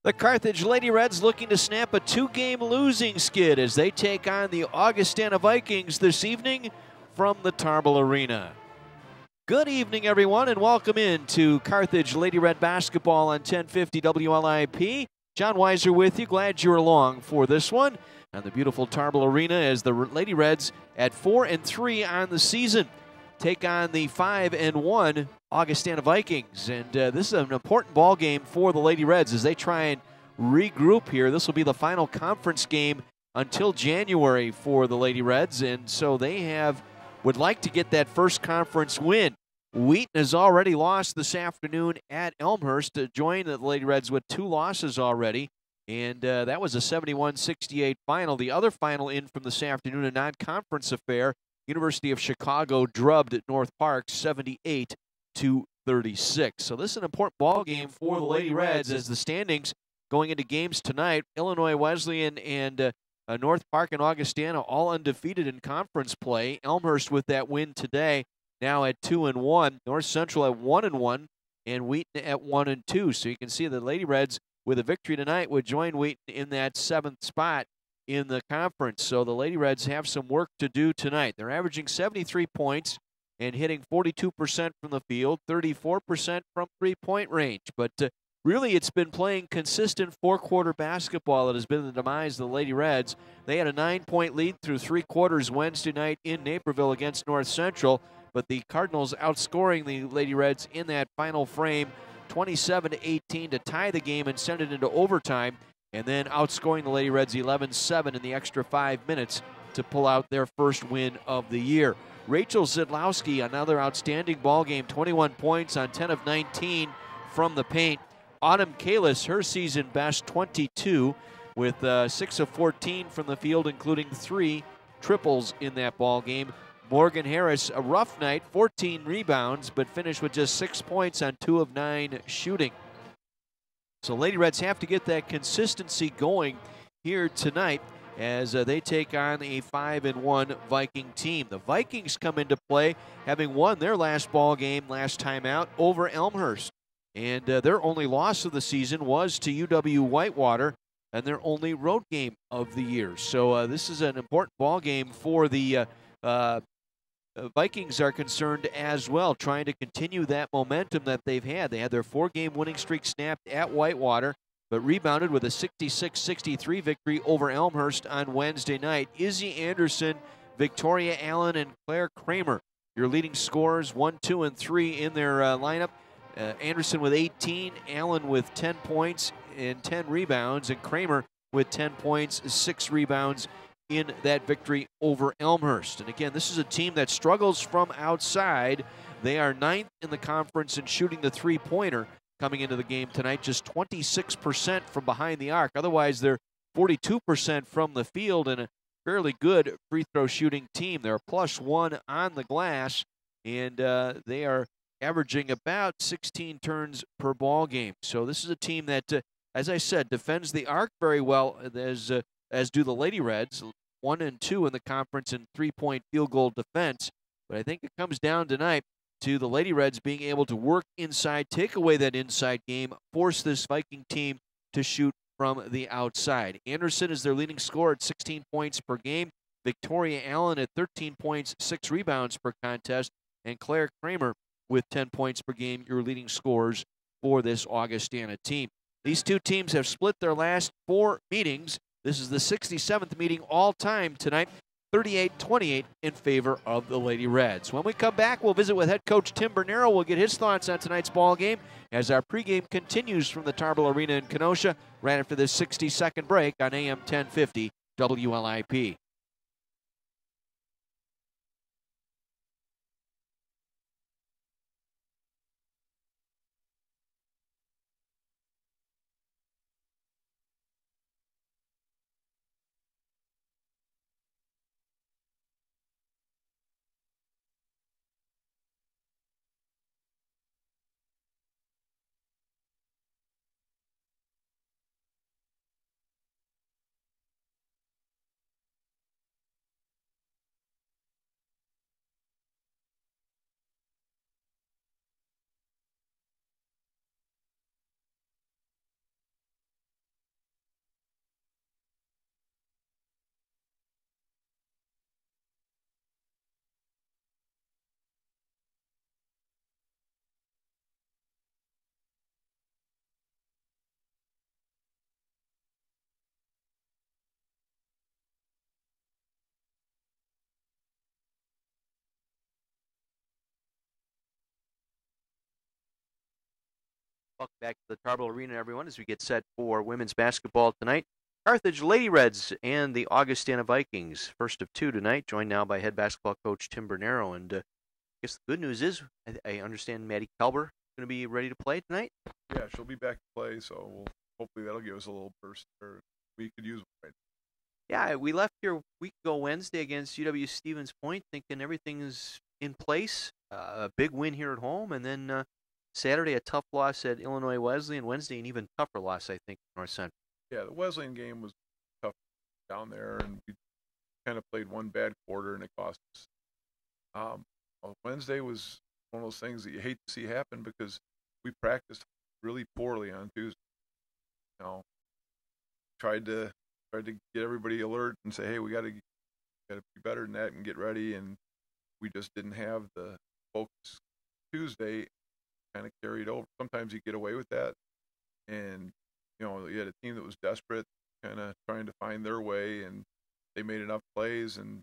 The Carthage Lady Reds looking to snap a two-game losing skid as they take on the Augustana Vikings this evening from the Tarble Arena. Good evening, everyone, and welcome in to Carthage Lady Red basketball on 1050 WLIP. John Weiser with you. Glad you're along for this one on the beautiful Tarble Arena as the Lady Reds at 4-3 on the season take on the 5-1 Augustana Vikings. And this is an important ball game for the Lady Reds as they try and regroup here. This will be the final conference game until January for the Lady Reds, and so they would like to get that first conference win. Wheaton has already lost this afternoon at Elmhurst to join the Lady Reds with 2 losses already, and that was a 71-68 final. The other final in from this afternoon, a non-conference affair, University of Chicago drubbed at North Park 78-36. So this is an important ball game for the Lady Reds as the standings going into games tonight. Illinois Wesleyan and North Park and Augustana all undefeated in conference play. Elmhurst with that win today, now at 2-1. North Central at 1-1, and Wheaton at 1-2. So you can see the Lady Reds with a victory tonight would join Wheaton in that 7th spot in the conference. So the Lady Reds have some work to do tonight. They're averaging 73 points and hitting 42% from the field, 34% from three-point range. But really, it's been playing consistent four-quarter basketball that has been the demise of the Lady Reds. They had a 9-point lead through 3 quarters Wednesday night in Naperville against North Central, but the Cardinals outscoring the Lady Reds in that final frame 27-18 to tie the game and send it into overtime, and then outscoring the Lady Reds 11-7 in the extra 5 minutes to pull out their first win of the year. Rachel Zidlowski, another outstanding ball game, 21 points on 10 of 19 from the paint. Autumn Kalis, her season best, 22, with 6 of 14 from the field, including 3 triples in that ball game. Morgan Harris, a rough night, 14 rebounds, but finished with just 6 points on 2 of 9 shooting. So Lady Reds have to get that consistency going here tonight as they take on a 5-1 Viking team. The Vikings come into play having won their last ball game last time out over Elmhurst. And their only loss of the season was to UW-Whitewater and their only road game of the year. So this is an important ball game for the Vikings are concerned as well, trying to continue that momentum that they've had. They had their 4-game winning streak snapped at Whitewater, but rebounded with a 66-63 victory over Elmhurst on Wednesday night. Izzy Anderson, Victoria Allen, and Claire Kramer, your leading scorers, 1, 2, and 3 in their lineup. Anderson with 18, Allen with 10 points and 10 rebounds, and Kramer with 10 points, 6 rebounds in that victory over Elmhurst. And again, this is a team that struggles from outside. They are 9th in the conference in shooting the three-pointer coming into the game tonight, just 26% from behind the arc. Otherwise, they're 42% from the field and a fairly good free throw shooting team. They're a +1 on the glass, and they are averaging about 16 turns per ball game. So this is a team that, as I said, defends the arc very well, as do the Lady Reds, 1 and 2 in the conference in three-point field goal defense. But I think it comes down tonight to the Lady Reds being able to work inside, take away that inside game, force this Viking team to shoot from the outside. Anderson is their leading scorer at 16 points per game. Victoria Allen at 13 points, 6 rebounds per contest. And Claire Kramer with 10 points per game, your leading scorers for this Augustana team. These two teams have split their last 4 meetings. This is the 67th meeting all-time tonight, 38-28 in favor of the Lady Reds. When we come back, we'll visit with head coach Tim Bernero. We'll get his thoughts on tonight's ball game as our pregame continues from the Tarble Arena in Kenosha right after this 60-second break on AM 1050 WLIP. Welcome back to the Tarble Arena, everyone, as we get set for women's basketball tonight. Carthage Lady Reds and the Augustana Vikings, first of two tonight, joined now by head basketball coach Tim Bernero. And I guess the good news is, I understand Maddie Kalber is going to be ready to play tonight. Yeah, she'll be back to play, so hopefully that'll give us a little burst we could use right now. Yeah, we left here a week ago Wednesday against UW Stevens Point, thinking everything is in place. A big win here at home, and then Saturday a tough loss at Illinois Wesleyan. Wednesday an even tougher loss, I think, North Central. Yeah, the Wesleyan game was tough down there, and we kind of played one bad quarter, and it cost us. Wednesday was one of those things that you hate to see happen because we practiced really poorly on Tuesday. Tried to get everybody alert and say, hey, we got to be better than that and get ready, and we just didn't have the focus. Tuesday kind of carried over. Sometimes you get away with that, and you had a team that was desperate, kind of trying to find their way, and they made enough plays. And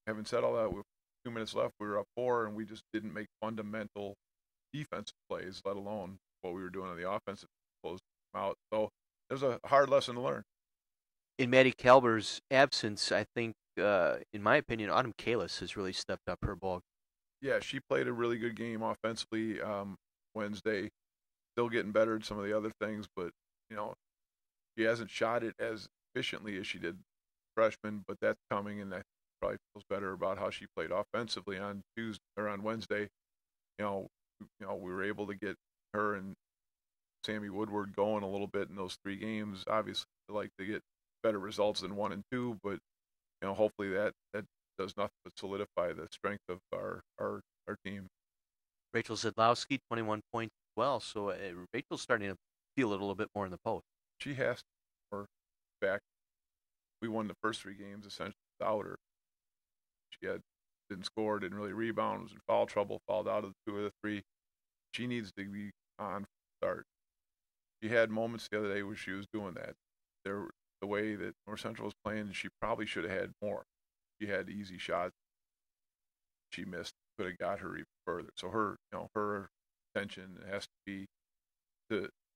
having said all that, with 2 minutes left, we were up 4, and we just didn't make fundamental defensive plays, let alone what we were doing on the offensive, close them out. So there's a hard lesson to learn. In Maddie Kalber's absence, I think, in my opinion, Autumn Kalis has really stepped up her ball. Yeah, she played a really good game offensively Wednesday. Still getting better at some of the other things, but she hasn't shot it as efficiently as she did freshman, but that's coming, and I probably feels better about how she played offensively on Tuesday or on Wednesday. We were able to get her and Sammy Woodward going a little bit in those 3 games. Obviously, I'd like to get better results than 1 and 2, but hopefully that does nothing but solidify the strength of our team. Rachel Zidlowski, 21 points as well, so Rachel's starting to feel it a little bit more in the post. She has to. Or back, we won the first 3 games essentially without her. She didn't score, didn't really rebound, was in foul trouble, fouled out of the 2 of the 3. She needs to be on start. She had moments the other day where she was doing that. The way that North Central was playing, she probably should have had more. She had easy shots. She missed. Could have got her even further. So her attention has to be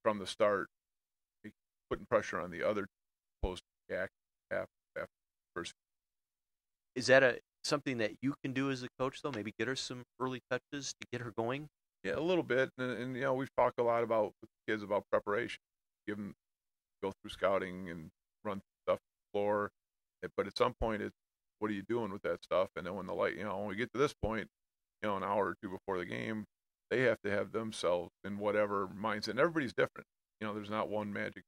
from the start, putting pressure on the other post half first. Is that something that you can do as a coach, though? Maybe get her some early touches to get her going? Yeah, a little bit. And we've talked a lot with kids about preparation. Give them, go through scouting and run stuff on the floor. But at some point, it's what are you doing with that stuff? And then when when we get to this point, an hour or 2 before the game, they have to have themselves in whatever mindset. And everybody's different. There's not one magic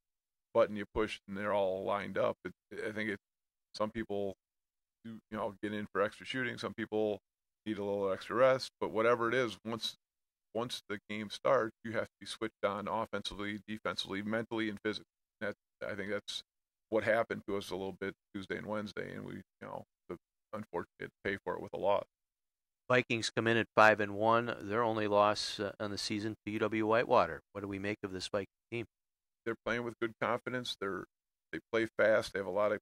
button you push and they're all lined up. I think some people do, get in for extra shooting. Some people need a little extra rest. But whatever it is, once the game starts, you have to be switched on offensively, defensively, mentally, and physically. I think that's what happened to us a little bit Tuesday and Wednesday, and we, unfortunately, had to pay for it with a loss. Vikings come in at 5-1. Their only loss on the season to UW Whitewater. What do we make of this Viking team? They're playing with good confidence. They play fast. They have a lot of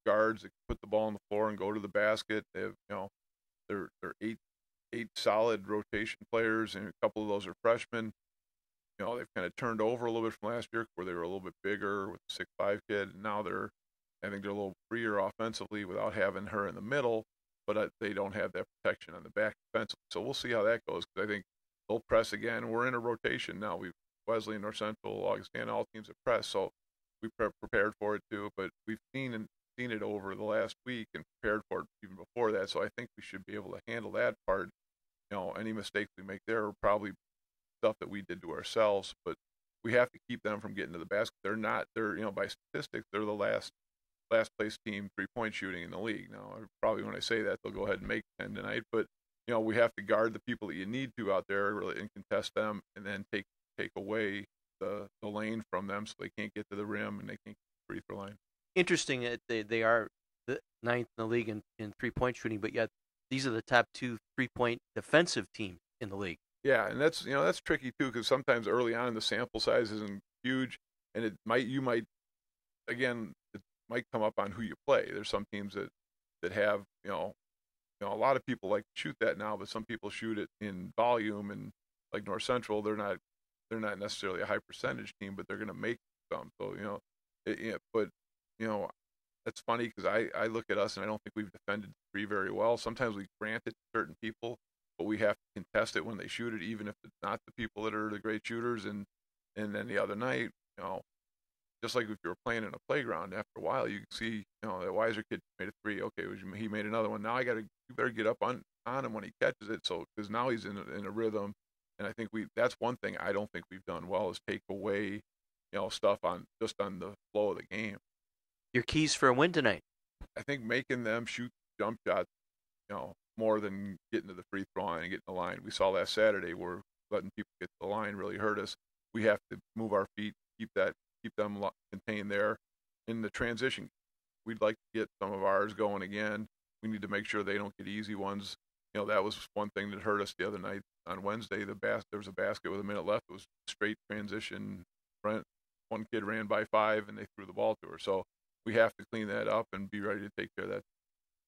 guards that can put the ball on the floor and go to the basket. They have, they're 8 solid rotation players, and a couple of those are freshmen. They've kind of turned over a little bit from last year where they were a little bit bigger with the 6'5" kid. And now I think they're a little freer offensively without having her in the middle, but they don't have that protection on the back defensively. So we'll see how that goes, because I think they'll press again. We're in a rotation now. Wesleyan, North Central, Augustana, all teams have pressed, so we prepared for it too. But we've seen it over the last week and prepared for it even before that. So I think we should be able to handle that part. Any mistakes we make there are probably stuff that we did to ourselves, but we have to keep them from getting to the basket. They're by statistics, they're the last place team 3-point shooting in the league. Now, probably when I say that, they'll go ahead and make 10 tonight, but we have to guard the people that you need to out there really and contest them, and then take away the lane from them so they can't get to the rim and they can't get to the free throw line. Interesting that they are the 9th in the league in 3-point shooting, but yet these are the top 2 3-point defensive teams in the league. Yeah, and that's tricky too, because sometimes early on the sample size isn't huge, and it might come up on who you play. There's some teams that have a lot of people like to shoot that now, but some people shoot it in volume, and like North Central, they're not they're not necessarily a high percentage team, but they're going to make some. So, but, that's funny because I look at us and I don't think we've defended three very well. Sometimes we grant it to certain people, but we have to contest it when they shoot it, even if it's not the people that are the great shooters. And then the other night, just like if you were playing in a playground, after a while you can see, that Weiser kid made a three. Okay, he made another one. Now you better get up on him when he catches it. So because now he's in a rhythm, and I think that's one thing I don't think we've done well is take away, stuff on the flow of the game. Your keys for a win tonight? I think making them shoot jump shots, more than getting to the free throw line and getting the line. We saw last Saturday where letting people get to the line really hurt us. We have to move our feet, keep them contained there. In the transition, we'd like to get some of ours going again. We need to make sure they don't get easy ones. That was one thing that hurt us the other night on Wednesday. There was a basket with a minute left. It was straight transition. One kid ran by 5 and they threw the ball to her. So we have to clean that up and be ready to take care of that.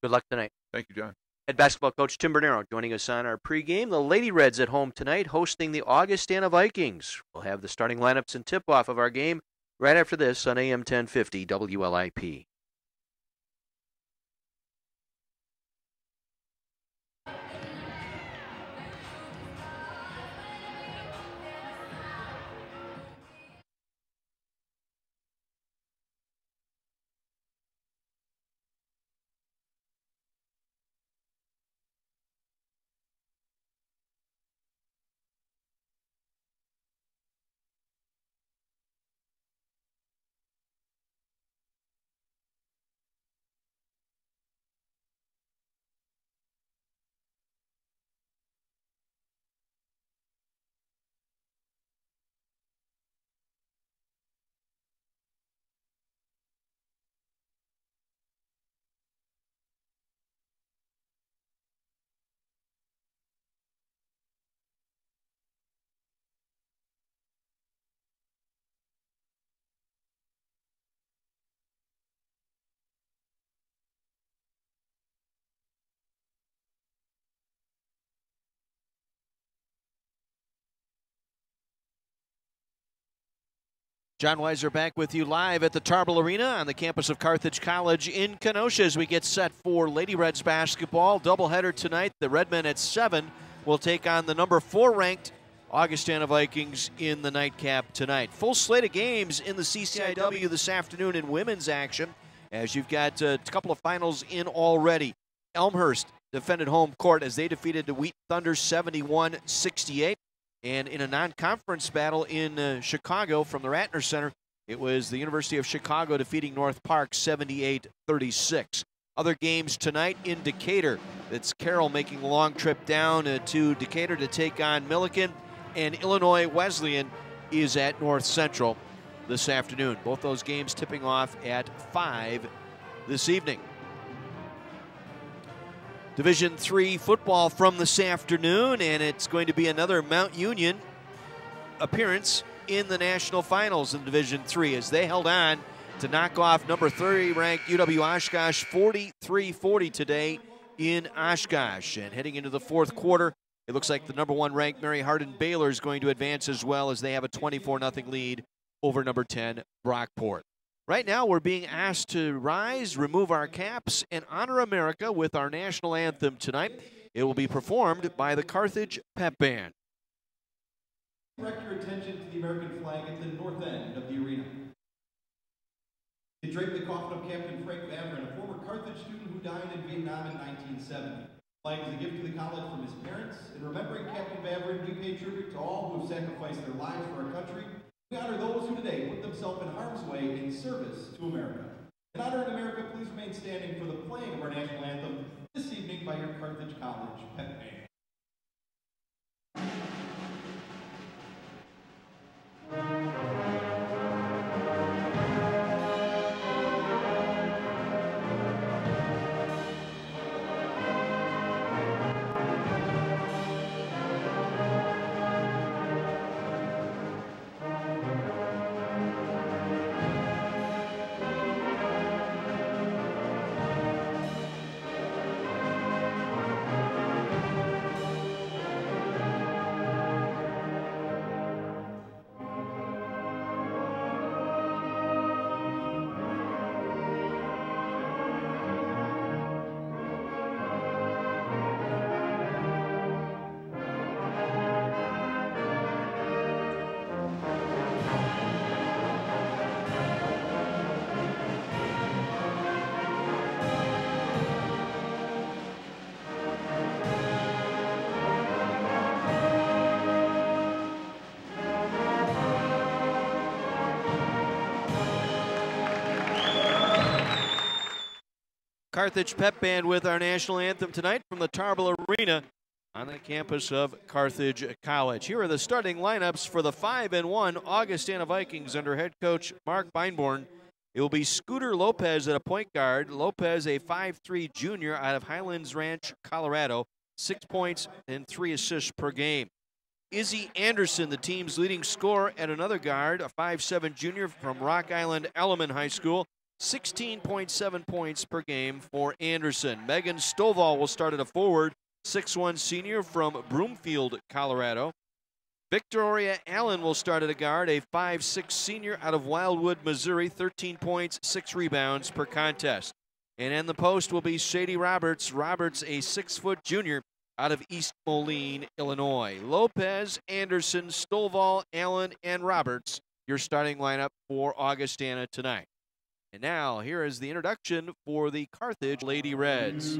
Good luck tonight. Thank you, John. Head basketball coach Tim Bernero joining us on our pregame. The Lady Reds at home tonight hosting the Augustana Vikings. We'll have the starting lineups and tip-off of our game right after this on AM 1050 WLIP. John Weiser back with you live at the Tarble Arena on the campus of Carthage College in Kenosha as we get set for Lady Reds basketball. Doubleheader tonight. The Redmen at 7 will take on the number 4 ranked Augustana Vikings in the nightcap tonight. Full slate of games in the CCIW this afternoon in women's action as you've got a couple of finals in already. Elmhurst defended home court as they defeated the Wheat Thunder 71-68. And in a non-conference battle in Chicago from the Ratner Center, it was the University of Chicago defeating North Park 78-36. Other games tonight in Decatur. It's Carroll making the long trip down to Decatur to take on Milliken. And Illinois Wesleyan is at North Central this afternoon. Both those games tipping off at 5 this evening. Division III football from this afternoon, and it's going to be another Mount Union appearance in the national finals in Division III as they held on to knock off number 3 ranked UW Oshkosh 43-40 today in Oshkosh. And heading into the fourth quarter, it looks like the number 1 ranked Mary Hardin Baylor is going to advance as well as they have a 24-0 lead over number 10 Brockport. Right now, we're being asked to rise, remove our caps, and honor America with our national anthem tonight. It will be performed by the Carthage Pep Band. Direct your attention to the American flag at the north end of the arena. They drape the coffin of Captain Frank Vavrin, a former Carthage student who died in Vietnam in 1970. The flag is a gift to the college from his parents. In remembering Captain Vavrin, we pay tribute to all who have sacrificed their lives for our country. We honor those who today put themselves in harm's way in service to America. In honor of America, please remain standing for the playing of our national anthem this evening by your Carthage College Pep Band. Carthage Pep Band with our national anthem tonight from the Tarble Arena on the campus of Carthage College. Here are the starting lineups for the 5-1 Augustana Vikings under head coach Mark Beinborn. It will be Scooter Lopez at a point guard. Lopez, a 5'3" junior out of Highlands Ranch, Colorado, 6 points and 3 assists per game. Izzy Anderson, the team's leading scorer at another guard, a 5'7" junior from Rock Island Elliman High School, 16.7 points per game for Anderson. Megan Stovall will start at a forward, 6'1" senior from Broomfield, Colorado. Victoria Allen will start at a guard, a 5'6" senior out of Wildwood, Missouri, 13 points, 6 rebounds per contest. And in the post will be Sadie Roberts. Roberts, a 6' junior out of East Moline, Illinois. Lopez, Anderson, Stovall, Allen, and Roberts, your starting lineup for Augustana tonight. And now, here is the introduction for the Carthage Lady Reds.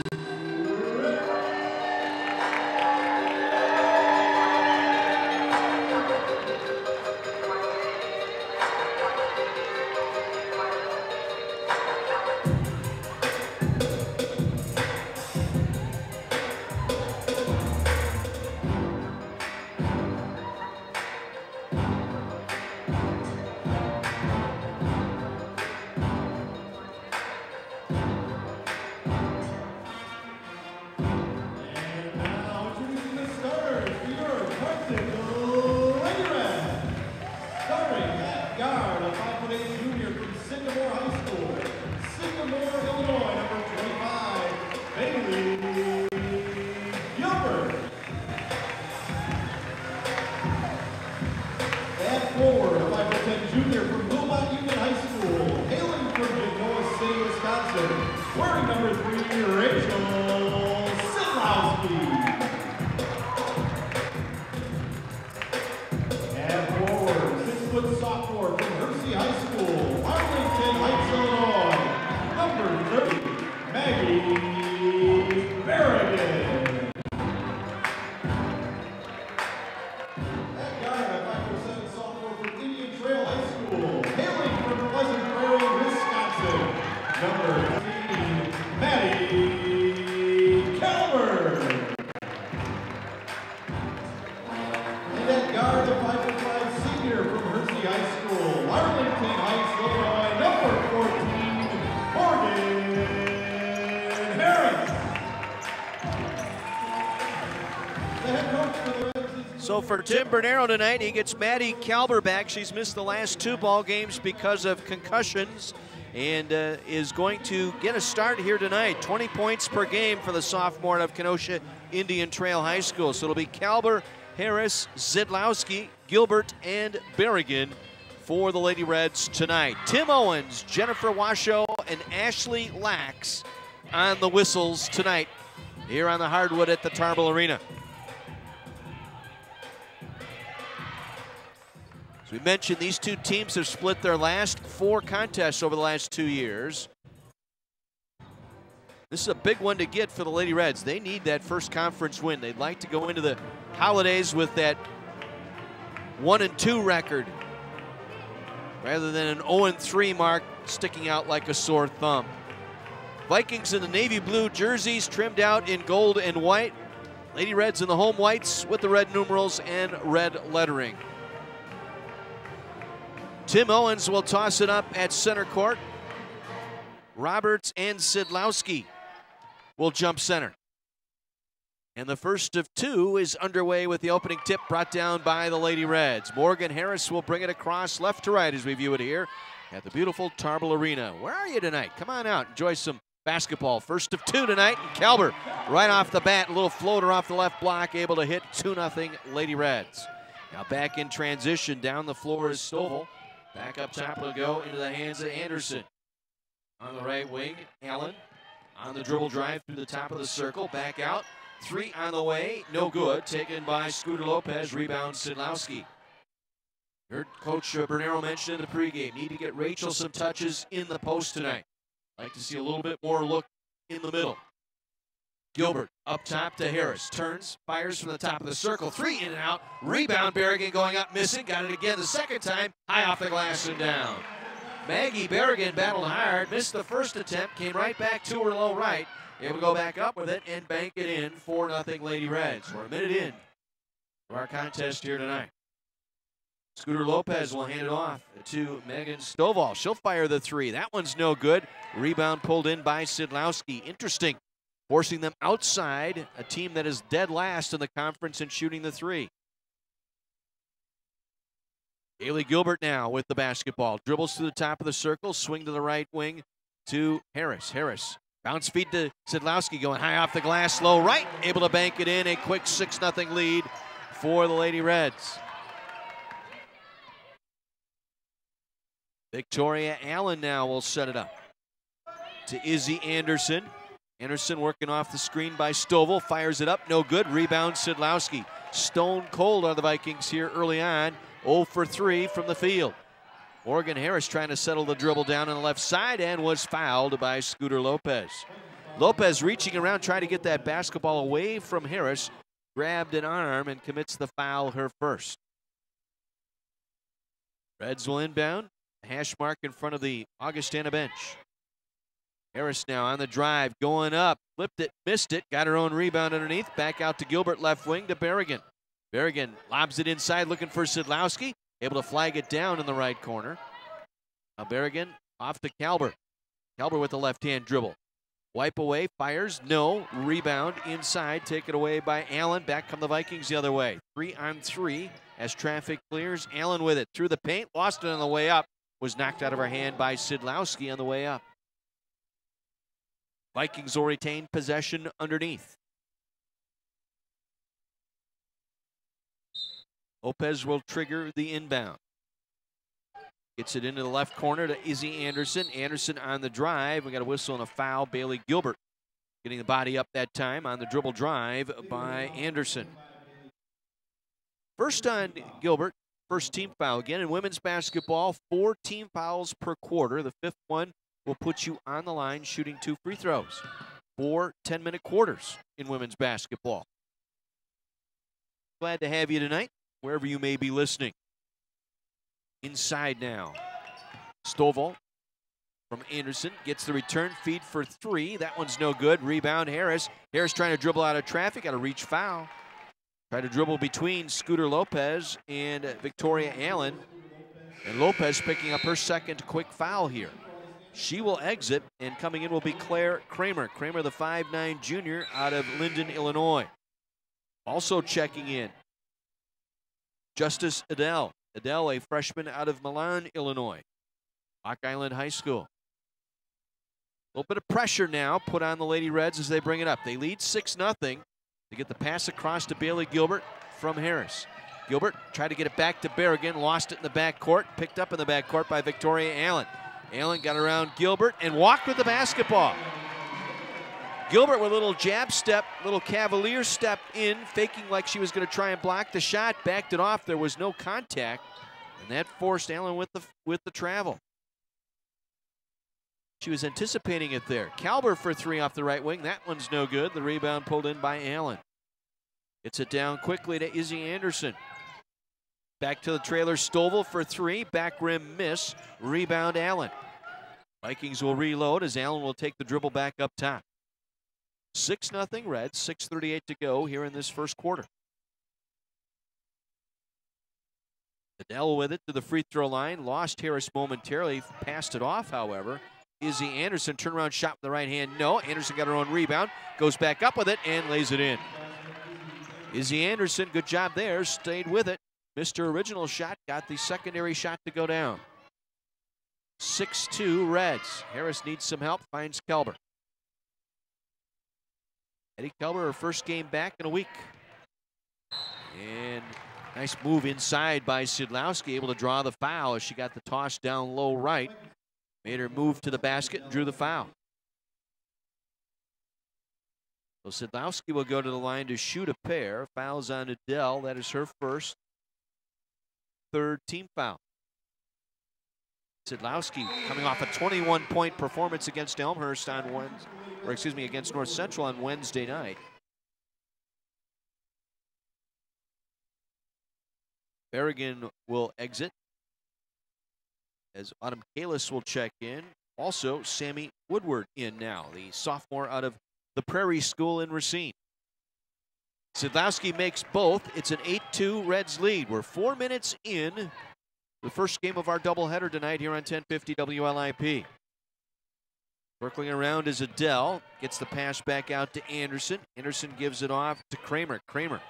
So for Tim Bernero tonight, he gets Maddie Kalber back. She's missed the last 2 ball games because of concussions and is going to get a start here tonight. 20 points per game for the sophomore of Kenosha Indian Trail High School. So it'll be Kalber, Harris, Zidlowski, Gilbert, and Berrigan for the Lady Reds tonight. Tim Owens, Jennifer Washoe, and Ashley Lax on the whistles tonight here on the hardwood at the Tarble Arena. We mentioned these two teams have split their last 4 contests over the last 2 years. This is a big one to get for the Lady Reds. They need that first conference win. They'd like to go into the holidays with that 1-2 record rather than an 0-3 mark sticking out like a sore thumb. Vikings in the navy blue jerseys trimmed out in gold and white. Lady Reds in the home whites with the red numerals and red lettering. Tim Owens will toss it up at center court. Roberts and Zidlowski will jump center. And the first of 2 is underway with the opening tip brought down by the Lady Reds. Morgan Harris will bring it across left to right as we view it here at the beautiful Tarble Arena. Where are you tonight? Come on out, enjoy some basketball. First of 2 tonight, and Kalber right off the bat, a little floater off the left block, able to hit 2-0 Lady Reds. Now back in transition, down the floor is Stovall. Back up top will go into the hands of Anderson. On the right wing, Allen on the dribble drive through the top of the circle. Back out. 3 on the way. No good. Taken by Scooter Lopez. Rebound Zidlowski. Heard Coach Bernero mention in the pregame. Need to get Rachel some touches in the post tonight. Like to see a little bit more look in the middle. Gilbert up top to Harris. Turns, fires from the top of the circle. 3 in and out. Rebound, Berrigan going up, missing. Got it again the second time. High off the glass and down. Maggie Berrigan battled hard, missed the first attempt, came right back to her low right, able to go back up with it and bank it in, 4-0 Lady Reds. We're a minute in to our contest here tonight. Scooter Lopez will hand it off to Megan Stovall. She'll fire the three. That one's no good. Rebound pulled in by Sidlowski. Interesting, forcing them outside, a team that is dead last in the conference in shooting the three. Haley Gilbert now with the basketball. Dribbles to the top of the circle, swing to the right wing to Harris. Harris, bounce feed to Sidlowski, going high off the glass, low right, able to bank it in. A quick 6-0 lead for the Lady Reds. Victoria Allen now will set it up to Izzy Anderson. Anderson working off the screen by Stovall, fires it up, no good. Rebound Sidlowski. Stone cold are the Vikings here early on. 0 for 3 from the field. Morgan Harris trying to settle the dribble down on the left side and was fouled by Scooter Lopez. Lopez reaching around trying to get that basketball away from Harris, grabbed an arm and commits the foul, her first. Reds will inbound. Hash mark in front of the Augustana bench. Harris now on the drive, going up, flipped it, missed it, got her own rebound underneath, back out to Gilbert, left wing to Berrigan. Berrigan lobs it inside, looking for Sidlowski, able to flag it down in the right corner. Now Berrigan off to Calbert. Calbert with the left-hand dribble. Wipe away, fires, no, rebound inside, taken away by Allen. Back come the Vikings the other way. 3-on-3 as traffic clears. Allen with it through the paint, lost it on the way up. Was knocked out of her hand by Sidlowski on the way up. Vikings will retain possession underneath. Lopez will trigger the inbound. Gets it into the left corner to Izzy Anderson. Anderson on the drive. We got a whistle and a foul. Bailey Gilbert getting the body up that time on the dribble drive by Anderson. First on Gilbert. First team foul. Again, in women's basketball, 4 team fouls per quarter. The 5th one will put you on the line shooting 2 free throws. 4 10-minute quarters in women's basketball. Glad to have you tonight, wherever you may be listening. Inside now. Stovall from Anderson gets the return feed for 3. That one's no good. Rebound Harris. Harris trying to dribble out of traffic. Got a reach foul. Try to dribble between Scooter Lopez and Victoria Allen. And Lopez picking up her second quick foul here. She will exit, and coming in will be Claire Kramer. Kramer, the 5'9" junior out of Linden, Illinois. Also checking in, Justice Adele. Adele, a freshman out of Milan, Illinois. Rock Island High School. A little bit of pressure now put on the Lady Reds as they bring it up. They lead 6-0. To get the pass across to Bailey Gilbert from Harris. Gilbert tried to get it back to Berrigan, lost it in the backcourt, picked up in the backcourt by Victoria Allen. Allen got around Gilbert and walked with the basketball. Gilbert with a little jab step, little cavalier step in, faking like she was going to try and block the shot, backed it off. There was no contact, and that forced Allen with the travel. She was anticipating it there. Calbert for 3 off the right wing. That one's no good. The rebound pulled in by Allen. Gets it down quickly to Izzy Anderson. Back to the trailer. Stovall for 3. Back rim miss. Rebound Allen. Vikings will reload as Allen will take the dribble back up top. 6-0 Reds. 6:38 to go here in this first quarter. Adele with it to the free throw line. Lost Harris momentarily. Passed it off, however. Izzy Anderson, turnaround shot with the right hand. No, Anderson got her own rebound. Goes back up with it and lays it in. Izzy Anderson, good job there. Stayed with it. Missed her original shot. Got the secondary shot to go down. 6-2 Reds. Harris needs some help. Finds Kelber. Eddie Kelber, her first game back in a week. And nice move inside by Sidlowski. Able to draw the foul as she got the toss down low right. Made her move to the basket and drew the foul. So Sidlowski will go to the line to shoot a pair. Fouls on Adele. That is her first. 3rd team foul. Sidlowski coming off a 21-point performance against Elmhurst on against North Central on Wednesday night. Berrigan will exit. as Autumn Kalis will check in. Also, Sammy Woodward in now, the sophomore out of the Prairie School in Racine. Sidlowski makes both. It's an 8-2 Reds lead. We're 4 minutes in the first game of our doubleheader tonight here on 1050 WLIP. Circling around is Adele. Gets the pass back out to Anderson. Anderson gives it off to Kramer. Kramer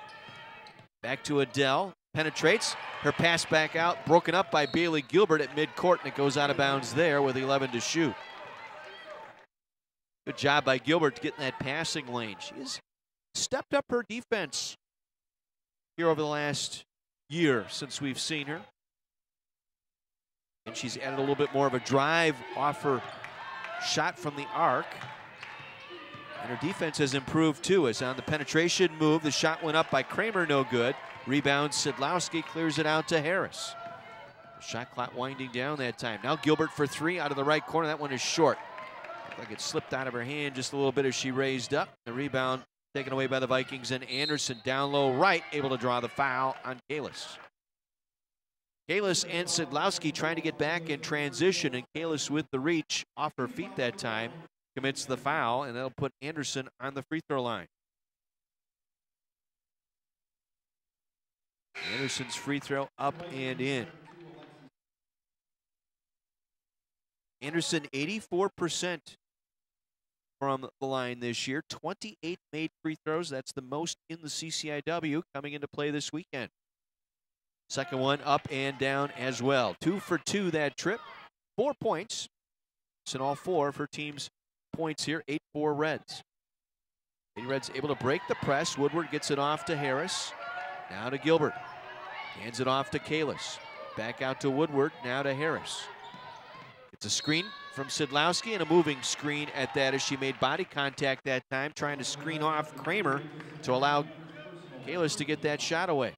back to Adele. Penetrates. Her pass back out. Broken up by Bailey Gilbert at midcourt, and it goes out of bounds there with 11 to shoot. Good job by Gilbert to get in that passing lane. She has stepped up her defense here over the last year since we've seen her. And she's added a little bit more of a drive off her shot from the arc. And her defense has improved too, as on the penetration move, the shot went up by Kramer, no good. Rebound, Sidlowski clears it out to Harris. Shot clock winding down that time. Now Gilbert for three out of the right corner. That one is short. Looked like it slipped out of her hand just a little bit as she raised up. The rebound taken away by the Vikings, and Anderson down low right, able to draw the foul on Kalis. Kalis and Sidlowski trying to get back in transition, and Kalis with the reach off her feet that time commits the foul, and that'll put Anderson on the free throw line. Anderson's free throw up and in. Anderson 84% from the line this year. 28 made free throws. That's the most in the CCIW coming into play this weekend. Second one up and down as well. 2 for 2 that trip. 4 points. It's in all 4 for teams' points here. 8-4 Reds. The Reds able to break the press. Woodward gets it off to Harris. Now to Gilbert. Hands it off to Kalis. Back out to Woodward. Now to Harris. It's a screen from Sidlowski, and a moving screen at that as she made body contact that time, trying to screen off Kramer to allow Kalis to get that shot away.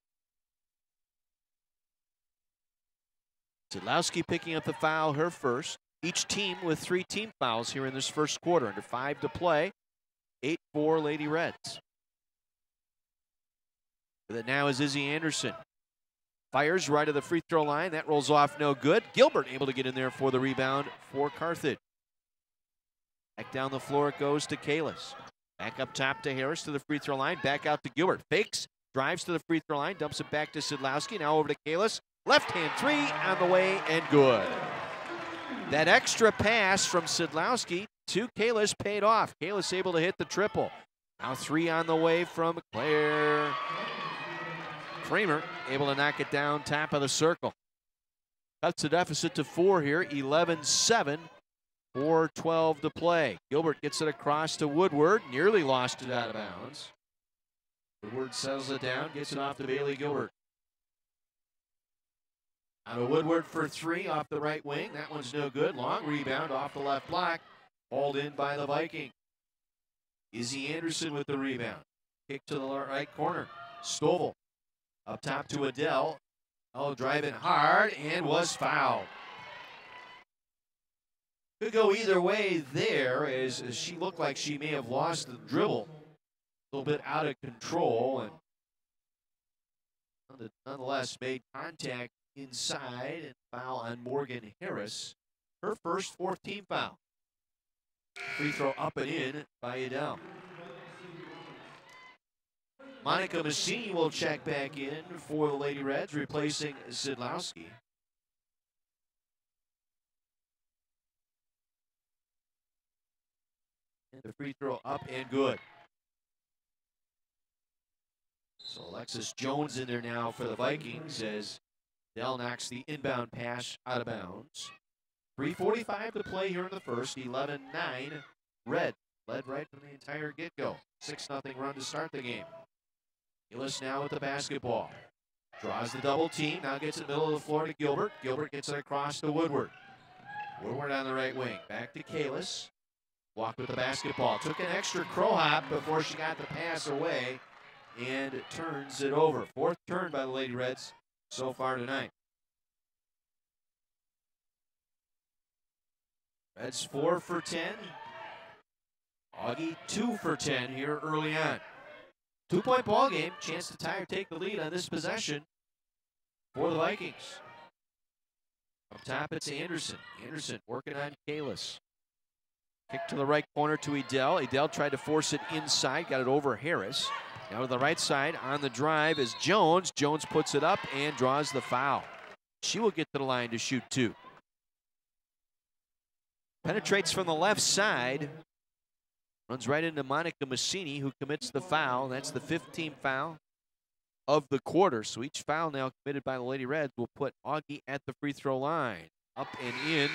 Sidlowski picking up the foul, her first. Each team with 3 team fouls here in this first quarter. Under 5 to play. 8-4 Lady Reds. With it now is Izzy Anderson. Fires right of the free throw line. That rolls off no good. Gilbert able to get in there for the rebound for Carthage. Back down the floor it goes to Kalis. Back up top to Harris to the free throw line. Back out to Gilbert. Fakes, drives to the free throw line, dumps it back to Sidlowski. Now over to Kalis. Left hand three on the way and good. That extra pass from Sidlowski to Kalis paid off. Kalis able to hit the triple. Now 3 on the way from Claire. Kramer able to knock it down top of the circle. Cuts the deficit to 4 here, 11-7, 4:12 to play. Gilbert gets it across to Woodward, nearly lost it out of bounds. Woodward settles it down, gets it off to Bailey Gilbert. Out of Woodward for 3 off the right wing. That one's no good. Long rebound off the left block, hauled in by the Viking. Izzy Anderson with the rebound. Kick to the right corner. Stovall. Up top to Adele. Oh, driving hard and was fouled. Could go either way there as she looked like she may have lost the dribble. A little bit out of control, and nonetheless made contact inside and foul on Morgan Harris. Her first 4th team foul. Free throw up and in by Adele. Monica Massini will check back in for the Lady Reds, replacing Sidlowski. And the free throw up and good. So Alexis Jones in there now for the Vikings as Dell knocks the inbound pass out of bounds. 3:45 to play here in the first. 11-9 Red. Led right from the entire get-go. 6-0 run to start the game. Kalis now with the basketball. Draws the double team. Now gets it middle of the floor to Gilbert. Gilbert gets it across to Woodward. Woodward on the right wing. Back to Kalis. Walked with the basketball. Took an extra crow hop before she got the pass away. And turns it over. 4th turn by the Lady Reds so far tonight. Reds 4 for 10. Augie 2 for 10 here early on. 2-point ball game. Chance to tie or take the lead on this possession for the Vikings. Up top, it's Anderson. Anderson working on Kalis. Kick to the right corner to Edel. Edel tried to force it inside, got it over Harris. Now to the right side on the drive is Jones. Jones puts it up and draws the foul. She will get to the line to shoot 2. Penetrates from the left side. Runs right into Monica Massini, who commits the foul. That's the 15th foul of the quarter. So each foul now committed by the Lady Reds will put Augie at the free throw line. Up and in,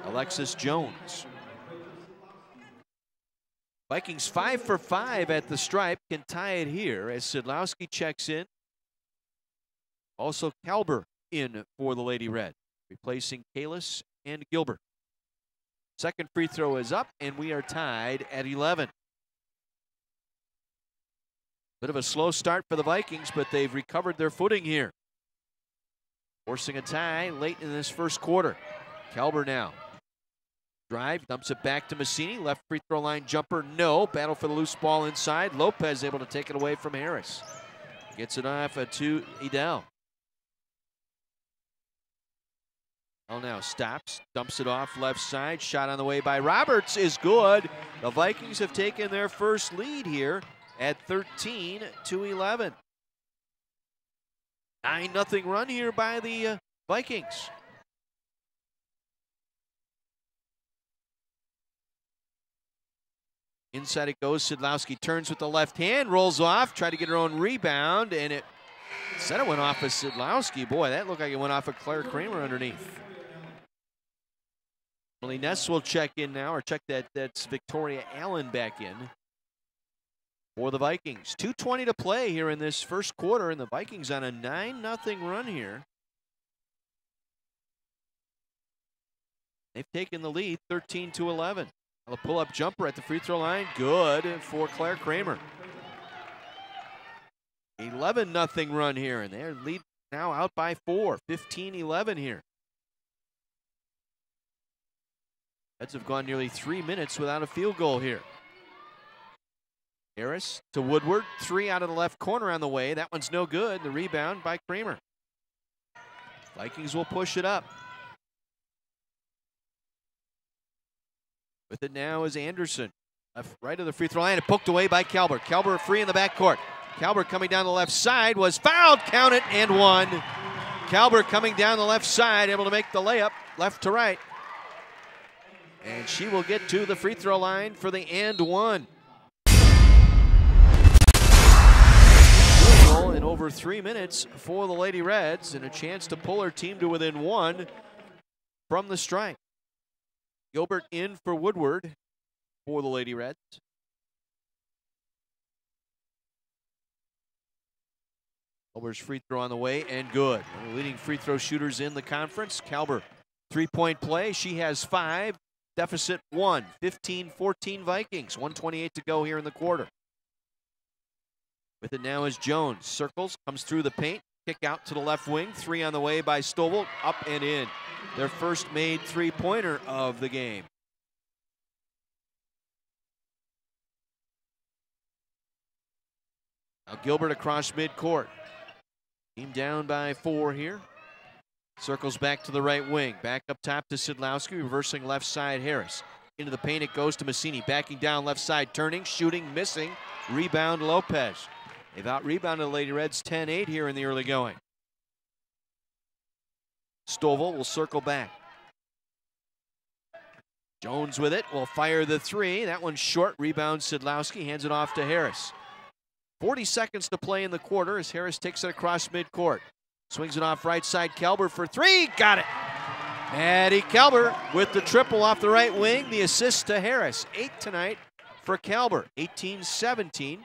Alexis Jones. Vikings 5 for 5 at the stripe, can tie it here as Sidlowski checks in. Also Kalber in for the Lady Red, replacing Kalis and Gilbert. Second free throw is up, and we are tied at 11. Bit of a slow start for the Vikings, but they've recovered their footing here. Forcing a tie late in this first quarter. Kalber now. Drive, dumps it back to Massini. Left free throw line jumper, no. Battle for the loose ball inside. Lopez able to take it away from Harris. Gets it off to Edel. Now stops, dumps it off left side. Shot on the way by Roberts is good. The Vikings have taken their first lead here at 13-11. 9-0 run here by the Vikings. Inside it goes. Sidlowski turns with the left hand, rolls off, tried to get her own rebound, and it said it went off of Sidlowski. Boy, that looked like it went off of Claire Kramer underneath. Emily Ness will check in now, or check that. That's Victoria Allen back in for the Vikings. 2:20 to play here in this first quarter, and the Vikings on a 9-0 run here. They've taken the lead 13-11. A pull-up jumper at the free throw line. Good for Claire Kramer. 11-0 run here, and their lead now out by 4. 15-11 here. Reds have gone nearly 3 minutes without a field goal here. Harris to Woodward. 3 out of the left corner on the way. That one's no good. The rebound by Kramer. Vikings will push it up. With it now is Anderson. Left, right of the free throw line, and poked away by Kalber. Kalber free in the backcourt. Kalber coming down the left side, was fouled, count it, and one. Kalber coming down the left side, able to make the layup left to right. And she will get to the free throw line for the and one. In over 3 minutes for the Lady Reds, and a chance to pull her team to within 1 from the strike. Gilbert in for Woodward for the Lady Reds. Kalber's free throw on the way, and good. One of the leading free throw shooters in the conference. Kalber, three-point play. She has 5. Deficit 1. 15-14 Vikings. 1:28 to go here in the quarter. With it now is Jones. Circles, comes through the paint. Kick out to the left wing. 3 on the way by Stovall. Up and in. Their first made three-pointer of the game. Now Gilbert across midcourt. Team down by 4 here. Circles back to the right wing. Back up top to Sidlowski, reversing left side Harris. Into the paint it goes to Massini. Backing down left side, turning, shooting, missing. Rebound Lopez. They've out-rebounded the Lady Reds 10-8 here in the early going. Stovall will circle back. Jones with it, will fire the 3. That one's short. Rebound Sidlowski, hands it off to Harris. 40 seconds to play in the quarter as Harris takes it across midcourt. Swings it off right side. Kalber for 3. Got it. Maddie Kalber with the triple off the right wing. The assist to Harris. 8 tonight for Kalber. 18-17.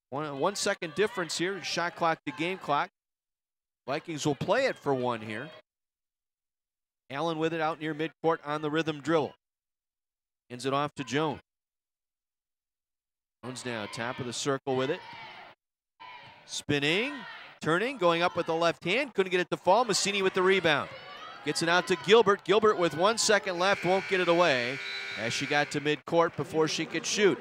1 second difference here. Shot clock to game clock. Vikings will play it for 1 here. Allen with it out near midcourt on the rhythm dribble. Hands it off to Jones. Jones now top of the circle with it. Spinning, turning, going up with the left hand. Couldn't get it to fall. Massini with the rebound. Gets it out to Gilbert. Gilbert with 1 second left, won't get it away as she got to midcourt before she could shoot.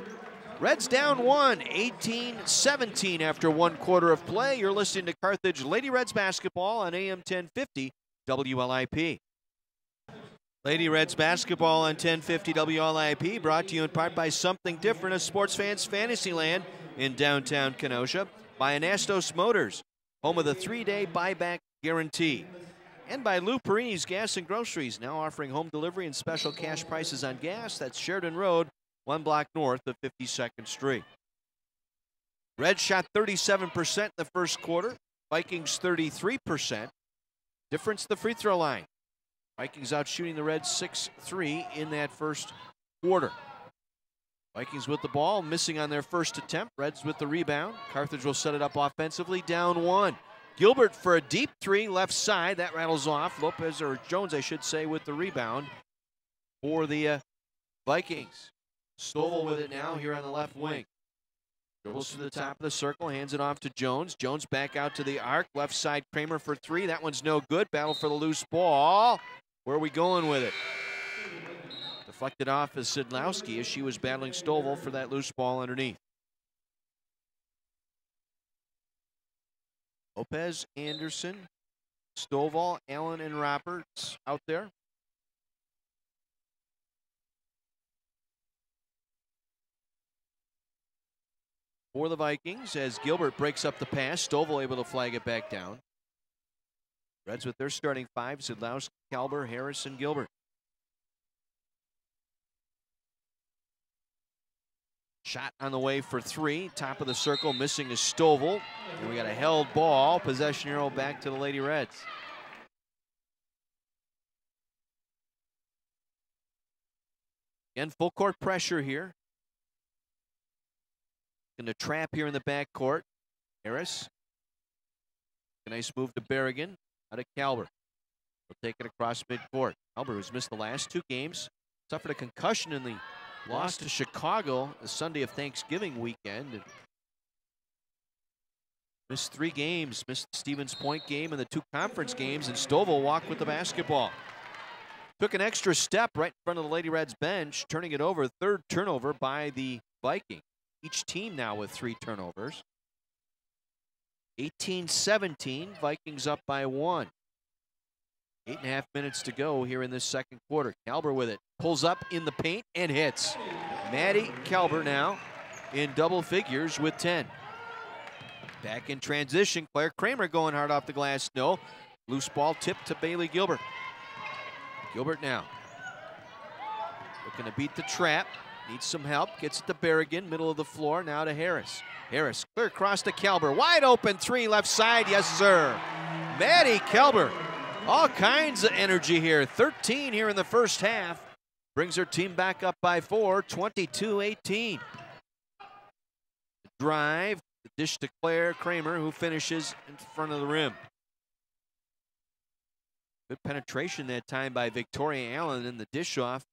Reds down one, 18-17 after 1 quarter of play. You're listening to Carthage Lady Reds basketball on AM 1050 WLIP. Lady Reds basketball on 1050 WLIP, brought to you in part by Something Different, a sports fan's Fantasyland in downtown Kenosha, by Anastos Motors, home of the 3-day buyback guarantee, and by Lou Perini's Gas and Groceries, now offering home delivery and special cash prices on gas. That's Sheridan Road, 1 block north of 52nd Street. Reds shot 37% in the first quarter, Vikings 33%. Difference the free throw line. Vikings out shooting the Reds 6-3 in that first quarter. Vikings with the ball, missing on their first attempt. Reds with the rebound. Carthage will set it up offensively, down 1. Gilbert for a deep 3, left side. That rattles off. Lopez, or Jones, I should say, with the rebound for the Vikings. Stovall with it now here on the left wing. Dribbles to the top of the circle, hands it off to Jones. Jones back out to the arc. Left side, Kramer for 3. That one's no good. Battle for the loose ball. Where are we going with it? Deflected off as Sidlowski as she was battling Stovall for that loose ball underneath. Lopez, Anderson, Stovall, Allen, and Roberts out there. For the Vikings, as Gilbert breaks up the pass, Stovall able to flag it back down. Reds with their starting 5, Sidlowski, Kalber, Harris, and Gilbert. Shot on the way for 3, top of the circle, missing is Stovall. And we got a held ball, possession arrow back to the Lady Reds. Again, full court pressure here. In the trap here in the backcourt. Harris. A nice move to Berrigan. Out of Kalber. He'll take it across midcourt. Kalber, who's missed the last 2 games, suffered a concussion in the loss to Chicago the Sunday of Thanksgiving weekend. And missed 3 games. Missed the Stevens Point game and the 2 conference games, and Stovall walked with the basketball. Took an extra step right in front of the Lady Reds bench, turning it over. 3rd turnover by the Vikings. Each team now with 3 turnovers. 18-17, Vikings up by 1. 8.5 minutes to go here in this second quarter. Kalber with it, pulls up in the paint and hits. Maddie Kalber now in double figures with 10. Back in transition, Claire Kramer going hard off the glass. No, loose ball tipped to Bailey Gilbert. Gilbert now looking to beat the trap. Needs some help. Gets it to Berrigan, middle of the floor. Now to Harris. Harris clear across to Kalber. Wide open 3 left side. Yes, sir. Maddie Kalber. All kinds of energy here. 13 here in the first half. Brings her team back up by 4. 22-18. Drive. The dish to Claire Kramer, who finishes in front of the rim. Good penetration that time by Victoria Allen, and the dish off.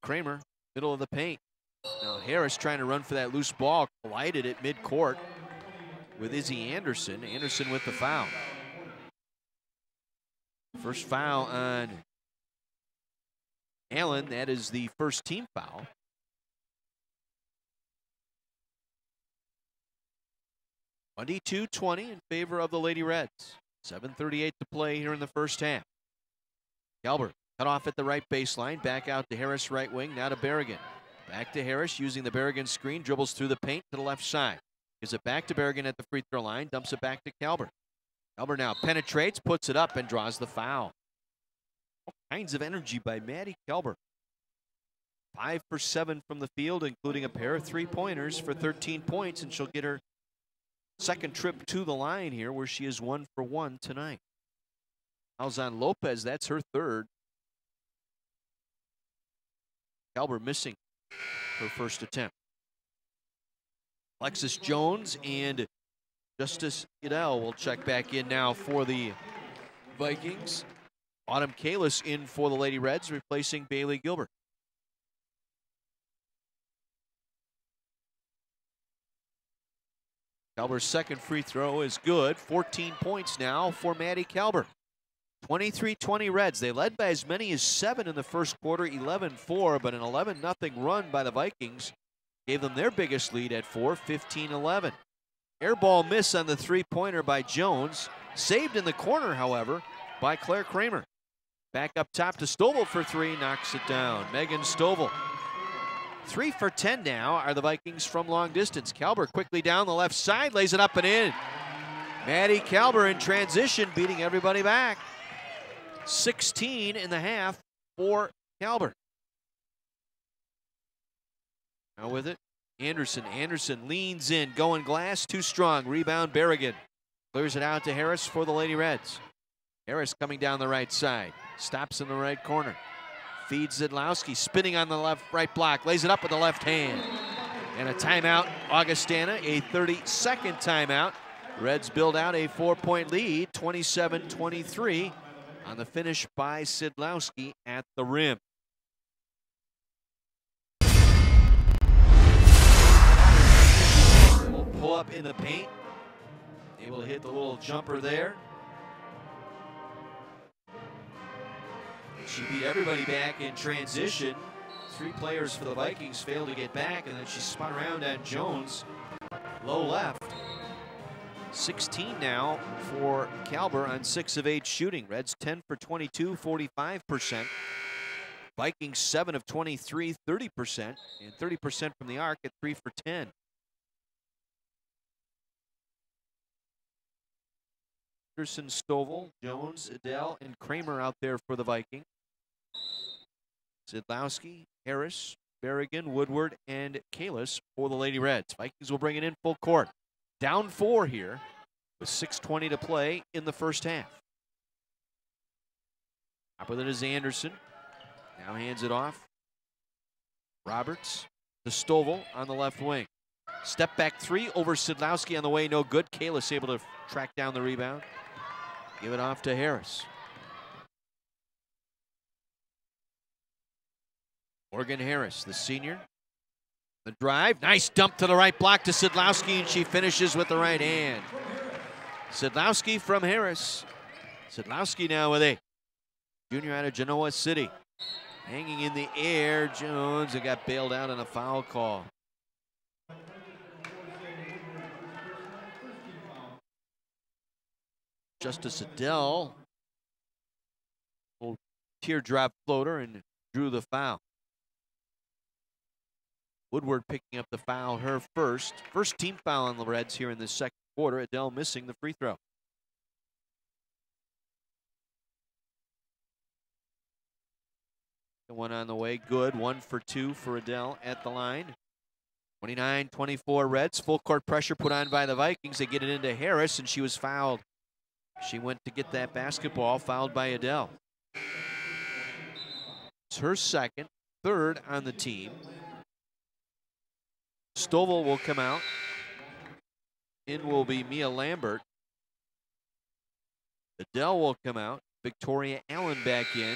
Kramer, middle of the paint. Now Harris trying to run for that loose ball, collided at midcourt with Izzy Anderson. Anderson with the foul. First foul on Allen. That is the first team foul. 22-20 in favor of the Lady Reds. 7:38 to play here in the first half. Kalber cut off at the right baseline. Back out to Harris, right wing. Now to Berrigan. Back to Harris using the Berrigan screen. Dribbles through the paint to the left side. Gives it back to Berrigan at the free throw line. Dumps it back to Kalber. Kalber now penetrates, puts it up, and draws the foul. All kinds of energy by Maddie Kalber. 5 for 7 from the field, including a pair of 3-pointers for 13 points, and she'll get her second trip to the line here, where she is 1 for 1 tonight. Fouls on Lopez. That's her 3rd. Kalber missing her first attempt. Alexis Jones and Justice Goodell will check back in now for the Vikings. Autumn Kalis in for the Lady Reds, replacing Bailey Gilbert. Kalber's second free throw is good. 14 points now for Maddie Kalber. 23-20 Reds. They led by as many as 7 in the first quarter, 11-4, but an 11-0 run by the Vikings gave them their biggest lead at 4, 15-11. Air ball miss on the three-pointer by Jones. Saved in the corner, however, by Claire Kramer. Back up top to Stovall for three, knocks it down. Megan Stovall. 3 for 10 now are the Vikings from long distance. Kalber quickly down the left side, lays it up and in. Maddie Kalber in transition, beating everybody back. 16 in the half for Kalber. Now with it, Anderson. Anderson leans in, going glass, too strong. Rebound, Berrigan. Clears it out to Harris for the Lady Reds. Harris coming down the right side. Stops in the right corner. Feeds Zidlowski, spinning on the right block. Lays it up with the left hand. And a timeout, Augustana, a 30-second timeout. Reds build out a 4-point lead, 27-23 on the finish by Zidlowski at the rim. Will pull up in the paint. Able to hit the little jumper there. She beat everybody back in transition. 3 players for the Vikings failed to get back, and then she spun around on Jones. Low left. 16 now for Kalber on 6 of 8 shooting. Reds 10 for 22, 45%. Vikings 7 of 23, 30%. And 30% from the arc at 3 for 10. Anderson, Stovall, Jones, Adele, and Kramer out there for the Vikings. Zidlowski, Harris, Berrigan, Woodward, and Kalis for the Lady Reds. Vikings will bring it in full court. Down 4 here with 6:20 to play in the first half. Top of it is Anderson. Now hands it off. Roberts to Stovall on the left wing. Step back 3 over Zidlowski on the way, no good. Kalis able to track down the rebound. Give it off to Harris. Morgan Harris, the senior. The drive, nice dump to the right block to Zidlowski, and she finishes with the right hand. Zidlowski from Harris. Zidlowski now with a junior out of Genoa City. Hanging in the air, Jones, it got bailed out on a foul call. Justice Adele, little teardrop floater, and drew the foul. Woodward picking up the foul, her first. First team foul on the Reds here in the second quarter. Adele missing the free throw. The one on the way, good. 1 for 2 for Adele at the line. 29-24 Reds. Full court pressure put on by the Vikings. They get it into Harris, and she was fouled. She went to get that basketball, fouled by Adele. It's her second, third on the team. Stovall will come out. In will be Mia Lambert. Adele will come out. Victoria Allen back in.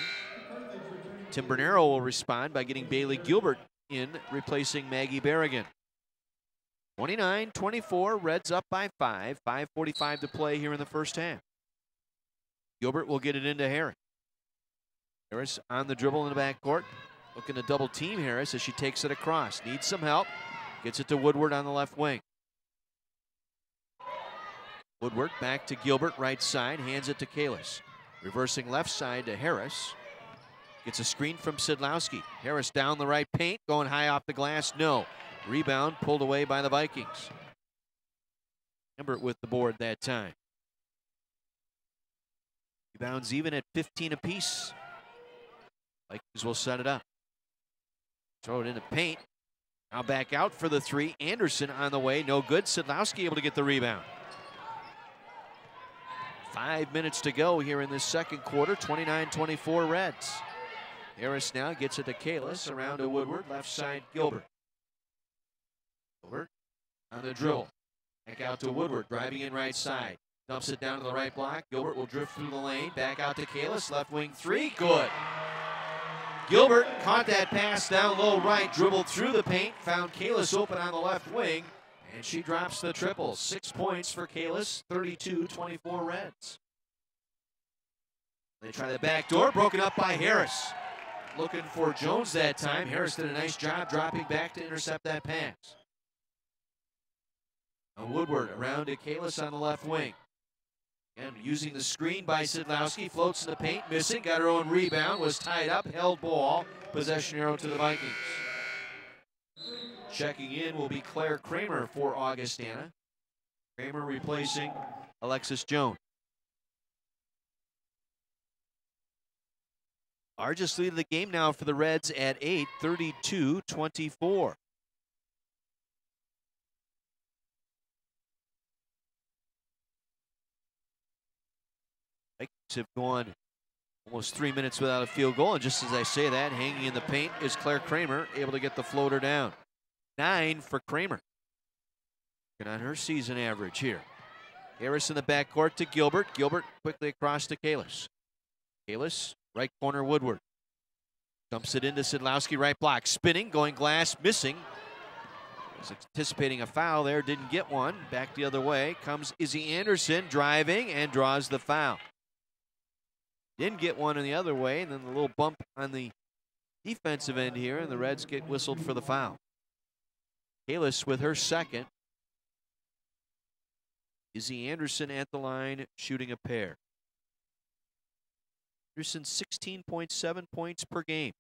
Tim Bernero will respond by getting Bailey Gilbert in, replacing Maggie Berrigan. 29-24, Reds up by 5. 5:45 to play here in the first half. Gilbert will get it into Harris. Harris on the dribble in the backcourt. Looking to double team Harris as she takes it across. Needs some help. Gets it to Woodward on the left wing. Woodward back to Gilbert, right side. Hands it to Kalis. Reversing left side to Harris. Gets a screen from Zidlowski. Harris down the right paint. Going high off the glass. No. Rebound pulled away by the Vikings. Lambert with the board that time. Rebounds even at 15 apiece. Vikings will set it up. Throw it into paint. Now back out for the 3. Anderson on the way. No good. Zidlowski able to get the rebound. 5 minutes to go here in this second quarter. 29-24 Reds. Harris now gets it to Kalis. Around to Woodward. Left side Gilbert. Gilbert on the dribble. Back out to Woodward. Driving in right side. Dumps it down to the right block. Gilbert will drift through the lane. Back out to Kalis. Left wing 3. Good. Gilbert caught that pass down low right, dribbled through the paint, found Kalis open on the left wing, and she drops the triple. 6 points for Kalis, 32-24 Reds. They try the back door, broken up by Harris. looking for Jones that time. Harris did a nice job dropping back to intercept that pass. Woodward around to Kalis on the left wing. And using the screen by Sidlowski, floats in the paint, missing, got her own rebound, was tied up, held ball, possession arrow to the Vikings. Checking in will be Claire Kramer for Augustana. Kramer replacing Alexis Jones. Largest lead of the game now for the Reds at 8, 32-24. Vikings have gone almost 3 minutes without a field goal, and just as I say that, hanging in the paint is Claire Kramer, able to get the floater down. 9 for Kramer. Looking on her season average here. Harris in the backcourt to Gilbert. Gilbert quickly across to Kalis. Kalis, right corner Woodward. Dumps it into Sidlowski, right block. Spinning, going glass, missing. Was anticipating a foul there, didn't get one. Back the other way comes Izzy Anderson, driving and draws the foul. Didn't get one in the other way, and then the little bump on the defensive end here, and the Reds get whistled for the foul. Kalis with her second. Izzy Anderson at the line, shooting a pair. Anderson 16.7 points per game.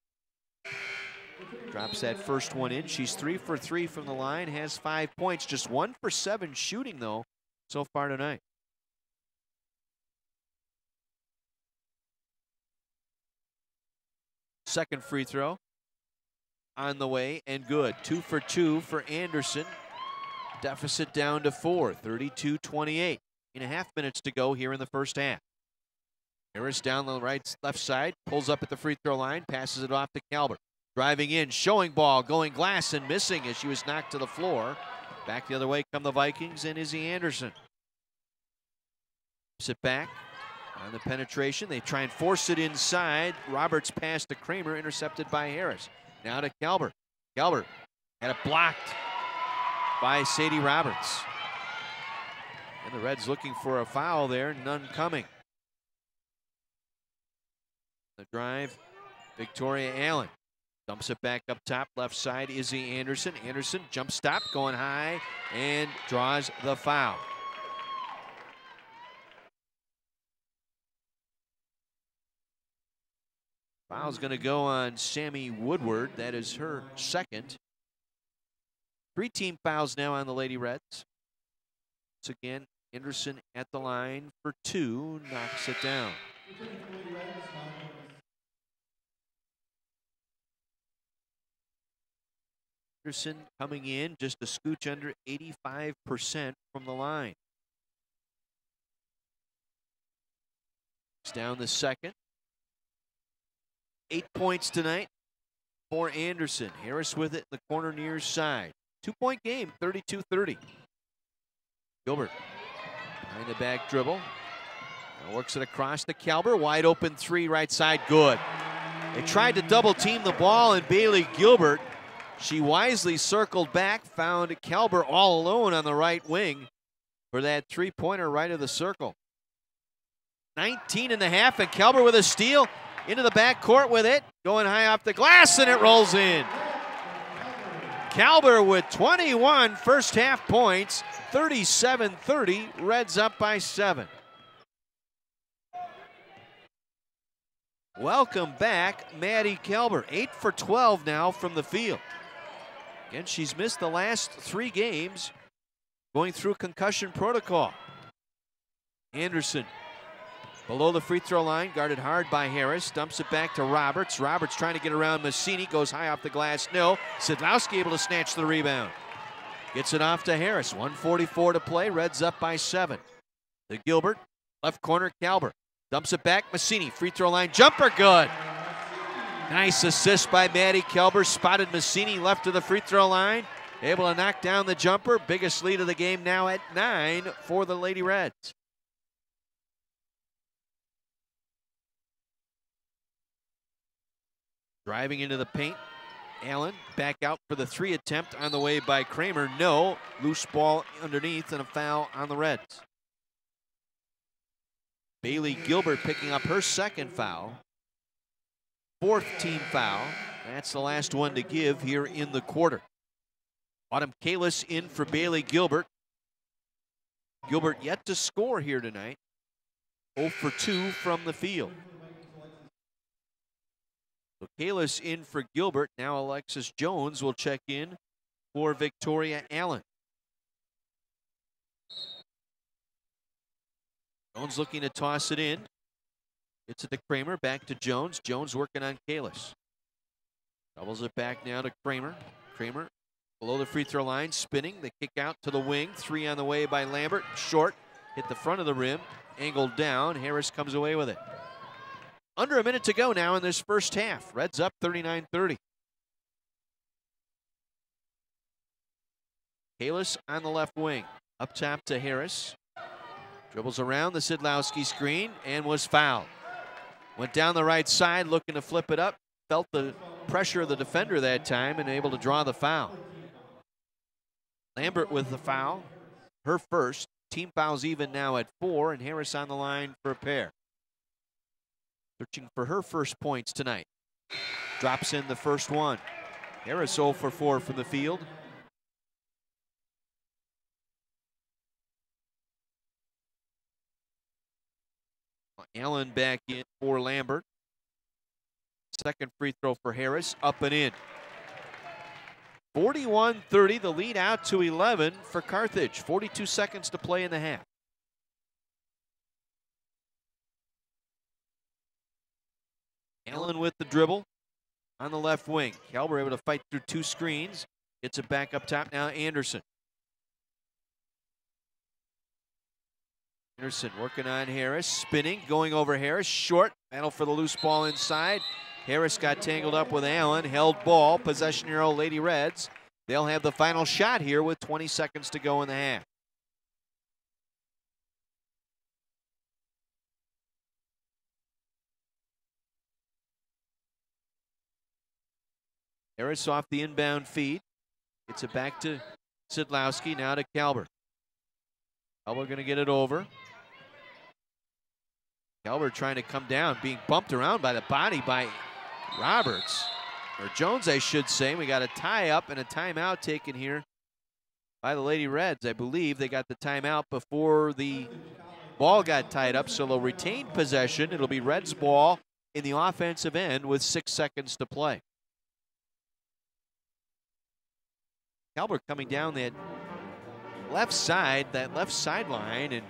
Drops that first one in. She's 3 for 3 from the line, has 5 points. Just 1 for 7 shooting, though, so far tonight. Second free throw on the way and good. 2 for 2 for Anderson. Deficit down to 4, 32-28. 8.5 minutes to go here in the first half. Harris down the left side, pulls up at the free throw line, passes it off to Calvert. Driving in, showing ball, going glass and missing as she was knocked to the floor. Back the other way come the Vikings and Izzy Anderson. Sit back on the penetration. They try and force it inside. Roberts pass to Kramer, intercepted by Harris. Now to Calvert. Calvert had it blocked by Sadie Roberts. And the Reds looking for a foul there, none coming. The drive, Victoria Allen. Dumps it back up top, left side, Izzy Anderson. Anderson, jump stop, going high, and draws the foul. Foul's going to go on Sammy Woodward. That is her second. 3 team fouls now on the Lady Reds. Once again, Anderson at the line for 2, knocks it down. Anderson coming in just a scooch under 85% from the line. It's down the second. 8 points tonight for Anderson. Harris with it in the corner near side. 2-point game, 32-30. Gilbert behind the back dribble. Now works it across to Calber. Wide open 3 right side, good. They tried to double team the ball, and Bailey Gilbert, she wisely circled back, found Calber all alone on the right wing for that 3-pointer right of the circle. 19 and a half, and Calber with a steal into the backcourt with it, going high off the glass, and it rolls in. Calber with 21 first half points, 37-30, Reds up by 7. Welcome back, Maddie Calber. 8 for 12 now from the field. Again, she's missed the last 3 games going through concussion protocol. Anderson below the free throw line, guarded hard by Harris, dumps it back to Roberts. Roberts trying to get around Massini, goes high off the glass, no. Sidlowski able to snatch the rebound. Gets it off to Harris, 1:44 to play, Reds up by 7. To Gilbert, left corner, Calbert. Dumps it back, Massini, free throw line, jumper, good. Nice assist by Maddie Calber, spotted Massini left to the free throw line. Able to knock down the jumper, biggest lead of the game now at 9 for the Lady Reds. Driving into the paint, Allen back out for the 3 attempt on the way by Kramer. No, loose ball underneath and a foul on the Reds. Bailey Gilbert picking up her second foul. fourth team foul. That's the last one to give here in the quarter. Autumn Kalis in for Bailey Gilbert. Gilbert yet to score here tonight. 0 for 2 from the field. So Kalis in for Gilbert. Now Alexis Jones will check in for Victoria Allen. Jones looking to toss it in. It's to Kramer, back to Jones. Jones working on Kalis. Doubles it back now to Kramer. Kramer below the free throw line, spinning. The kick out to the wing. 3 on the way by Lambert. Short, hit the front of the rim. Angled down. Harris comes away with it. Under a minute to go now in this first half. Reds up 39-30. Kalis on the left wing. Up top to Harris. Dribbles around the Sidlowski screen and was fouled. Went down the right side looking to flip it up. Felt the pressure of the defender that time and able to draw the foul. Lambert with the foul. Her first. Team fouls even now at 4, and Harris on the line for a pair. Searching for her first points tonight. Drops in the first one. Harris 0 for 4 from the field. Allen back in for Lambert. Second free throw for Harris, up and in. 41-30, the lead out to 11 for Carthage. 42 seconds to play in the half. Allen with the dribble on the left wing. Kelber able to fight through 2 screens. Gets it back up top now, Anderson. Anderson working on Harris, spinning, going over Harris, short, battle for the loose ball inside. Harris got tangled up with Allen, held ball, possession arrow, Lady Reds. They'll have the final shot here with 20 seconds to go in the half. Harris off the inbound feed. Gets it back to Sidlowski, now to Calbert. Calbert going to get it over. Calbert trying to come down, being bumped around by the body by Roberts, or Jones, I should say. We got a tie-up and a timeout taken here by the Lady Reds. I believe they got the timeout before the ball got tied up, so they'll retain possession. It'll be Reds ball in the offensive end with 6 seconds to play. Calbert coming down that left side, that left sideline, and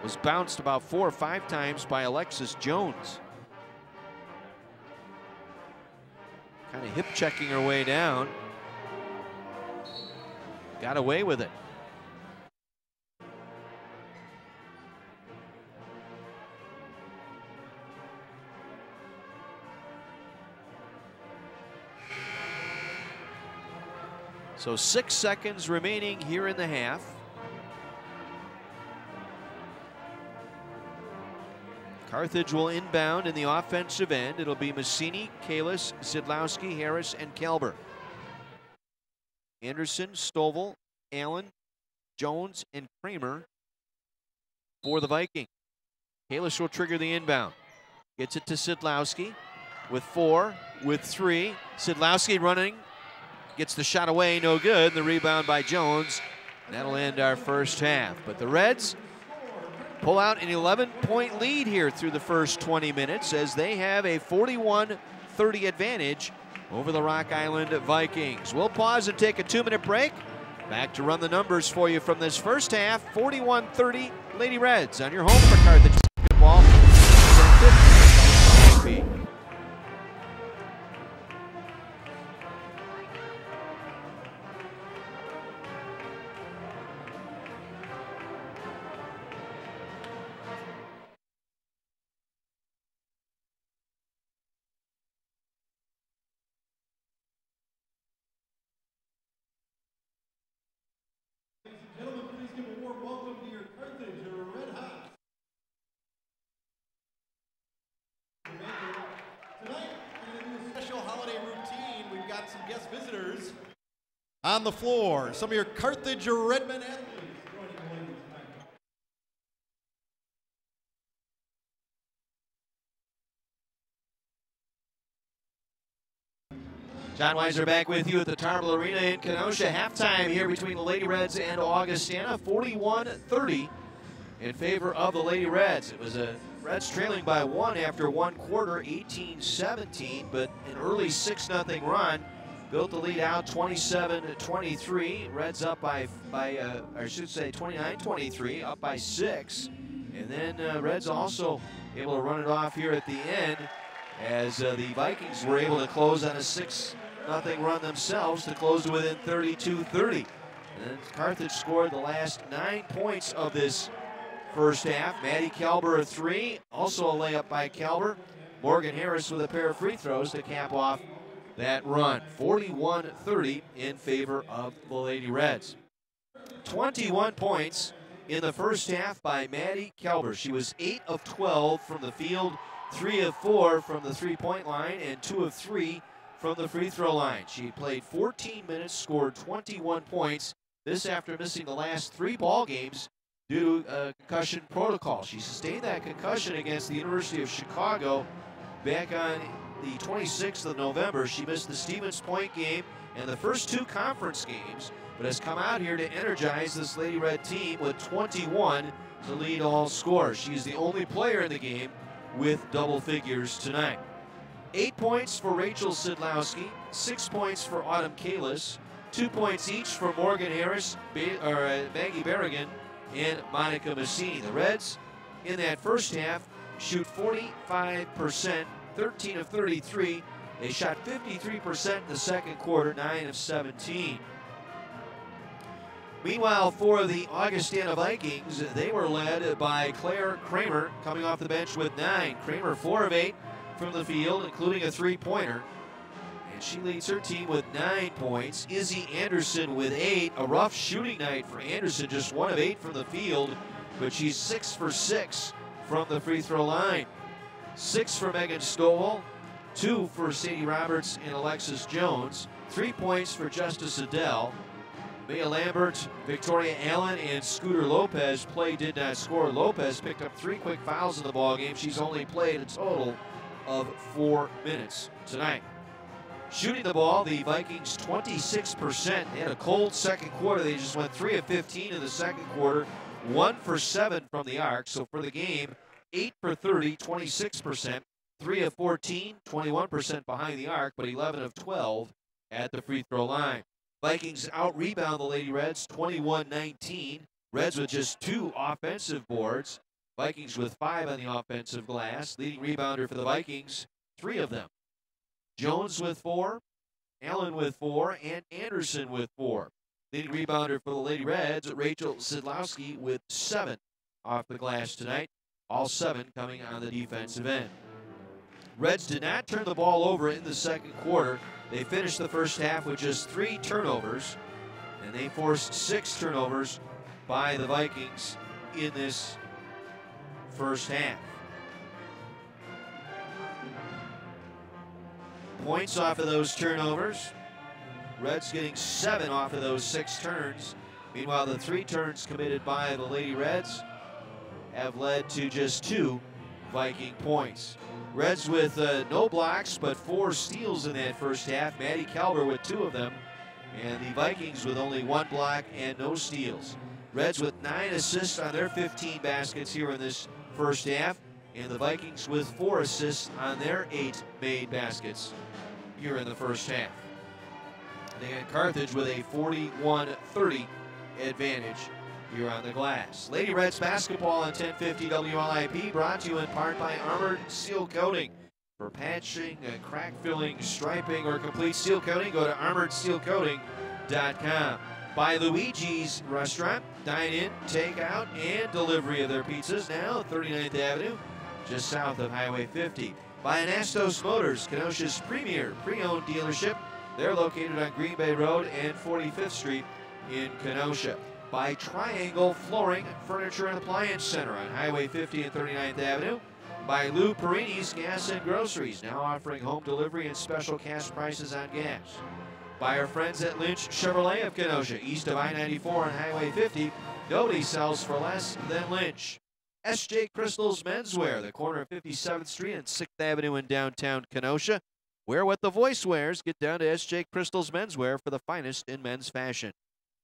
was bounced about 4 or 5 times by Alexis Jones. Kind of hip checking her way down. Got away with it. So 6 seconds remaining here in the half. Carthage will inbound in the offensive end. It'll be Massini, Kalis, Sidlowski, Harris, and Kelber. Anderson, Stovall, Allen, Jones, and Kramer for the Viking. Kalis will trigger the inbound. Gets it to Sidlowski with 4, with 3. Sidlowski running, gets the shot away, no good. The rebound by Jones. That'll end our first half. But the Reds pull out an 11-point lead here through the first 20 minutes as they have a 41-30 advantage over the Rock Island Vikings. We'll pause and take a 2-minute break. Back to run the numbers for you from this first half. 41-30 Lady Reds on your home for Carthage basketball. Gentlemen, please give a warm welcome to your Carthage Red Hot. Tonight, we're going to do a special holiday routine. We've got some guest visitors on the floor. Some of your Carthage Redmen athletes. John Weiser back with you at the Tarble Arena in Kenosha. Halftime here between the Lady Reds and Augustana, 41-30 in favor of the Lady Reds. It was a Reds trailing by 1 after one quarter, 18-17, but an early 6-0 run built the lead out 27-23. Reds up by I should say 29-23, up by 6. And then Reds also able to run it off here at the end as the Vikings were able to close on a 6-0 run themselves to close to within 32-30. And then Carthage scored the last 9 points of this first half. Maddie Kalber a 3, also a layup by Kalber. Morgan Harris with a pair of free throws to cap off that run. 41-30 in favor of the Lady Reds. 21 points in the first half by Maddie Kalber. She was 8 of 12 from the field, 3 of 4 from the three-point line, and 2 of 3 from the free throw line. She played 14 minutes, scored 21 points. This after missing the last 3 ball games due to concussion protocol. She sustained that concussion against the University of Chicago back on the 26th of November. She missed the Stevens Point game and the first 2 conference games, but has come out here to energize this Lady Red team with 21 to lead all scorers. She's the only player in the game with double figures tonight. 8 points for Rachel Sidlowski, 6 points for Autumn Kalis, 2 points each for Morgan Harris, Maggie Berrigan, and Monica Massini. The Reds in that first half shoot 45%, 13 of 33. They shot 53% in the second quarter, 9 of 17. Meanwhile, for the Augustana Vikings, they were led by Claire Kramer, coming off the bench with 9. Kramer 4 of 8 from the field, including a three-pointer. And she leads her team with 9 points. Izzy Anderson with 8. A rough shooting night for Anderson, just 1 of 8 from the field, but she's 6 for 6 from the free throw line. 6 for Megan Stowell, 2 for Sadie Roberts and Alexis Jones, 3 points for Justice Adele. Mia Lambert, Victoria Allen, and Scooter Lopez did not score. Lopez picked up 3 quick fouls in the ballgame. She's only played a total of 4 minutes tonight. Shooting the ball, the Vikings 26%. They had a cold second quarter. They just went 3 of 15 in the second quarter, 1 for 7 from the arc. So for the game, 8 for 30, 26%, 3 of 14, 21% behind the arc, but 11 of 12 at the free throw line. Vikings out-rebound the Lady Reds 21-19. Reds with just 2 offensive boards. Vikings with 5 on the offensive glass. Leading rebounder for the Vikings, 3 of them. Jones with 4, Allen with 4, and Anderson with 4. Leading rebounder for the Lady Reds, Rachel Sidlowski with 7 off the glass tonight. All 7 coming on the defensive end. Reds did not turn the ball over in the second quarter. They finished the first half with just 3 turnovers, and they forced 6 turnovers by the Vikings in this first half. Points off of those turnovers. Reds getting 7 off of those 6 turns. Meanwhile, the 3 turns committed by the Lady Reds have led to just 2 Viking points. Reds with no blocks, but 4 steals in that first half. Maddie Kalber with 2 of them. And the Vikings with only 1 block and no steals. Reds with 9 assists on their 15 baskets here in this first half. And the Vikings with 4 assists on their 8 made baskets here in the first half. They got Carthage with a 41-30 advantage here on the glass. Lady Reds basketball on 1050 WLIP, brought to you in part by Armored Seal Coating. For patching, crack filling, striping, or complete seal coating, go to armoredsealcoating.com. By Luigi's Restaurant, dine-in, take-out, and delivery of their pizzas now, 39th Avenue, just south of Highway 50. By Anastos Motors, Kenosha's premier pre-owned dealership. They're located on Green Bay Road and 45th Street in Kenosha. By Triangle Flooring, Furniture and Appliance Center on Highway 50 and 39th Avenue. By Lou Perini's Gas and Groceries, now offering home delivery and special cash prices on gas. By our friends at Lynch Chevrolet of Kenosha, east of I-94 on Highway 50. Nobody sells for less than Lynch. S.J. Crystal's Menswear, the corner of 57th Street and 6th Avenue in downtown Kenosha. Wear what the voice wears. Get down to S.J. Crystal's Menswear for the finest in men's fashion.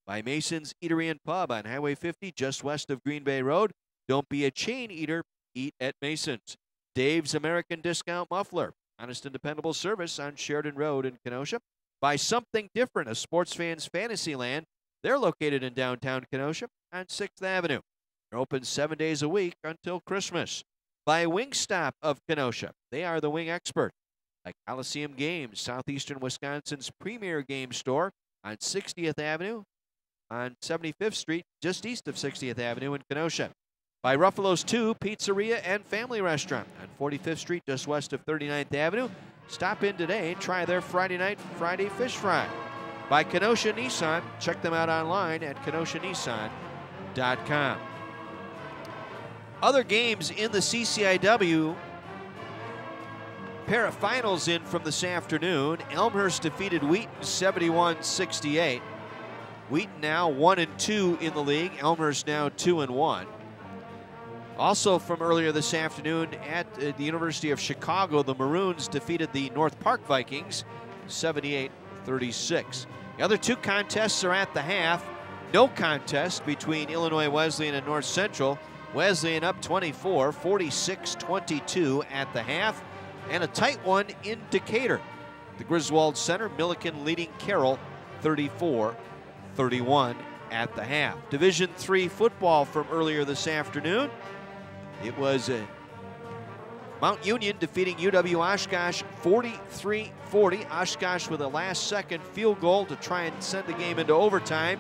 By Mason's Eatery and Pub on Highway 50 just west of Green Bay Road. Don't be a chain eater. Eat at Mason's. Dave's American Discount Muffler. Honest and dependable service on Sheridan Road in Kenosha. By Something Different, a sports fan's fantasy land. They're located in downtown Kenosha on 6th Avenue. They're open 7 days a week until Christmas. By Wingstop of Kenosha. They are the wing expert. By Coliseum Games, southeastern Wisconsin's premier game store on 60th Avenue on 75th Street, just east of 60th Avenue in Kenosha. By Ruffalo's 2 Pizzeria and Family Restaurant on 45th Street, just west of 39th Avenue. Stop in today and try their Friday fish fry. By Kenosha Nissan, check them out online at kenoshanissan.com. Other games in the CCIW. Pair of finals in from this afternoon. Elmhurst defeated Wheaton 71-68. Wheaton now 1-2 in the league. Elmhurst now 2-1. Also from earlier this afternoon at the University of Chicago, the Maroons defeated the North Park Vikings 78-36. The other two contests are at the half. No contest between Illinois Wesleyan and North Central. Wesleyan up 24, 46-22 at the half. And a tight one in Decatur. The Griswold Center, Milliken leading Carroll 34-31 at the half. Division III football from earlier this afternoon. It was Mount Union defeating UW Oshkosh 43-40. Oshkosh with a last-second field goal to try and send the game into overtime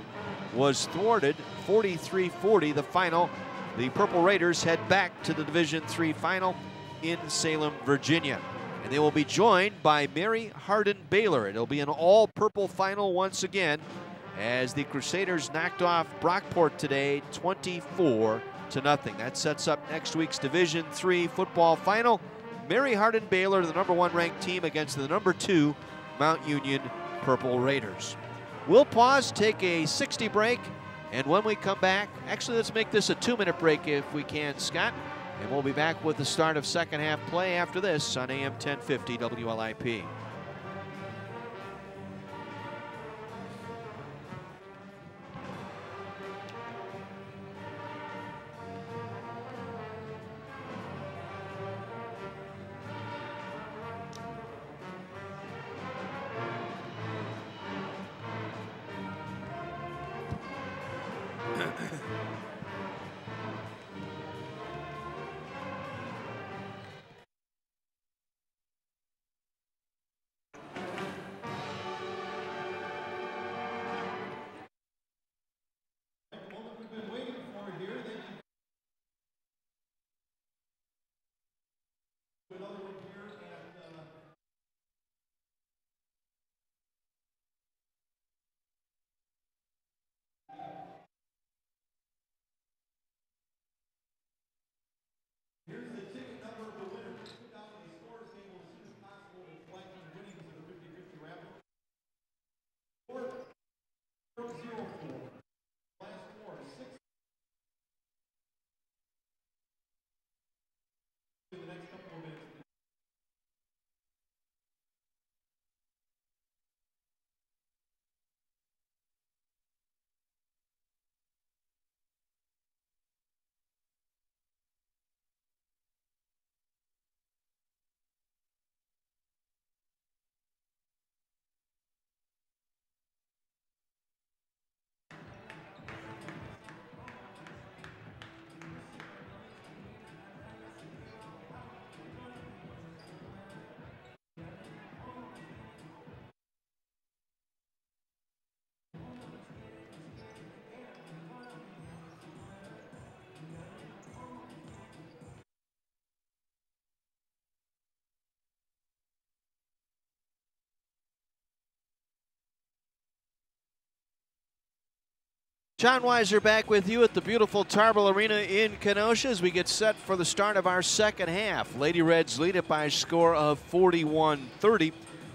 was thwarted. 43-40 the final. The Purple Raiders head back to the Division III final in Salem, Virginia. And they will be joined by Mary Hardin Baylor. It'll be an all-purple final once again as the Crusaders knocked off Brockport today 24-0. That sets up next week's Division III football final. Mary Hardin Baylor, the #1 ranked team, against the #2 Mount Union Purple Raiders. We'll pause, take a 60 break, and when we come back, actually let's make this a 2-minute break if we can, Scott. And we'll be back with the start of second half play after this on AM 1050 WLIP. Here's the ticket number of the winner. Put down the scores table as soon as possible and select the winnings of the 50-50 raffle. 4-0-4. Last four, 6. In the next couple of minutes. John Weiser back with you at the beautiful Tarble Arena in Kenosha as we get set for the start of our second half. Lady Reds lead it by a score of 41-30.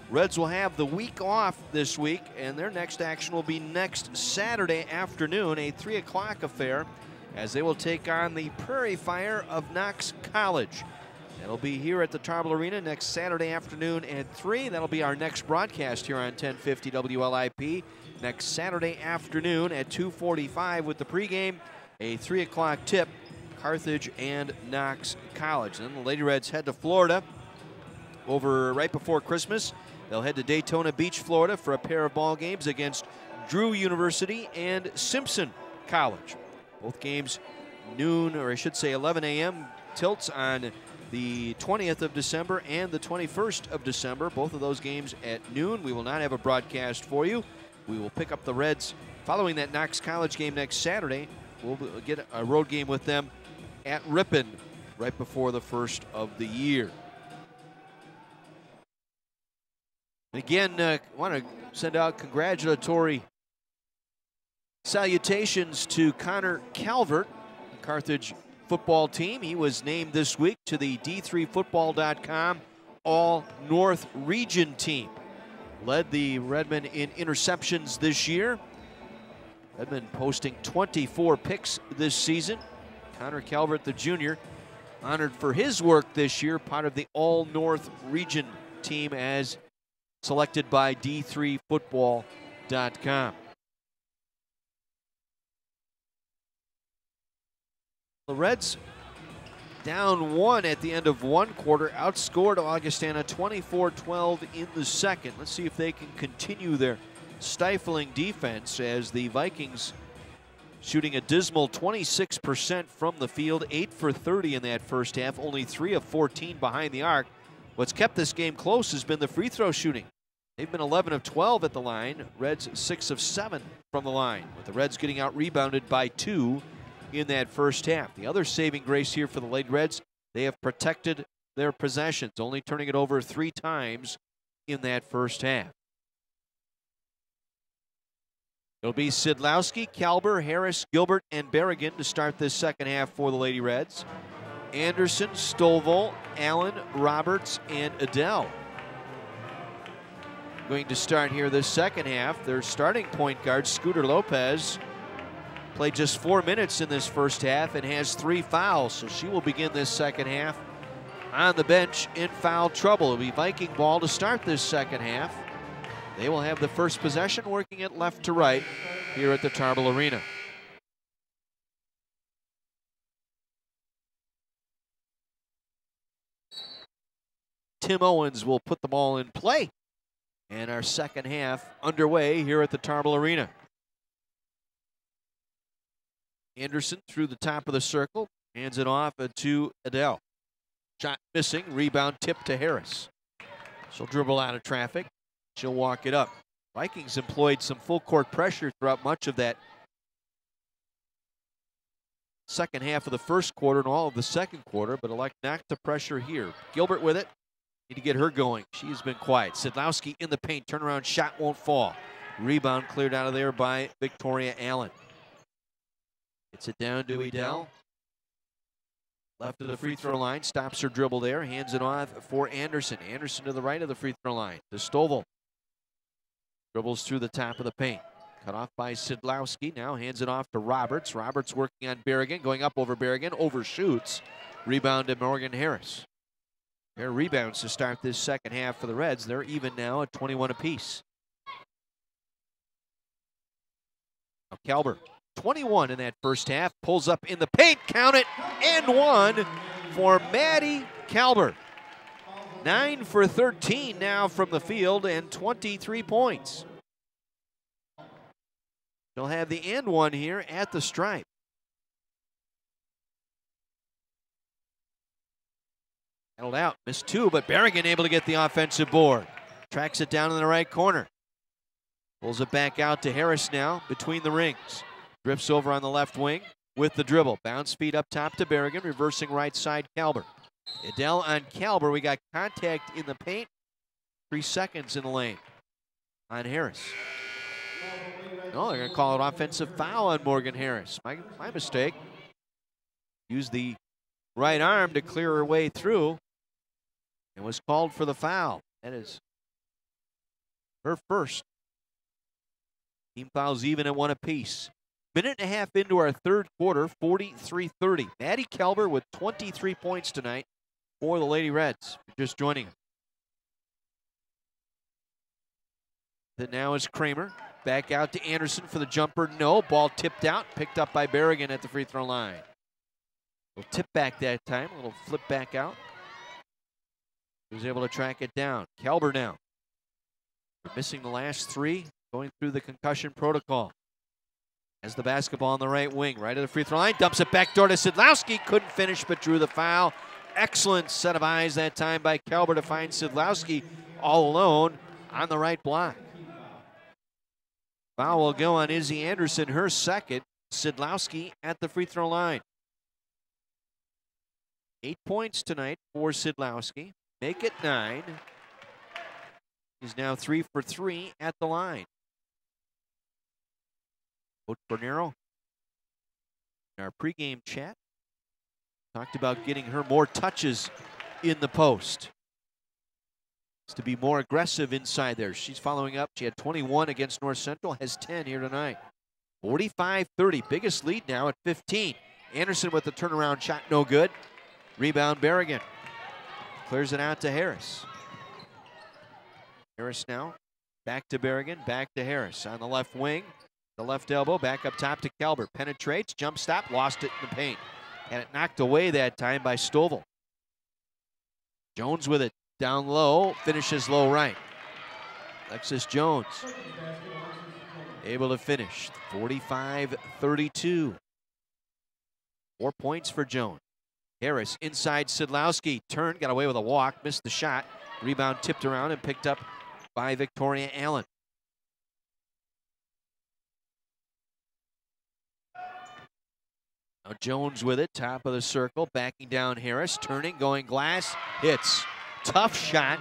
Reds will have the week off this week, and their next action will be next Saturday afternoon, a 3 o'clock affair, as they will take on the Prairie Fire of Knox College. It'll be here at the Tarble Arena next Saturday afternoon at 3. That'll be our next broadcast here on 1050 WLIP. Next Saturday afternoon at 2:45 with the pregame. A 3 o'clock tip, Carthage and Knox College. Then the Lady Reds head to Florida right before Christmas. They'll head to Daytona Beach, Florida for a pair of ball games against Drew University and Simpson College. Both games noon, or I should say 11 a.m. tilts on the 20th of December and the 21st of December. Both of those games at noon. We will not have a broadcast for you. We will pick up the Reds following that Knox College game next Saturday. We'll get a road game with them at Ripon right before the first of the year. Again, I want to send out congratulatory salutations to Connor Calvert, the Carthage football team. He was named this week to the D3Football.com All-North Region team. Led the Redmen in interceptions this year. Redmen posting 24 picks this season. Connor Calvert, the junior, honored for his work this year, part of the All-North Region team as selected by D3Football.com. The Reds down 1 at the end of one quarter, outscored Augustana 24-12 in the second. Let's see if they can continue their stifling defense as the Vikings shooting a dismal 26% from the field, 8 for 30 in that first half, only 3 of 14 behind the arc. What's kept this game close has been the free throw shooting. They've been 11 of 12 at the line, Reds 6 of 7 from the line, with the Reds getting out rebounded by 2 in that first half. The other saving grace here for the Lady Reds, they have protected their possessions, only turning it over 3 times in that first half. It'll be Sidlowski, Kalber, Harris, Gilbert, and Berrigan to start this second half for the Lady Reds. Anderson, Stovall, Allen, Roberts, and Adele going to start here this second half. Their starting point guard, Scooter Lopez, played just 4 minutes in this first half and has 3 fouls, so she will begin this second half on the bench in foul trouble. It'll be Viking ball to start this second half. They will have the first possession, working it left to right here at the Tarble Arena. Tim Owens will put the ball in play, and our second half underway here at the Tarble Arena. Anderson through the top of the circle, hands it off to Adele. Shot missing, rebound tip to Harris. She'll dribble out of traffic. She'll walk it up. Vikings employed some full court pressure throughout much of that second half of the first quarter and all of the second quarter, but elect not to pressure here. Gilbert with it. Need to get her going. She's been quiet. Sidlowski in the paint. Turnaround shot won't fall. Rebound cleared out of there by Victoria Allen. Gets it down to Edel. Left of the free throw line. Stops her dribble there. Hands it off for Anderson. Anderson to the right of the free throw line. To Stovall. Dribbles through the top of the paint. Cut off by Sidlowski. Now hands it off to Roberts. Roberts working on Berrigan. Going up over Berrigan. Overshoots. Rebound to Morgan Harris. Their rebounds to start this second half for the Reds. They're even now at 21 apiece. Now Kalber, 21 in that first half. Pulls up in the paint. Count it. And 1 for Maddie Kalber. 9 for 13 now from the field and 23 points. They'll have the and 1 here at the stripe. Held out, missed 2, but Berrigan able to get the offensive board. Tracks it down in the right corner. Pulls it back out to Harris now between the rings. Drifts over on the left wing with the dribble. Bounce feed up top to Berrigan, reversing right side Kalber. Adele on Kalber. We got contact in the paint. 3 seconds in the lane on Harris. Oh, they're going to call an offensive foul on Morgan Harris. My mistake. Used the right arm to clear her way through and was called for the foul. That is her first. Team fouls even at 1 apiece. Minute and a half into our third quarter, 43-30. Maddie Kalber with 23 points tonight, for the Lady Reds. Just joining them. Then now is Kramer. Back out to Anderson for the jumper. No. Ball tipped out. Picked up by Berrigan at the free throw line. A little tip back that time. A little flip back out. He was able to track it down. Kelber now. They're missing the last three. Going through the concussion protocol. Has the basketball on the right wing. Right at the free throw line. Dumps it back door to Sidlowski. Couldn't finish but drew the foul. Excellent set of eyes that time by Kelber to find Sidlowski all alone on the right block. Foul will go on Izzy Anderson, her second. Sidlowski at the free throw line. 8 points tonight for Sidlowski. Make it 9. He's now 3 for 3 at the line. Coach Bernero, in our pregame chat, talked about getting her more touches in the post. To be more aggressive inside there. She's following up. She had 21 against North Central, has 10 here tonight. 45-30, biggest lead now at 15. Anderson with the turnaround shot, no good. Rebound Berrigan. Clears it out to Harris. Harris now back to Berrigan, back to Harris on the left wing. The left elbow, back up top to Kelber. Penetrates, jump stop, lost it in the paint. And it knocked away that time by Stovall. Jones with it. Down low, finishes low right. Alexis Jones able to finish. 45-32. 4 points for Jones. Harris inside Sidlowski. Turned, got away with a walk, missed the shot. Rebound tipped around and picked up by Victoria Allen. Now Jones with it, top of the circle, backing down Harris. Turning, going glass, hits. Tough shot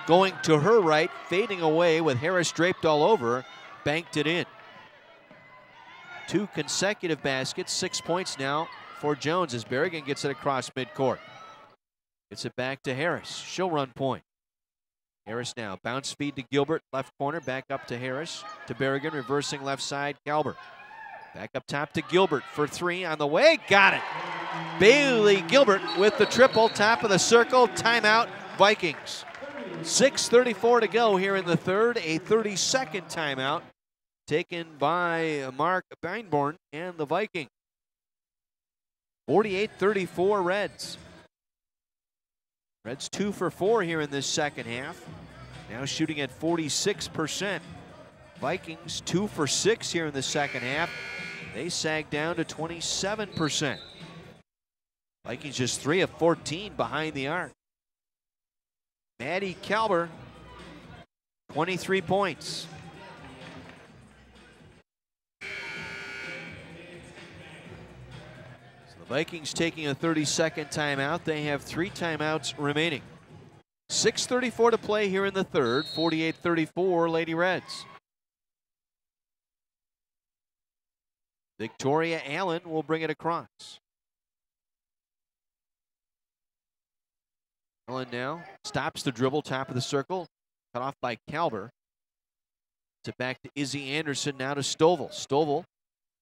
going to her right, fading away with Harris draped all over, banked it in. 2 consecutive baskets, 6 points now for Jones as Berrigan gets it across midcourt. Gets it back to Harris. She'll run point. Harris now, bounce feed to Gilbert, left corner, back up to Harris, to Berrigan, reversing left side, Kelber. Back up top to Gilbert for 3 on the way, got it. Bailey Gilbert with the triple, top of the circle, timeout. Vikings. 6:34 to go here in the third. A 30-second timeout taken by Mark Beinborn and the Vikings. 48-34 Reds. Reds 2 for 4 here in this second half. Now shooting at 46%. Vikings 2 for 6 here in the second half. They sag down to 27%. Vikings just 3 of 14 behind the arc. Maddie Kelber, 23 points. So the Vikings taking a 30-second timeout. They have 3 timeouts remaining. 6:34 to play here in the third. 48-34 Lady Reds. Victoria Allen will bring it across. Allen now stops the dribble, top of the circle, cut off by Kelber. It's back to Izzy Anderson, now to Stovall. Stovall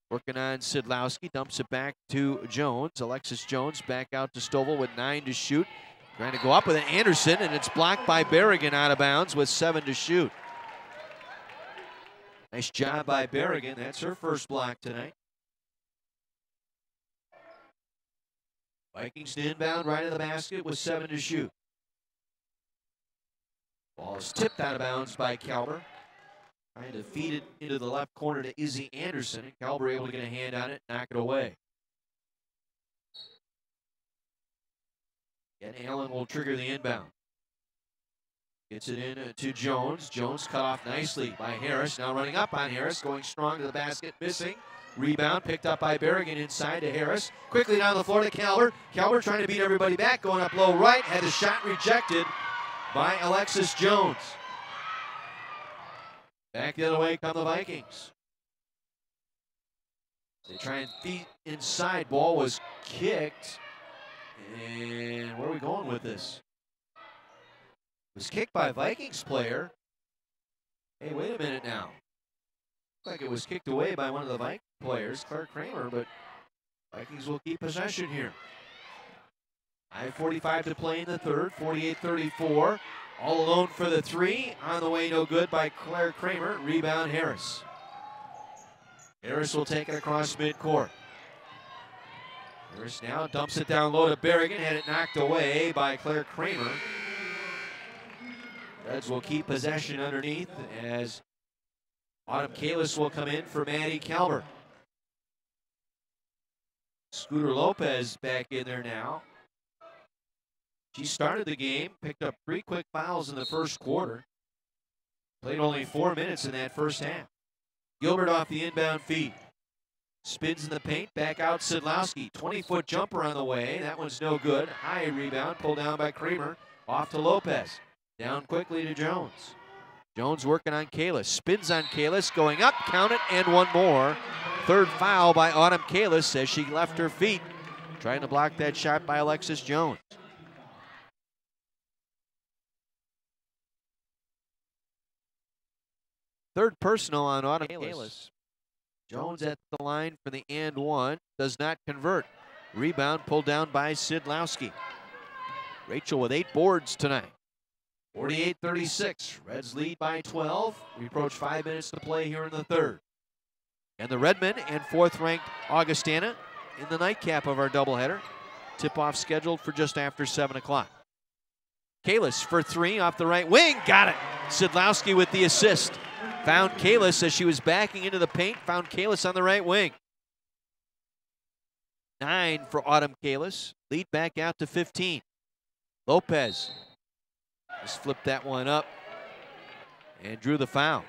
working on Sidlowski, dumps it back to Jones. Alexis Jones back out to Stovall with 9 to shoot. Trying to go up with an Anderson, and it's blocked by Berrigan out of bounds with 7 to shoot. Nice job by Berrigan. That's her first block tonight. Vikings to inbound right of the basket with 7 to shoot. Ball is tipped out of bounds by Kelber. Trying to feed it into the left corner to Izzy Anderson. And Kelber able to get a hand on it, knock it away. And Allen will trigger the inbound. Gets it in to Jones. Jones cut off nicely by Harris. Now running up on Harris, going strong to the basket, missing. Rebound picked up by Berrigan inside to Harris. Quickly down the floor to Kelber. Kelber trying to beat everybody back, going up low right. Had the shot rejected by Alexis Jones. Back the other way come the Vikings. They try and feed inside. Ball was kicked. And where are we going with this? It was kicked by a Vikings player. Hey, wait a minute now. Looks like it was kicked away by one of the Vikings players, Clark Kramer, but Vikings will keep possession here. 5:45 to play in the third, 48-34. All alone for the three. On the way, no good by Claire Kramer. Rebound, Harris. Harris will take it across midcourt. Harris now dumps it down low to Berrigan. Had it knocked away by Claire Kramer. Reds will keep possession underneath as Autumn Kalis will come in for Maddie Kalber. Scooter Lopez back in there now. She started the game, picked up 3 quick fouls in the first quarter. Played only 4 minutes in that first half. Gilbert off the inbound feed. Spins in the paint, back out Sidlowski. 20-foot jumper on the way. That one's no good. High rebound, pulled down by Kramer. Off to Lopez. Down quickly to Jones. Jones working on Kalis. Spins on Kalis, going up, count it, and one more. Third foul by Autumn Kalis as she left her feet. Trying to block that shot by Alexis Jones. Third personal on Autumn Kalis. Jones at the line for the and one. Does not convert. Rebound pulled down by Sidlowski. Rachel with 8 boards tonight. 48-36. Reds lead by 12. We approach 5 minutes to play here in the third. And the Redmen and 4th-ranked Augustana in the nightcap of our doubleheader. Tip-off scheduled for just after 7 o'clock. Kalis for 3 off the right wing. Got it. Sidlowski with the assist. Found Kalis as she was backing into the paint. Found Kalis on the right wing. 9 for Autumn Kalis. Lead back out to 15. Lopez just flipped that one up and drew the foul.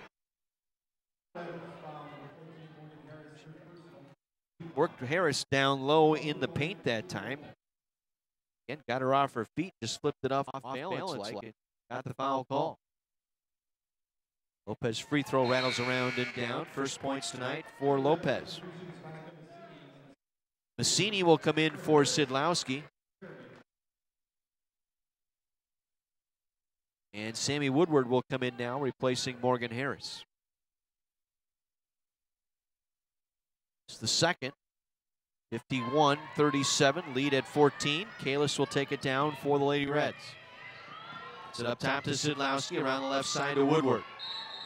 Worked Harris down low in the paint that time. Again, got her off her feet, just flipped it off balance like it. Got the foul call. Lopez free throw rattles around and down. First points tonight for Lopez. Massini will come in for Sidlowski. And Sammy Woodward will come in now, replacing Morgan Harris. It's the second. 51-37, lead at 14. Kalis will take it down for the Lady Reds. It's it up top to Sidlowski, around the left side to Woodward.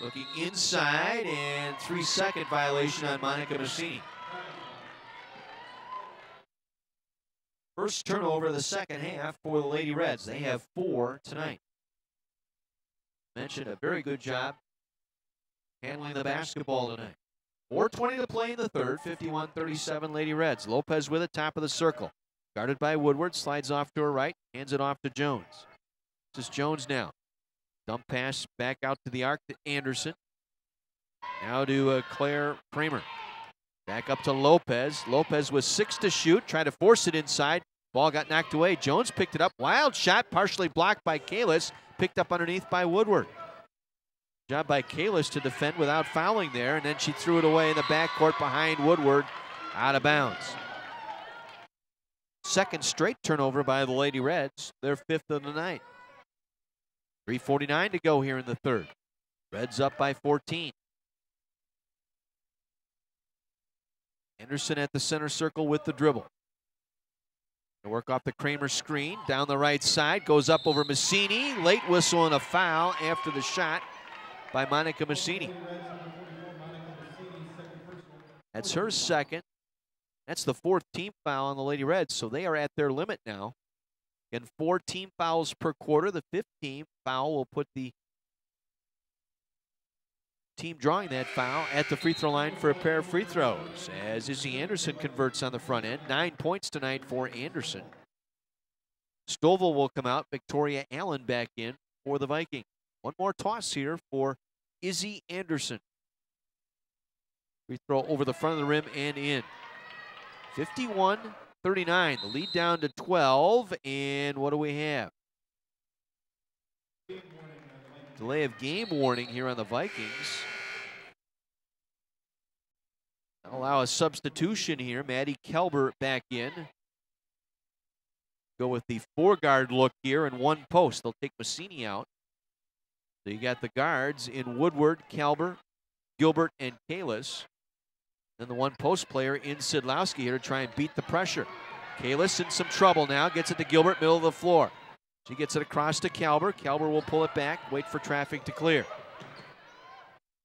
Looking inside, and 3-second violation on Monica Massini. First turnover of the second half for the Lady Reds. They have 4 tonight. Mentioned a very good job handling the basketball tonight. 4:20 to play in the third, 51-37 Lady Reds. Lopez with it, top of the circle. Guarded by Woodward, slides off to her right, hands it off to Jones. This is Jones now. Dump pass back out to the arc to Anderson. Now to Claire Kramer. Back up to Lopez. Lopez with 6 to shoot, trying to force it inside. Ball got knocked away. Jones picked it up. Wild shot, partially blocked by Kalis. Picked up underneath by Woodward. Job by Kalis to defend without fouling there, and then she threw it away in the backcourt behind Woodward, out of bounds. Second straight turnover by the Lady Reds, their 5th of the night. 3:49 to go here in the third. Reds up by 14. Anderson at the center circle with the dribble. Work off the Kramer screen, down the right side, goes up over Massini. Late whistle and a foul after the shot by Monica Massini. That's her second. That's the 4th team foul on the Lady Reds, so they are at their limit now. Again, 4 team fouls per quarter. The 5th team foul will put the team drawing that foul at the free throw line for a pair of free throws as Izzy Anderson converts on the front end. 9 points tonight for Anderson. Stovall will come out. Victoria Allen back in for the Vikings. One more toss here for Izzy Anderson. Free throw over the front of the rim and in. 51-39. The lead down to 12. And what do we have? Delay of game warning here on the Vikings. Allow a substitution here. Maddie Kalber back in. Go with the 4-guard look here and 1 post. They'll take Massini out. So you got the guards in Woodward, Kalber, Gilbert, and Kalis. Then the 1 post player in Sidlowski here to try and beat the pressure. Kalis in some trouble now. Gets it to Gilbert, middle of the floor. She gets it across to Kalber. Kalber will pull it back, wait for traffic to clear.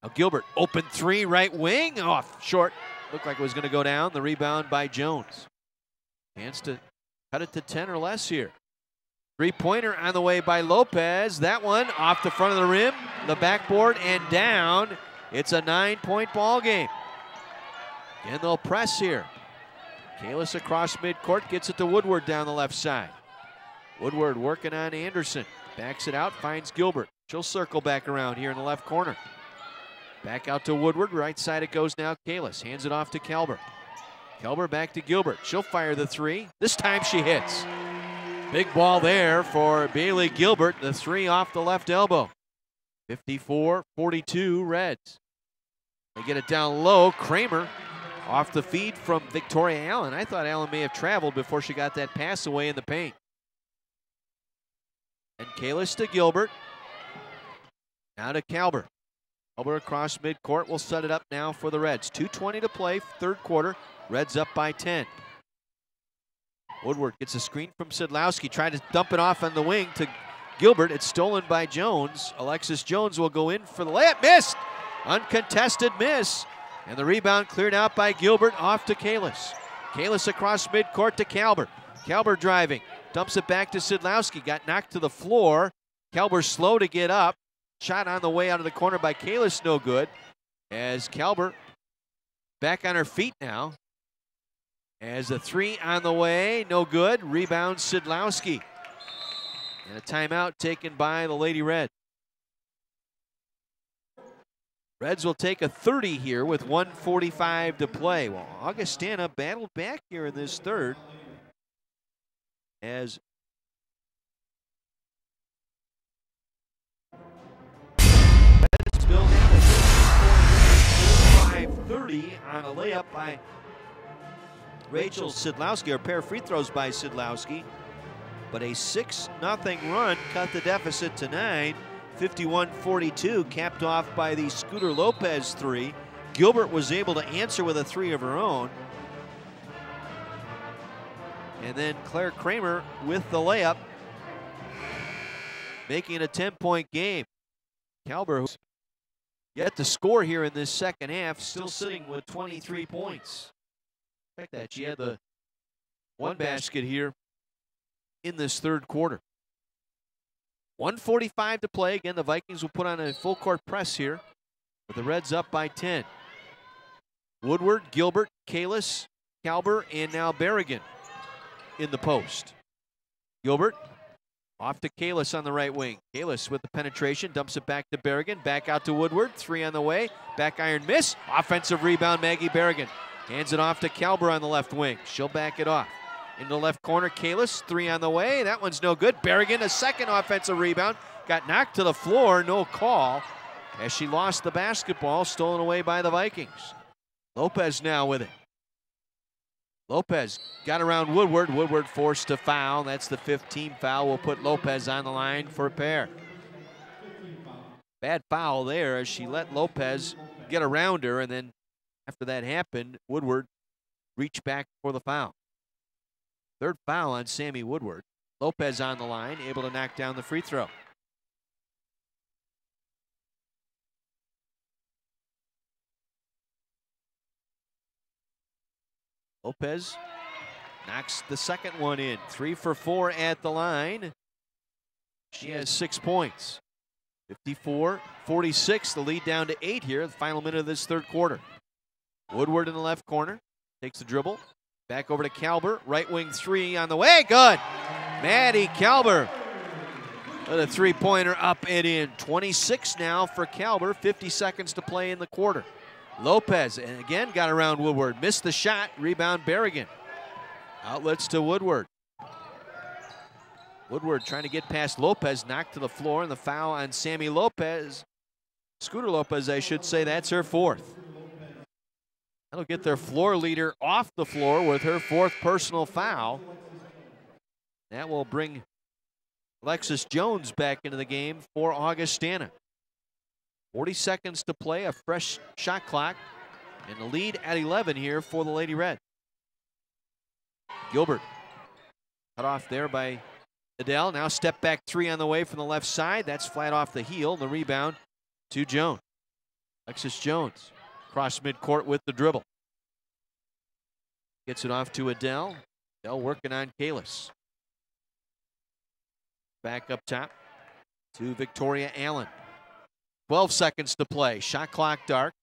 Now Gilbert, open three, right wing, off, short. Looked like it was going to go down. The rebound by Jones. Chance to cut it to 10 or less here. Three-pointer on the way by Lopez. That one off the front of the rim, the backboard, and down. It's a 9-point ball game. Again, they'll press here. Kalis across midcourt, gets it to Woodward down the left side. Woodward working on Anderson. Backs it out, finds Gilbert. She'll circle back around here in the left corner. Back out to Woodward. Right side it goes now. Kalis hands it off to Kalber. Kalber back to Gilbert. She'll fire the three. This time she hits. Big ball there for Bailey Gilbert. The three off the left elbow. 54-42 Reds. They get it down low. Kramer off the feed from Victoria Allen. I thought Allen may have traveled before she got that pass away in the paint. And Kalis to Gilbert. Now to Kalber. Kalber across midcourt will set it up now for the Reds. 2:20 to play, third quarter. Reds up by 10. Woodward gets a screen from Sidlowski. Tried to dump it off on the wing to Gilbert. It's stolen by Jones. Alexis Jones will go in for the layup. Missed! Uncontested miss. And the rebound cleared out by Gilbert off to Kalis. Kalis across midcourt to Kalber. Kalber driving. Dumps it back to Sidlowski. Got knocked to the floor. Kalber slow to get up. Shot on the way out of the corner by Kalis, no good. As Kalber back on her feet now. As a three on the way, no good. Rebound Sidlowski. And a timeout taken by the Lady Red. Reds will take a 30 here with 1:45 to play. Well, Augustana battled back here in this third. As Reds build down a 5:30 on a layup by Rachel Sidlowski, or a pair of free throws by Sidlowski. But a 6-0 run cut the deficit to 9. 51-42, capped off by the Scooter Lopez three. Gilbert was able to answer with a three of her own. And then Claire Kramer with the layup, making it a 10-point game. Kalber yet to score here in this second half, still sitting with 23 points. In fact, that she had the one basket here in this third quarter. 1:45 to play. Again, the Vikings will put on a full court press here, with the Reds up by 10. Woodward, Gilbert, Kalis, Kalber, and now Berrigan in the post. Gilbert off to Kalis on the right wing. Kalis with the penetration, dumps it back to Berrigan. Back out to Woodward, three on the way. Back iron miss. Offensive rebound, Maggie Berrigan. Hands it off to Kalber on the left wing. She'll back it off. In the left corner, Kalis, three on the way. That one's no good. Berrigan, a second offensive rebound. Got knocked to the floor, no call, as she lost the basketball, stolen away by the Vikings. Lopez now with it. Lopez got around Woodward. Woodward forced to foul. That's the 5th team foul. Will put Lopez on the line for a pair. Bad foul there as she let Lopez get around her, and then after that happened, Woodward reached back for the foul. Third foul on Sammy Woodward. Lopez on the line, able to knock down the free throw. Lopez knocks the second one in. 3 for 4 at the line. She has 6 points. 54-46, the lead down to 8 here, the final minute of this third quarter. Woodward in the left corner, takes the dribble. Back over to Kalber, right wing three on the way, good. Maddie Kalber with a three-pointer up and in. 26 now for Kalber, 50 seconds to play in the quarter. Lopez, and again, got around Woodward, missed the shot, rebound Berrigan. Outlets to Woodward. Woodward trying to get past Lopez, knocked to the floor, and the foul on Sammy Lopez. Scooter Lopez, I should say, that's her 4th. That'll get their floor leader off the floor with her 4th personal foul. That will bring Alexis Jones back into the game for Augustana. 40 seconds to play, a fresh shot clock, and the lead at 11 here for the Lady Red. Gilbert Cut off there by Adele. Now step back three on the way from the left side. That's flat off the heel. The rebound to Jones. Alexis Jones across midcourt with the dribble. Gets it off to Adele. Adele working on Kalis. Back up top to Victoria Allen. 12 seconds to play. Shot clock dark.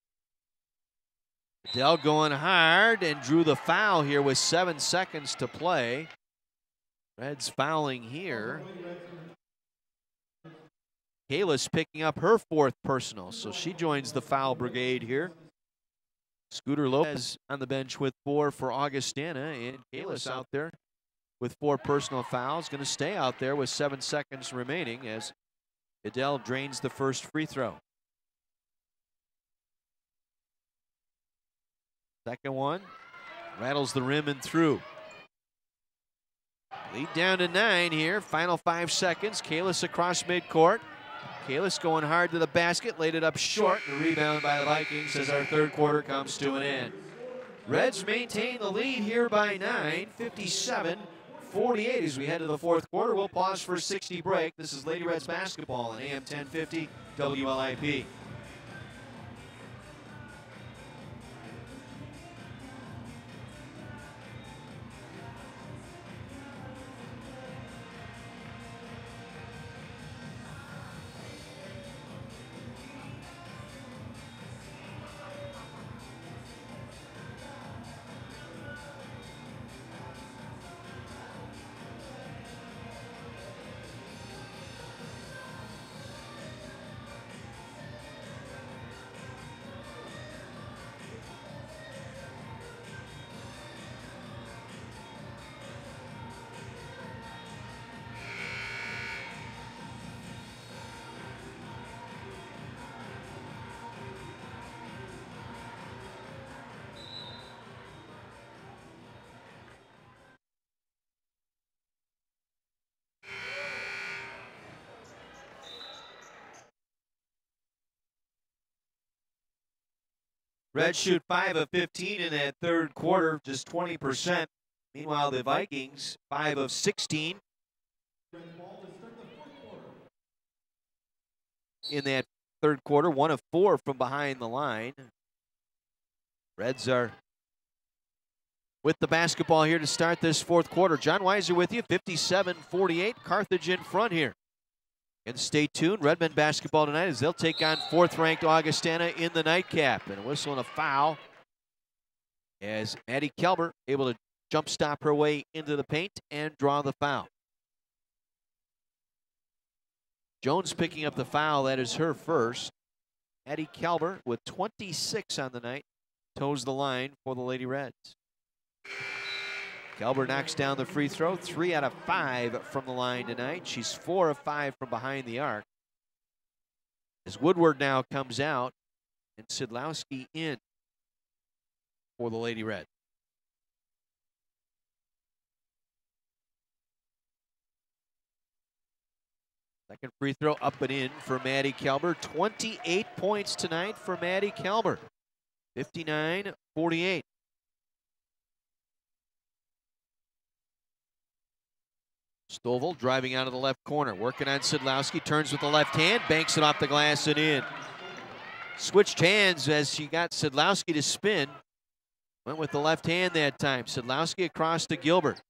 Adele going hard and drew the foul here with 7 seconds to play. Reds fouling here. Kalis picking up her 4th personal, so she joins the foul brigade here. Scooter Lopez on the bench with 4 for Augustana, and Kalis out there with 4 personal fouls. Going to stay out there with 7 seconds remaining as Adele drains the first free throw. Second one, rattles the rim and through. Lead down to 9 here, final 5 seconds. Kalis across midcourt. Kalis going hard to the basket, laid it up short. The rebound by the Vikings as our third quarter comes to an end. Reds maintain the lead here by 9, 57-48 as we head to the fourth quarter. We'll pause for a 60 break. This is Lady Reds basketball on AM 1050 WLIP. Reds shoot 5 of 15 in that third quarter, just 20%. Meanwhile, the Vikings, 5 of 16 in that third quarter, 1 of 4 from behind the line. Reds are with the basketball here to start this fourth quarter. John Weiser with you, 57-48, Carthage in front here. And stay tuned, Redmen basketball tonight as they'll take on 4th-ranked Augustana in the nightcap. And a whistle and a foul as Maddie Kelber able to jump stop her way into the paint and draw the foul. Jones picking up the foul, that is her first. Maddie Kelber with 26 on the night toes the line for the Lady Reds. Kelber knocks down the free throw, 3 out of 5 from the line tonight. She's 4 of 5 from behind the arc. As Woodward now comes out and Sidlowski in for the Lady Red. Second free throw up and in for Maddie Kelber. 28 points tonight for Maddie Kelber. 59-48. Stovall driving out of the left corner, working on Sidlowski, turns with the left hand, banks it off the glass and in. Switched hands as she got Sidlowski to spin. Went with the left hand that time. Sidlowski across to Gilbert.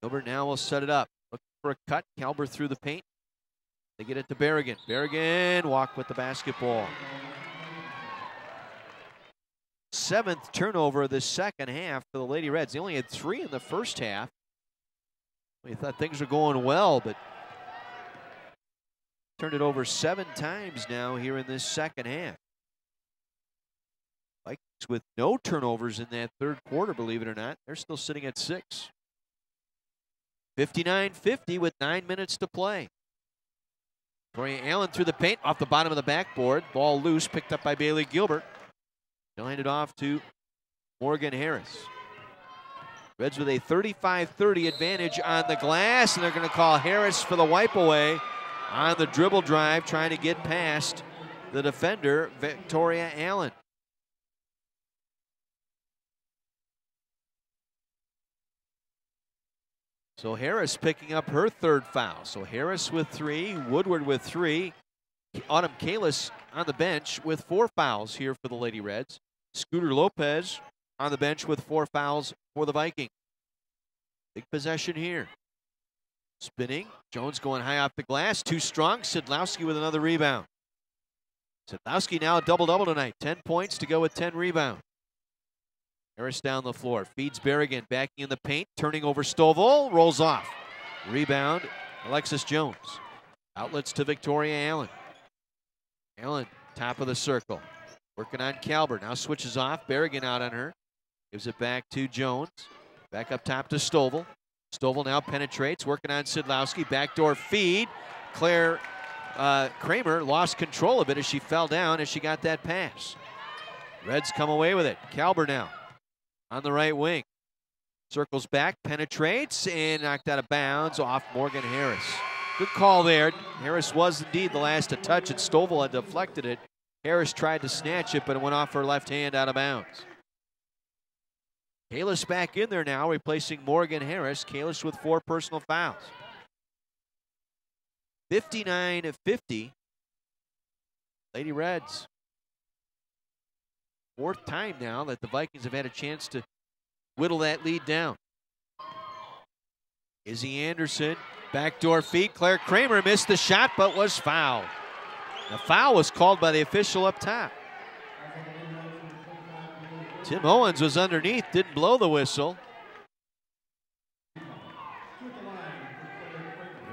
Gilbert now will set it up. Looking for a cut. Kelber through the paint. They get it to Berrigan. Berrigan walk with the basketball. 7th turnover of the second half for the Lady Reds. They only had 3 in the first half. We thought things were going well, but turned it over 7 times now here in this second half. Vikings with no turnovers in that third quarter, believe it or not. They're still sitting at 6. 59-50 with 9 minutes to play. Victoria Allen through the paint, off the bottom of the backboard. Ball loose, picked up by Bailey Gilbert. They'll hand it off to Morgan Harris. Reds with a 35-30 advantage on the glass, and they're going to call Harris for the wipe away on the dribble drive, trying to get past the defender, Victoria Allen. So Harris picking up her third foul. So Harris with 3, Woodward with 3. Autumn Kalis on the bench with 4 fouls here for the Lady Reds. Scooter Lopez on the bench with 4 fouls for the Vikings. Big possession here. Spinning. Jones going high off the glass. Too strong. Sidlowski with another rebound. Sidlowski now a double-double tonight. 10 points to go with 10 rebounds. Harris down the floor. Feeds Berrigan. Backing in the paint. Turning over Stovall. Rolls off. Rebound. Alexis Jones. Outlets to Victoria Allen. Allen, top of the circle. Working on Calbert. Now switches off. Berrigan out on her. Gives it back to Jones. Back up top to Stovall. Stovall now penetrates. Working on Sidlowski. Backdoor feed. Claire Kramer lost control of it as she fell down as she got that pass. Reds come away with it. Calbert now on the right wing. Circles back, penetrates, and knocked out of bounds off Morgan Harris. Good call there. Harris was indeed the last to touch it. Stovall had deflected it. Harris tried to snatch it, but it went off her left hand out of bounds. Kalis back in there now, replacing Morgan Harris. Kalis with 4 personal fouls. 59-50. Lady Reds. 4th time now that the Vikings have had a chance to whittle that lead down. Izzy Anderson, backdoor feed. Claire Kramer missed the shot but was fouled. The foul was called by the official up top. Tim Owens was underneath, didn't blow the whistle. It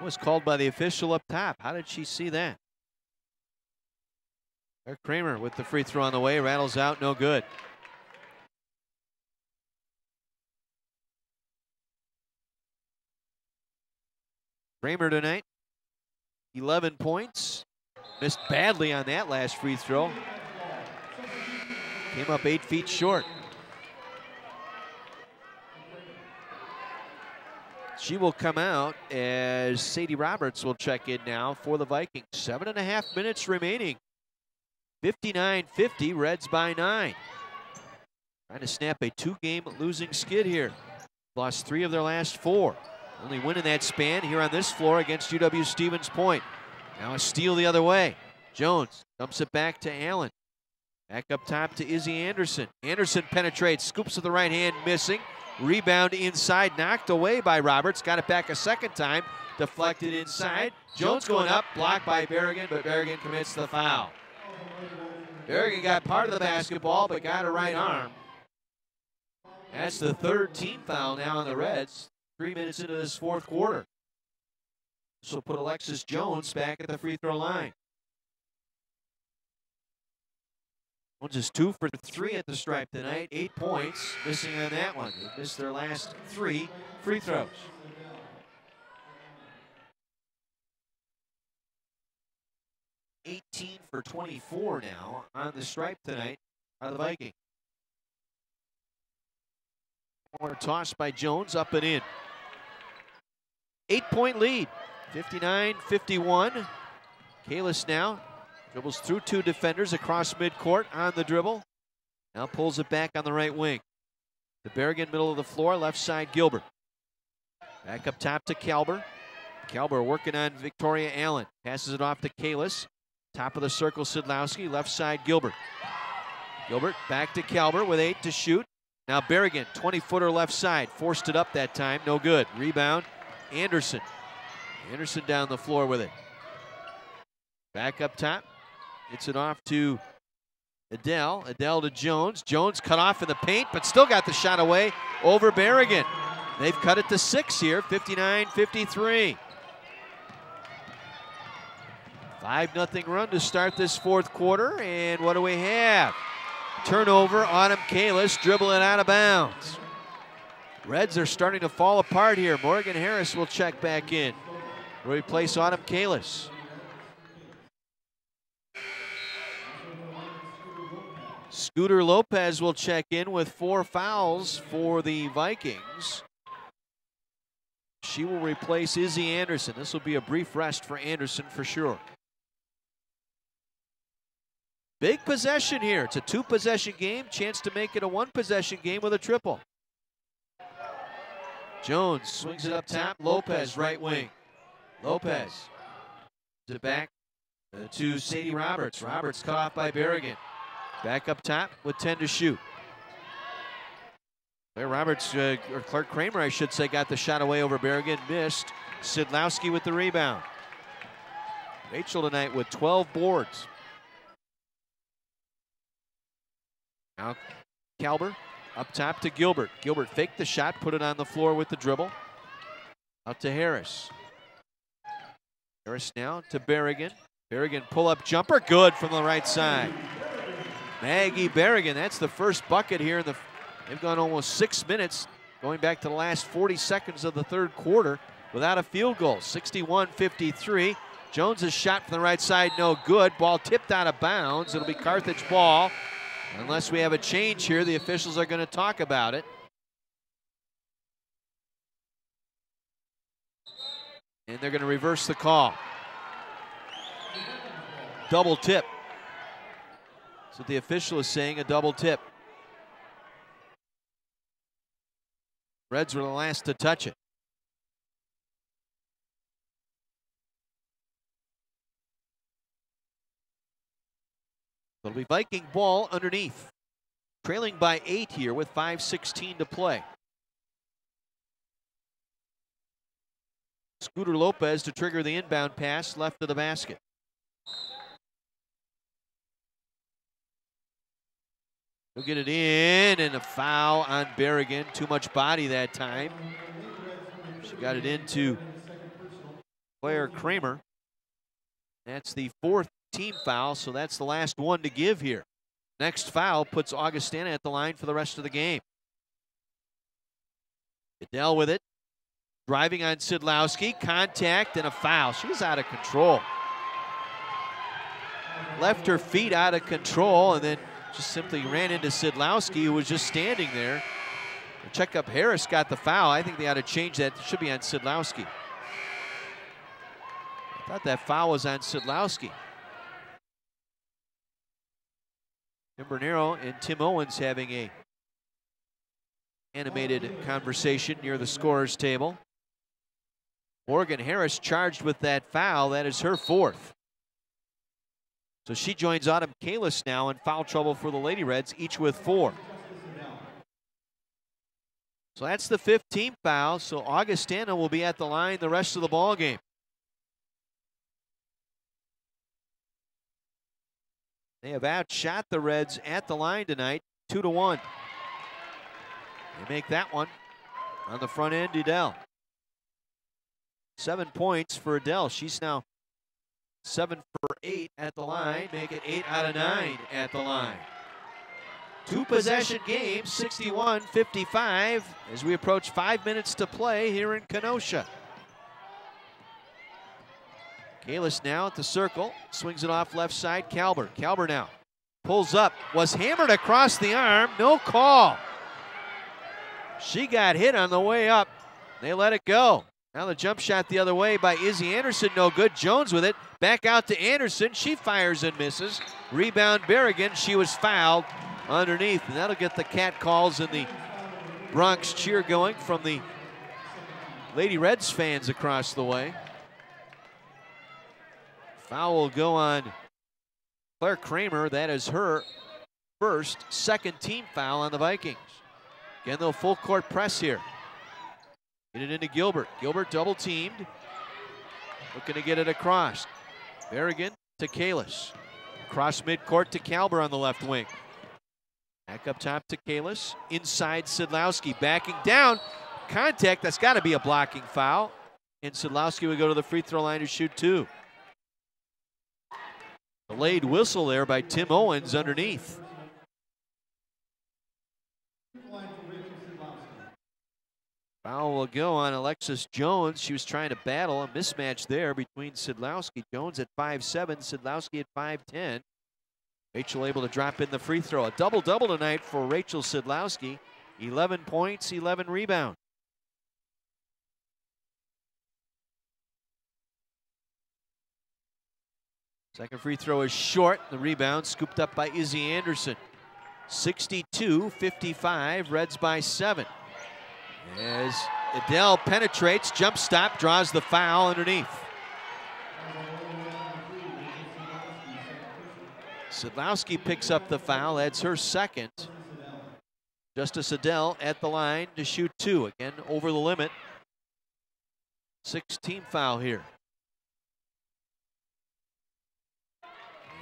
was called by the official up top. How did she see that? Claire Kramer with the free throw on the way, rattles out, no good. Kramer tonight, 11 points. Missed badly on that last free throw. Came up 8 feet short. She will come out as Sadie Roberts will check in now for the Vikings. 7.5 minutes remaining. 59-50, Reds by 9. Trying to snap a 2-game losing skid here. Lost 3 of their last 4. Only win in that span here on this floor against UW-Stevens Point. Now a steal the other way. Jones dumps it back to Allen. Back up top to Izzy Anderson. Anderson penetrates, scoops with the right hand, missing. Rebound inside, knocked away by Roberts. Got it back a second time. Deflected inside. Jones going up, blocked by Berrigan, but Berrigan commits the foul. Berrigan got part of the basketball, but got her right arm. That's the 3rd team foul now on the Reds. 3 minutes into this 4th quarter. This will put Alexis Jones back at the free throw line. Jones is 2 for 3 at the stripe tonight. 8 points, missing on that one. They missed their last 3 free throws. $18 for 24 now on the stripe tonight are the Vikings. Corner toss by Jones, up and in. 8-point lead, 59-51. Kalis now dribbles through 2 defenders across midcourt on the dribble. Now pulls it back on the right wing. The Berrigan middle of the floor, left side Gilbert. Back up top to Calbert. Calbert working on Victoria Allen. Passes it off to Kalis. Top of the circle Sidlowski, left side Gilbert. Gilbert back to Calbert with 8 to shoot. Now Berrigan, 20-footer left side. Forced it up that time, no good. Rebound, Anderson. Anderson down the floor with it. Back up top. Gets it off to Adele. Adele to Jones. Jones cut off in the paint, but still got the shot away over Berrigan. They've cut it to 6 here, 59-53. 5-0 run to start this 4th quarter, and what do we have? Turnover, Autumn Kalis dribbling out of bounds. Reds are starting to fall apart here. Morgan Harris will check back in. Replace Autumn Kalis. Scooter Lopez will check in with 4 fouls for the Vikings. She will replace Izzy Anderson. This will be a brief rest for Anderson for sure. Big possession here. It's a 2-possession game. Chance to make it a 1-possession game with a triple. Jones swings it up top. Lopez, right wing. Lopez to back to Sadie Roberts. Roberts cut off by Berrigan. Back up top with 10 to shoot. Claire Roberts, or Clark Kramer, I should say, got the shot away over Berrigan. Missed. Sidlowski with the rebound. Rachel tonight with 12 boards. Now Kalber up top to Gilbert. Gilbert faked the shot, put it on the floor with the dribble. Out to Harris. Harris now to Berrigan. Berrigan pull-up jumper, good from the right side. Maggie Berrigan, that's the first bucket here. They've gone almost 6 minutes, going back to the last 40 seconds of the third quarter without a field goal. 61-53. Jones's shot from the right side, no good. Ball tipped out of bounds. It'll be Carthage ball. Unless we have a change here, the officials are going to talk about it. And they're going to reverse the call. Double tip. That's what the official is saying, a double tip. Reds were the last to touch it. It'll be Viking ball underneath. Trailing by 8 here with 5:16 to play. Scooter Lopez to trigger the inbound pass left of the basket. He'll get it in, and a foul on Berrigan. Too much body that time. She got it into Claire Kramer. That's the 4th team foul, so that's the last one to give here. Next foul puts Augustana at the line for the rest of the game. Goodell with it. Driving on Sidlowski. Contact and a foul. She's out of control. Left her feet out of control and then just simply ran into Sidlowski, who was just standing there. The checkup Harris got the foul. I think they ought to change that. It should be on Sidlowski. I thought that foul was on Sidlowski. Tim Bernero and Tim Owens having a animated conversation near the scorer's table. Morgan Harris charged with that foul. That is her 4th. So she joins Autumn Kalis now in foul trouble for the Lady Reds, each with 4. So that's the 5th team foul. So Augustana will be at the line the rest of the ball game. They have outshot the Reds at the line tonight, 2-1. They make that one on the front end, Adele. 7 points for Adele. She's now 7 for 8 at the line. Make it 8 out of 9 at the line. 2-possession game, 61-55, as we approach 5 minutes to play here in Kenosha. Kalis now at the circle, swings it off left side, Kalber. Kalber now pulls up, was hammered across the arm, no call. She got hit on the way up. They let it go. Now the jump shot the other way by Izzy Anderson, no good. Jones with it, back out to Anderson. She fires and misses. Rebound Berrigan, she was fouled underneath, and that'll get the cat calls and the Bronx cheer going from the Lady Reds fans across the way. Foul will go on Claire Kramer. That is her first, 2nd team foul on the Vikings. Again, they'll full court press here. Get it into Gilbert. Gilbert double teamed. Looking to get it across. Berrigan to Kalis. Cross midcourt to Kalber on the left wing. Back up top to Kalis. Inside Sidlowski. Backing down. Contact. That's got to be a blocking foul. And Sidlowski would go to the free throw line to shoot 2. Delayed whistle there by Tim Owens underneath. Foul will go on Alexis Jones. She was trying to battle a mismatch there between Sidlowski. Jones at 5'7", Sidlowski at 5'10". Rachel able to drop in the free throw. A double-double tonight for Rachel Sidlowski. 11 points, 11 rebounds. Second free throw is short. The rebound scooped up by Izzy Anderson. 62-55, Reds by 7. As Adele penetrates, jump stop, draws the foul underneath. Sedlowski picks up the foul, adds her second. Justice Adele at the line to shoot 2. Again, over the limit. 6-team foul here.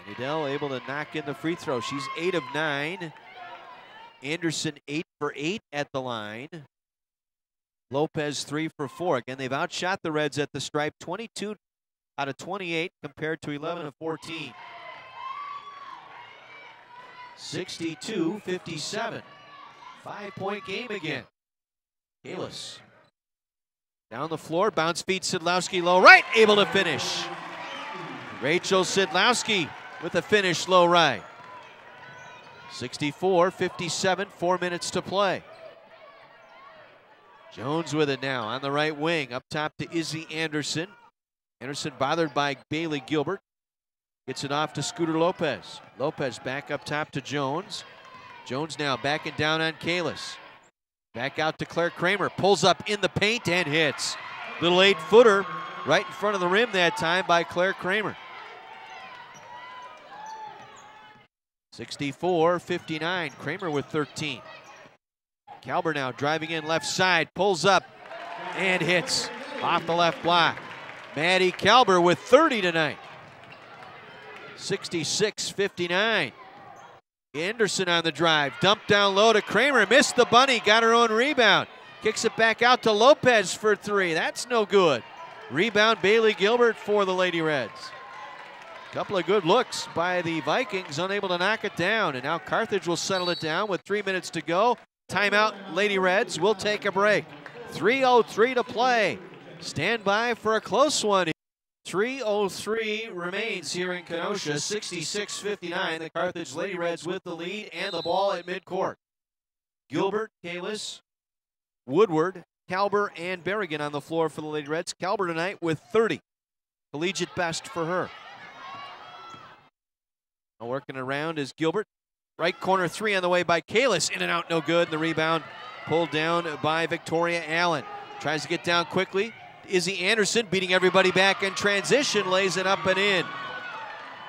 And Adele able to knock in the free throw. She's 8 of 9. Anderson 8 for 8 at the line. Lopez 3 for 4. Again, they've outshot the Reds at the stripe, 22 out of 28 compared to 11 of 14. 62-57. 5-point game again. Kalis down the floor, bounce feed Sedlowski low right, able to finish. Rachel Sedlowski with a finish low right. 64-57, 4 minutes to play. Jones with it now on the right wing, up top to Izzy Anderson. Anderson bothered by Bailey Gilbert. Gets it off to Scooter Lopez. Lopez back up top to Jones. Jones now backing down on Kalis. Back out to Claire Kramer. Pulls up in the paint and hits. Little 8-footer right in front of the rim that time by Claire Kramer. 64-59. Kramer with 13. Kalber now driving in left side. Pulls up and hits off the left block. Maddie Kalber with 30 tonight. 66-59. Anderson on the drive. Dumped down low to Kramer. Missed the bunny. Got her own rebound. Kicks it back out to Lopez for 3. That's no good. Rebound Bailey Gilbert for the Lady Reds. Couple of good looks by the Vikings. Unable to knock it down. And now Carthage will settle it down with 3 minutes to go. Timeout, Lady Reds. We'll take a break. 3:03 to play. Stand by for a close one. 3:03 remains here in Kenosha, 66-59. The Carthage Lady Reds with the lead and the ball at midcourt. Gilbert, Kalis, Woodward, Kalber, and Berrigan on the floor for the Lady Reds. Kalber tonight with 30. Collegiate best for her. Now working around is Gilbert. Right corner 3 on the way by Kalis. In and out, no good. The rebound pulled down by Victoria Allen. Tries to get down quickly. Izzy Anderson beating everybody back in transition, lays it up and in.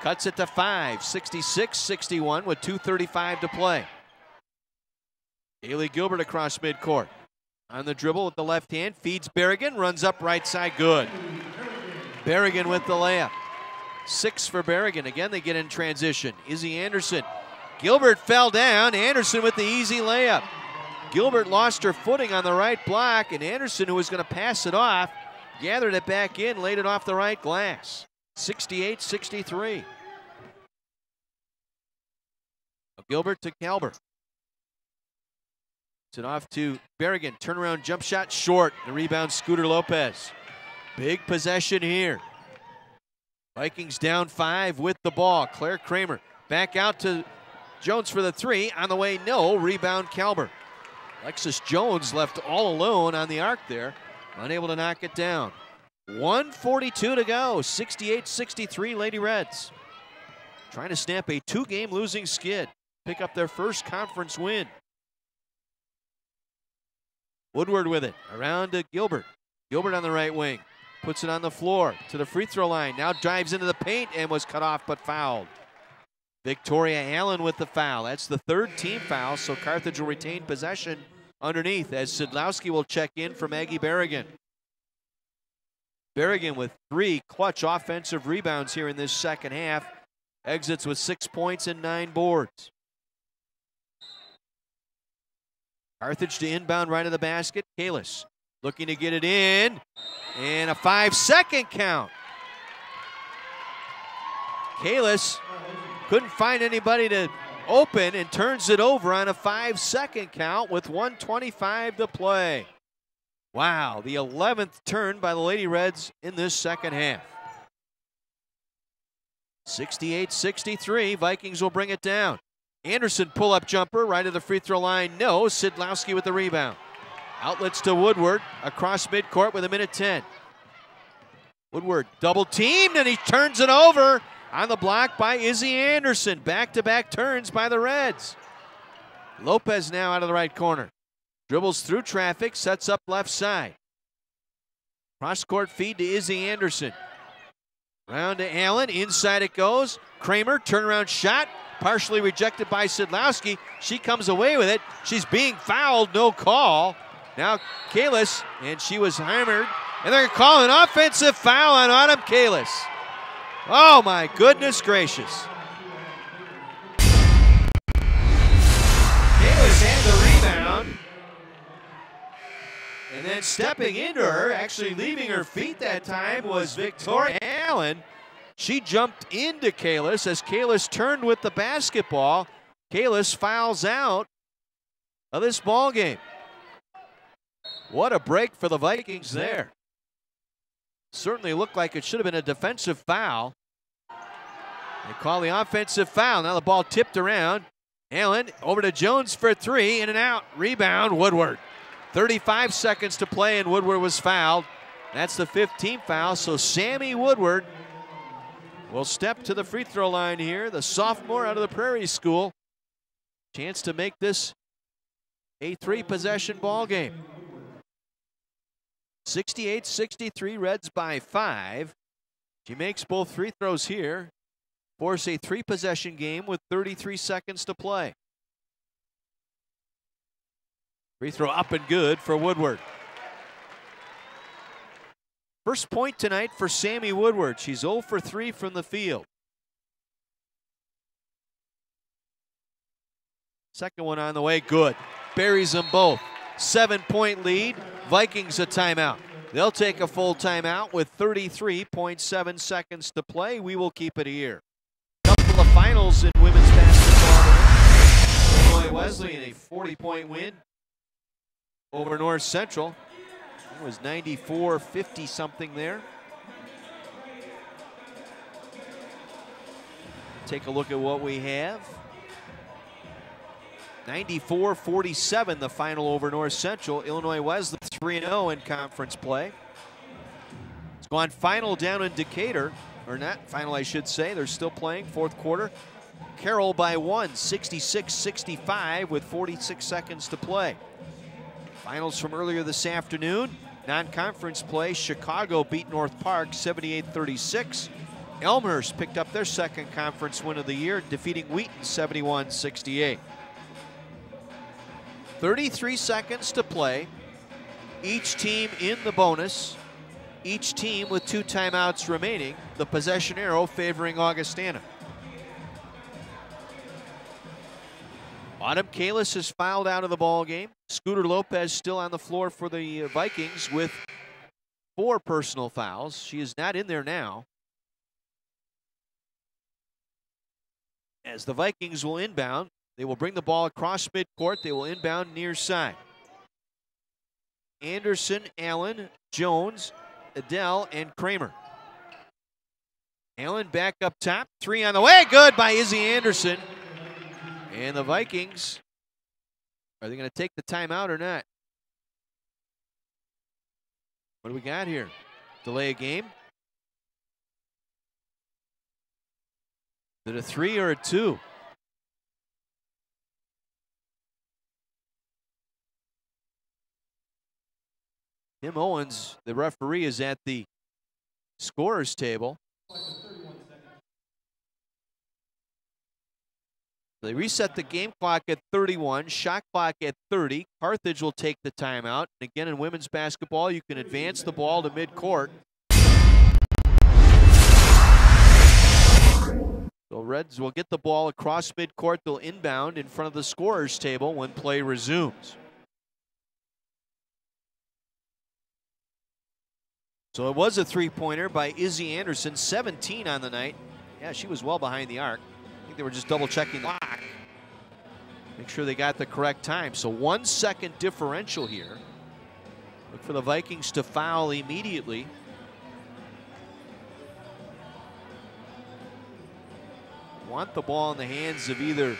Cuts it to 5, 66-61 with 2:35 to play. Bailey Gilbert across midcourt. On the dribble with the left hand, feeds Berrigan, runs up right side, good. Berrigan with the layup. 6 for Berrigan. Again, they get in transition. Izzy Anderson. Gilbert fell down. Anderson with the easy layup. Gilbert lost her footing on the right block, and Anderson, who was going to pass it off, gathered it back in, laid it off the right glass. 68-63. Gilbert to Kalber. It's it off to Berrigan. Turnaround jump shot short. The rebound, Scooter Lopez. Big possession here. Vikings down 5 with the ball. Claire Kramer back out to Jones for the 3. On the way, no. Rebound, Kalber. Alexis Jones left all alone on the arc there. Unable to knock it down. 1:42 to go. 68-63 Lady Reds. Trying to snap a 2-game losing skid. Pick up their first conference win. Woodward with it. Around to Gilbert. Gilbert on the right wing. Puts it on the floor to the free throw line. Now dives into the paint and was cut off but fouled. Victoria Allen with the foul. That's the 3rd team foul, so Carthage will retain possession underneath as Sedlowski will check in for Maggie Berrigan. Berrigan with 3 clutch offensive rebounds here in this second half. Exits with 6 points and 9 boards. Carthage to inbound right of the basket. Kalis looking to get it in. And a 5-second count. Kalis couldn't find anybody to open and turns it over on a 5-second count with 1:25 to play. Wow, the 11th turn by the Lady Reds in this second half. 68-63, Vikings will bring it down. Anderson pull-up jumper right of the free throw line, no. Sedlowski with the rebound. Outlets to Woodward across midcourt with 1:10. Woodward double teamed and he turns it over. On the block by Izzy Anderson. Back-to-back turns by the Reds. Lopez now out of the right corner. Dribbles through traffic, sets up left side. Cross-court feed to Izzy Anderson. Round to Allen, inside it goes. Kramer, turnaround shot, partially rejected by Sidlowski. She comes away with it. She's being fouled, no call. Now Kalis, and she was hammered. And they're calling an offensive foul on Autumn Kalis. Oh my goodness gracious. Kalis had the rebound. And then stepping into her, actually leaving her feet that time, was Victoria Allen. She jumped into Kalis as Kalis turned with the basketball. Kalis fouls out of this ball game. What a break for the Vikings there. Certainly looked like it should have been a defensive foul. They call the offensive foul. Now the ball tipped around. Allen over to Jones for three, in and out. Rebound, Woodward. 35 seconds to play, and Woodward was fouled. That's the 15th foul, so Sammy Woodward will step to the free throw line here, the sophomore out of the Prairie School. Chance to make this a three-possession ball game. 68-63, Reds by 5. She makes both free throws here. Force a three-possession game with 33 seconds to play. Free throw up and good for Woodward. First point tonight for Sammy Woodward. She's 0 for 3 from the field. Second one on the way, good. Buries them both. 7-point lead. Vikings a timeout. They'll take a full timeout with 33.7 seconds to play. We will keep it here. Couple of finals in women's basketball. Illinois Wesleyan, a 40-point win over North Central. It was 94-50 something there. Take a look at what we have. 94-47 the final over North Central. Illinois Wesleyan 3-0 in conference play. It's gone final down in Decatur, or not final I should say. They're still playing fourth quarter. Carroll by 1, 66-65 with 46 seconds to play. Finals from earlier this afternoon. Non-conference play, Chicago beat North Park 78-36. Elmhurst picked up their second conference win of the year, defeating Wheaton 71-68. 33 seconds to play. Each team in the bonus. Each team with 2 timeouts remaining. The possession arrow favoring Augustana. Autumn Kalis is fouled out of the ball game. Scooter Lopez still on the floor for the Vikings with 4 personal fouls. She is not in there now. As the Vikings will inbound, they will bring the ball across midcourt. They will inbound near side. Anderson, Allen, Jones, Adele, and Kramer. Allen back up top. 3 on the way. Good by Izzy Anderson. And the Vikings, are they going to take the timeout or not? What do we got here? Delay a game? Is it a 3 or a 2? Tim Owens, the referee, is at the scorer's table. They reset the game clock at 31, shot clock at 30. Carthage will take the timeout. And again, in women's basketball, you can advance the ball to midcourt. So Reds will get the ball across midcourt. They'll inbound in front of the scorer's table when play resumes. So it was a three-pointer by Izzy Anderson, 17 on the night. Yeah, she was well behind the arc. I think they were just double-checking the clock. Make sure they got the correct time. So 1 second differential here. Look for the Vikings to foul immediately. Want the ball in the hands of either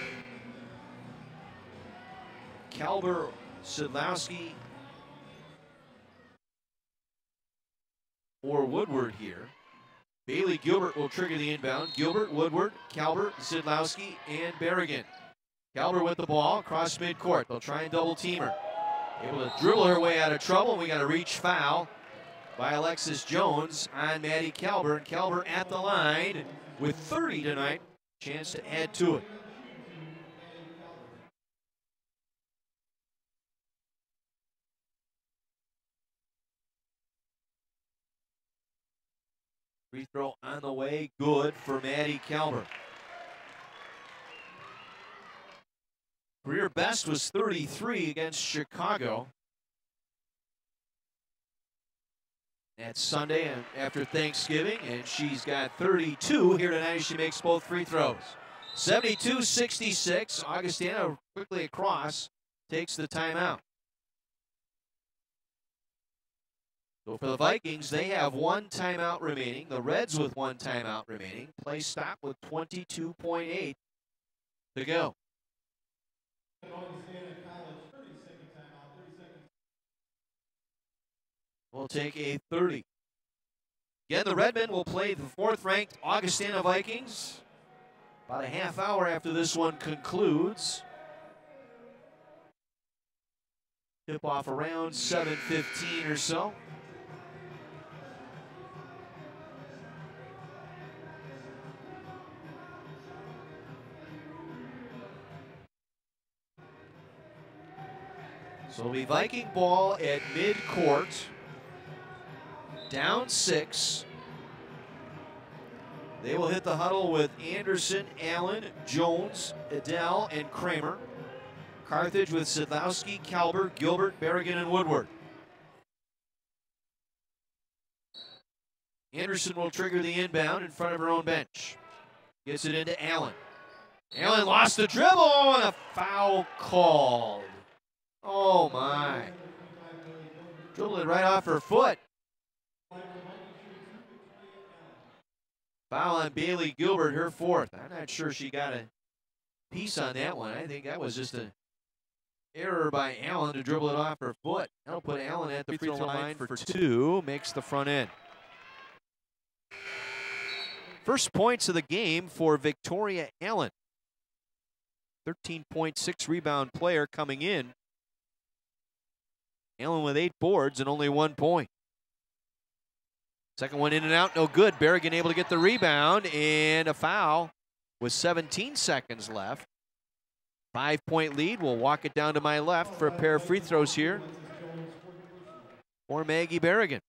Kalber, Sidlowski, or Woodward here. Bailey Gilbert will trigger the inbound. Gilbert, Woodward, Kalber, Sidlowski, and Berrigan. Kalber with the ball across midcourt. They'll try and double team her. Able to dribble her way out of trouble. We got a reach foul by Alexis Jones on Maddie Kalber. And Kalber at the line with 30 tonight. Chance to add to it. Free throw on the way, good for Maddie Kalber. Career best was 33 against Chicago. That's Sunday and after Thanksgiving, and she's got 32 here tonight as she makes both free throws. 72-66, Augustana quickly across, takes the timeout. So for the Vikings, they have one timeout remaining. The Reds with one timeout remaining. Play stop with 22.8 to go. We'll take a 30. Again, the Redmen will play the 4th-ranked Augustana Vikings about a half hour after this one concludes. Tip-off around 7:15 or so. So it'll be Viking ball at mid-court. Down 6. They will hit the huddle with Anderson, Allen, Jones, Adele, and Kramer. Carthage with Sadlowski, Kalber, Gilbert, Berrigan, and Woodward. Anderson will trigger the inbound in front of her own bench. Gets it into Allen. Allen lost the dribble and a foul called. Oh my. Dribbled it right off her foot. Foul on Bailey Gilbert, her 4th. I'm not sure she got a piece on that one. I think that was just an error by Allen to dribble it off her foot. That'll put Allen at the free throw line for 2. Makes the front end. First points of the game for Victoria Allen. 13.6 rebound player coming in. Allen with 8 boards and only 1 point. Second one in and out, no good. Berrigan able to get the rebound and a foul with 17 seconds left. 5-point lead. We'll walk it down to my left for a pair of free throws here for Maggie Berrigan.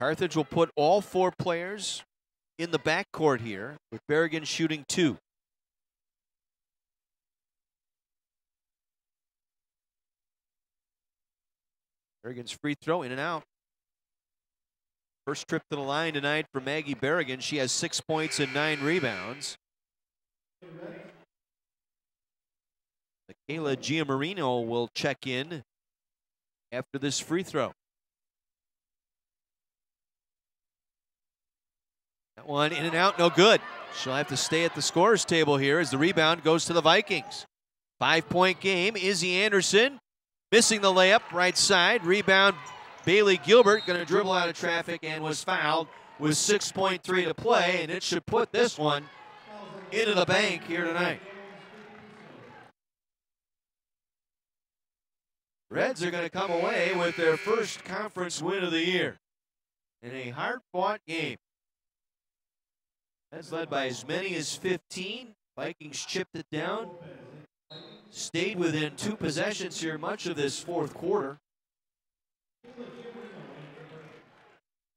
Carthage will put all 4 players in the backcourt here with Berrigan shooting 2. Berrigan's free throw in and out. First trip to the line tonight for Maggie Berrigan. She has 6 points and 9 rebounds. Michaela Giamarino will check in after this free throw. That one in and out, no good. She'll have to stay at the scorer's table here as the rebound goes to the Vikings. 5-point game. Izzy Anderson missing the layup, right side. Rebound, Bailey Gilbert going to dribble out of traffic and was fouled with 6.3 to play, and it should put this one into the bank here tonight. Reds are going to come away with their first conference win of the year in a hard-fought game. That's led by as many as 15. Vikings chipped it down. Stayed within 2 possessions here much of this 4th quarter.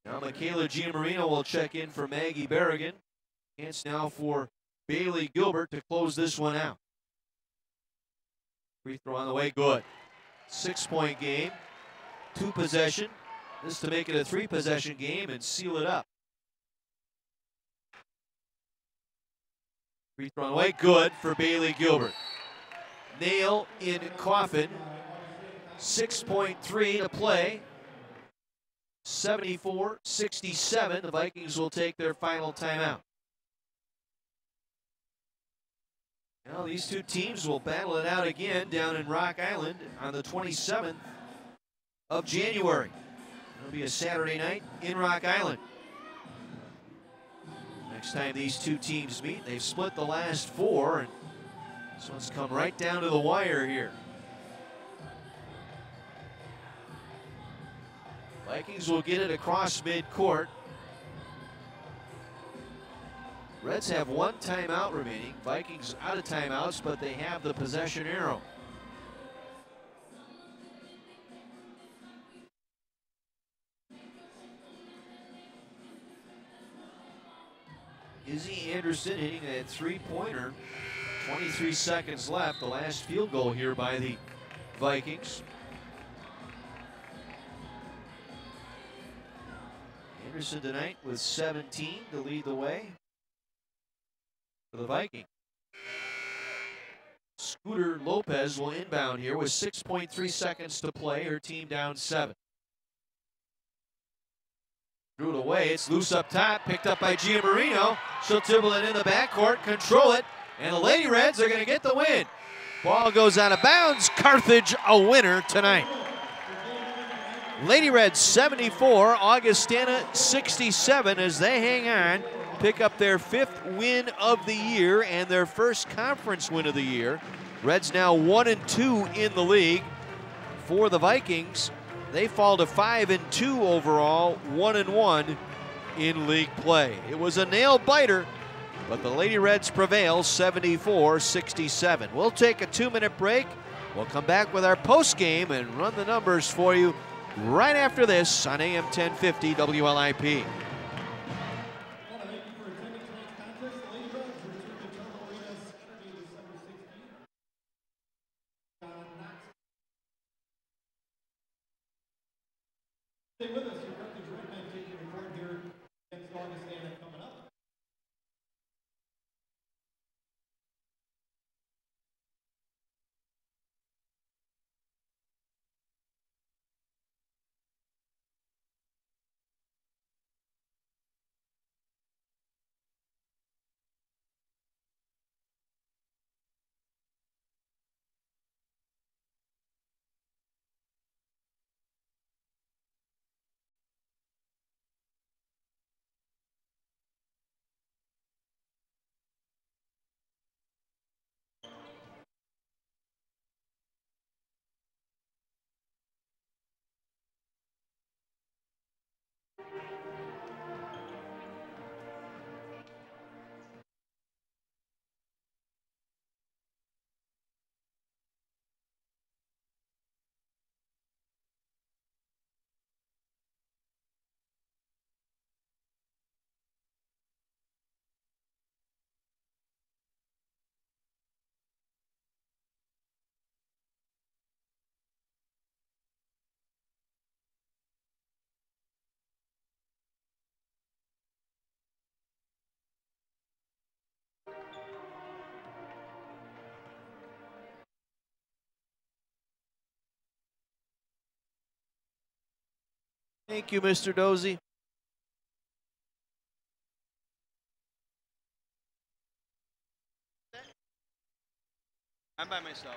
Now Michaela Giamarino will check in for Maggie Berrigan. Chance now for Bailey Gilbert to close this one out. Free throw on the way, good. 6-point game, 2 possession. This to make it a 3-possession game and seal it up. Free throw on the way, good for Bailey Gilbert. Nail in coffin. 6.3 to play. 74-67. The Vikings will take their final timeout. Now these 2 teams will battle it out again down in Rock Island on the 27th of January. It'll be a Saturday night in Rock Island. Next time these two teams meet, they've split the last 4, and this one's come right down to the wire here. Vikings will get it across midcourt. Reds have 1 timeout remaining. Vikings out of timeouts, but they have the possession arrow. Izzy Anderson hitting a 3-pointer. 23 seconds left. The last field goal here by the Vikings. Anderson tonight with 17 to lead the way for the Vikings. Scooter Lopez will inbound here with 6.3 seconds to play. Her team down 7. Threw it away. It's loose up top. Picked up by Gia Marino. She'll dribble it in the backcourt, control it, and the Lady Reds are going to get the win. Ball goes out of bounds. Carthage a winner tonight. Lady Reds 74, Augustana 67 as they hang on, pick up their 5th win of the year and their first conference win of the year. Reds now 1-2 in the league. For the Vikings, they fall to 5-2 overall, 1-1 in league play. It was a nail-biter, but the Lady Reds prevail 74-67. We'll take a 2-minute break. We'll come back with our post-game and run the numbers for you right after this on AM 1050 WLIP. Stay with us. Your Carthage Redmen taking a record here against Augustana coming up. Thank you, Mr. Dozy. I'm by myself.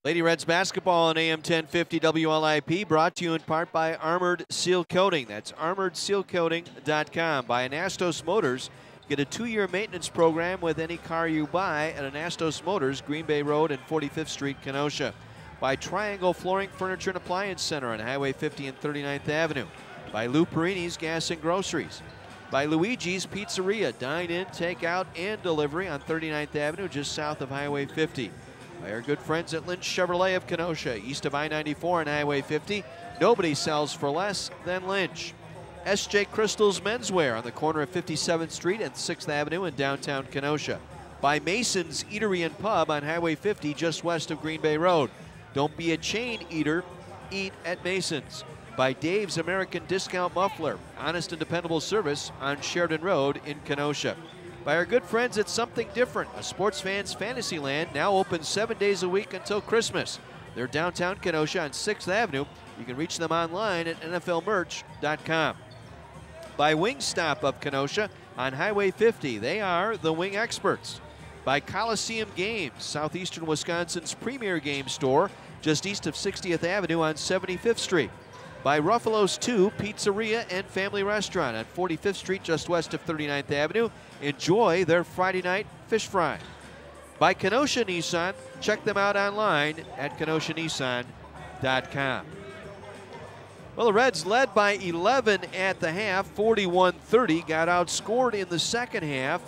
Lady Reds basketball on AM 1050 WLIP, brought to you in part by Armored Seal Coating. That's armoredsealcoating.com. By Anastos Motors. Get a 2-year maintenance program with any car you buy at Anastos Motors, Green Bay Road and 45th Street, Kenosha. By Triangle Flooring, Furniture and Appliance Center on Highway 50 and 39th Avenue. By Lou Perini's Gas and Groceries. By Luigi's Pizzeria, dine-in, take-out, and delivery on 39th Avenue, just south of Highway 50. By our good friends at Lynch Chevrolet of Kenosha, east of I-94 and Highway 50. Nobody sells for less than Lynch. S.J. Crystal's Menswear on the corner of 57th Street and 6th Avenue in downtown Kenosha. By Mason's Eatery and Pub on Highway 50, just west of Green Bay Road. Don't be a chain eater, eat at Mason's. By Dave's American Discount Muffler, honest and dependable service on Sheridan Road in Kenosha. By our good friends at Something Different, a sports fan's fantasy land, now open 7 days a week until Christmas. They're downtown Kenosha on 6th Avenue. You can reach them online at nflmerch.com. By Wingstop of Kenosha on Highway 50. They are the wing experts. By Coliseum Games, southeastern Wisconsin's premier game store, just east of 60th Avenue on 75th Street. By Ruffalo's 2 Pizzeria and Family Restaurant on 45th Street, just west of 39th Avenue. Enjoy their Friday night fish fry. By Kenosha Nissan, check them out online at kenoshanissan.com. Well, the Reds led by 11 at the half, 41-30, got outscored in the second half,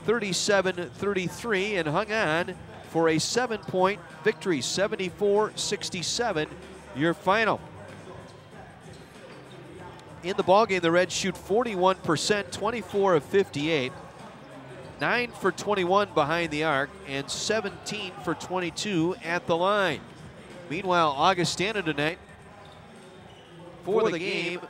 37-33, and hung on for a 7-point victory, 74-67, your final. In the ballgame, the Reds shoot 41%, 24 of 58, 9 for 21 behind the arc, and 17 for 22 at the line. Meanwhile, Augustana tonight, for the game,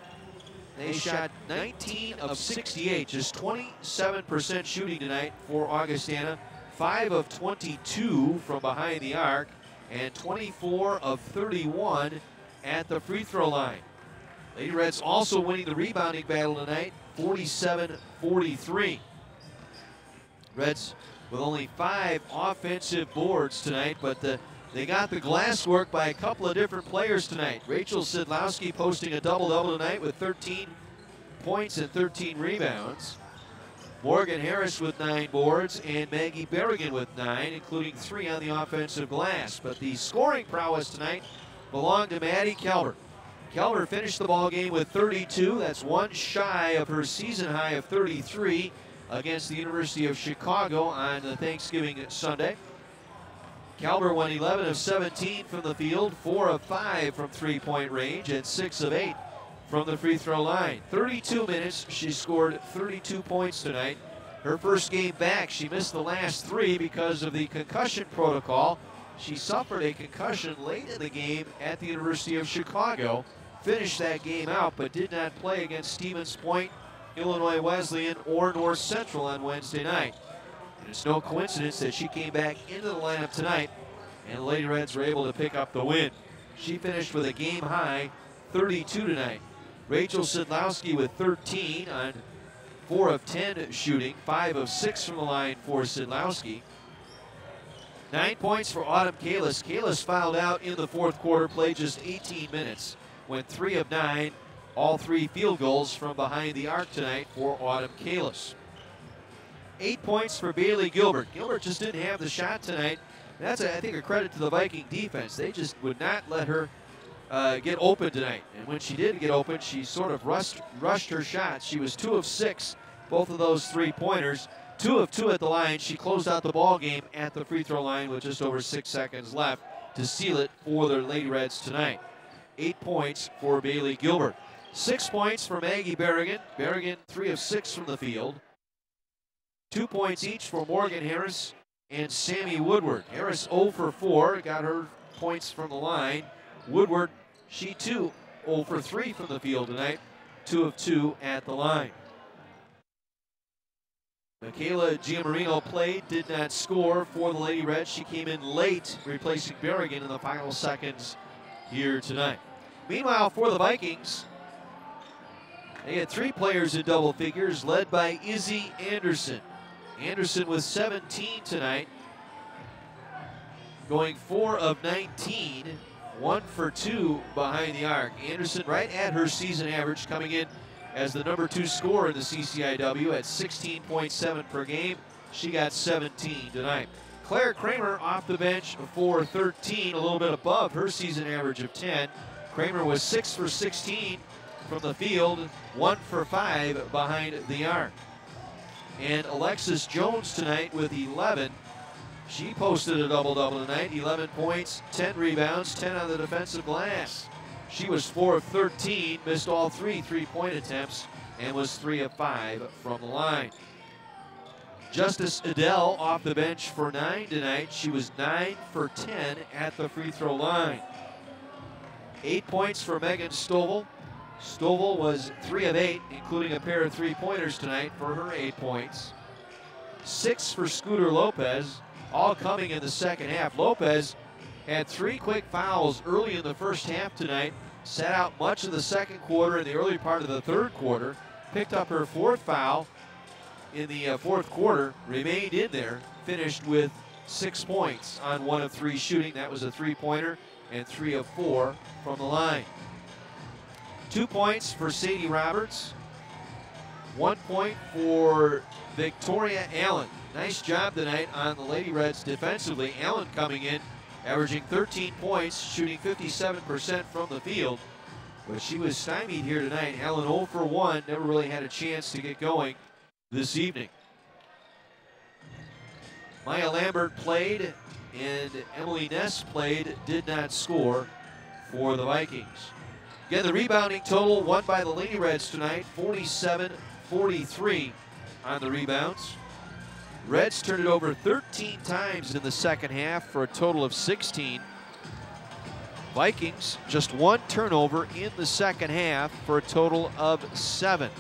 they shot 19 of 68, just 27% shooting tonight for Augustana, 5 of 22 from behind the arc, and 24 of 31 at the free throw line. Lady Reds also winning the rebounding battle tonight, 47-43. Reds with only 5 offensive boards tonight, but they got the glass work by a couple of different players tonight. Rachel Sidlowski posting a double-double tonight with 13 points and 13 rebounds. Morgan Harris with 9 boards and Maggie Berrigan with 9, including 3 on the offensive glass. But the scoring prowess tonight belonged to Maddie Kelber. Kelber finished the ball game with 32. That's one shy of her season high of 33 against the University of Chicago on the Thanksgiving Sunday. Kelber went 11 of 17 from the field, 4 of 5 from three-point range, and 6 of 8 from the free throw line. 32 minutes, she scored 32 points tonight. Her first game back, she missed the last 3 because of the concussion protocol. She suffered a concussion late in the game at the University of Chicago, finished that game out, but did not play against Stevens Point, Illinois Wesleyan, or North Central on Wednesday night. And it's no coincidence that she came back into the lineup tonight, and the Lady Reds were able to pick up the win. She finished with a game-high 32 tonight. Rachel Sidlowski with 13 on 4 of 10 shooting, 5 of 6 from the line for Sidlowski. 9 points for Autumn Kalis. Kalis fouled out in the fourth quarter, played just 18 minutes, went 3 of 9, all 3 field goals from behind the arc tonight for Autumn Kalis. 8 points for Bailey Gilbert. Gilbert just didn't have the shot tonight. That's, I think, a credit to the Viking defense. They just would not let her get open tonight. And when she did get open, she sort of rushed her shots. She was 2 of 6, both of those 3-pointers. 2 of 2 at the line. She closed out the ball game at the free throw line with just over 6 seconds left to seal it for the Lady Reds tonight. 8 points for Bailey Gilbert. 6 points for Maggie Berrigan. Berrigan 3 of 6 from the field. 2 points each for Morgan Harris and Sammy Woodward. Harris 0 for 4, got her points from the line. Woodward, she too 0 for 3 from the field tonight, 2 of 2 at the line. Michaela Giamarino played, did not score for the Lady Reds. She came in late, replacing Berrigan in the final seconds here tonight. Meanwhile, for the Vikings, they had 3 players in double figures, led by Izzy Anderson. Anderson with 17 tonight, going 4 of 19, 1 for 2 behind the arc. Anderson right at her season average, coming in as the number 2 scorer in the CCIW at 16.7 per game. She got 17 tonight. Claire Kramer off the bench for 13, a little bit above her season average of 10. Kramer was 6 for 16 from the field, 1 for 5 behind the arc. And Alexis Jones tonight with 11. She posted a double-double tonight, 11 points, 10 rebounds, 10 on the defensive glass. She was 4 of 13, missed all 3 three-point attempts, and was 3 of 5 from the line. Justice Adele off the bench for 9 tonight. She was 9 for 10 at the free throw line. 8 points for Megan Stovall. Stovall was 3 of 8, including a pair of 3-pointers tonight for her 8 points. 6 for Scooter Lopez, all coming in the second half. Lopez had 3 quick fouls early in the first half tonight, sat out much of the second quarter and the early part of the third quarter, picked up her 4th foul in the 4th quarter, remained in there, finished with 6 points on 1 of 3 shooting. That was a 3-pointer and 3 of 4 from the line. 2 points for Sadie Roberts, 1 point for Victoria Allen. Nice job tonight on the Lady Reds defensively. Allen coming in, averaging 13 points, shooting 57% from the field. But she was stymied here tonight. Allen 0 for 1, never really had a chance to get going this evening. Maya Lambert played and Emily Ness played, did not score for the Vikings. Again, the rebounding total won by the Lady Reds tonight, 47-43 on the rebounds. Reds turned it over 13 times in the second half for a total of 16. Vikings just 1 turnover in the second half for a total of 7.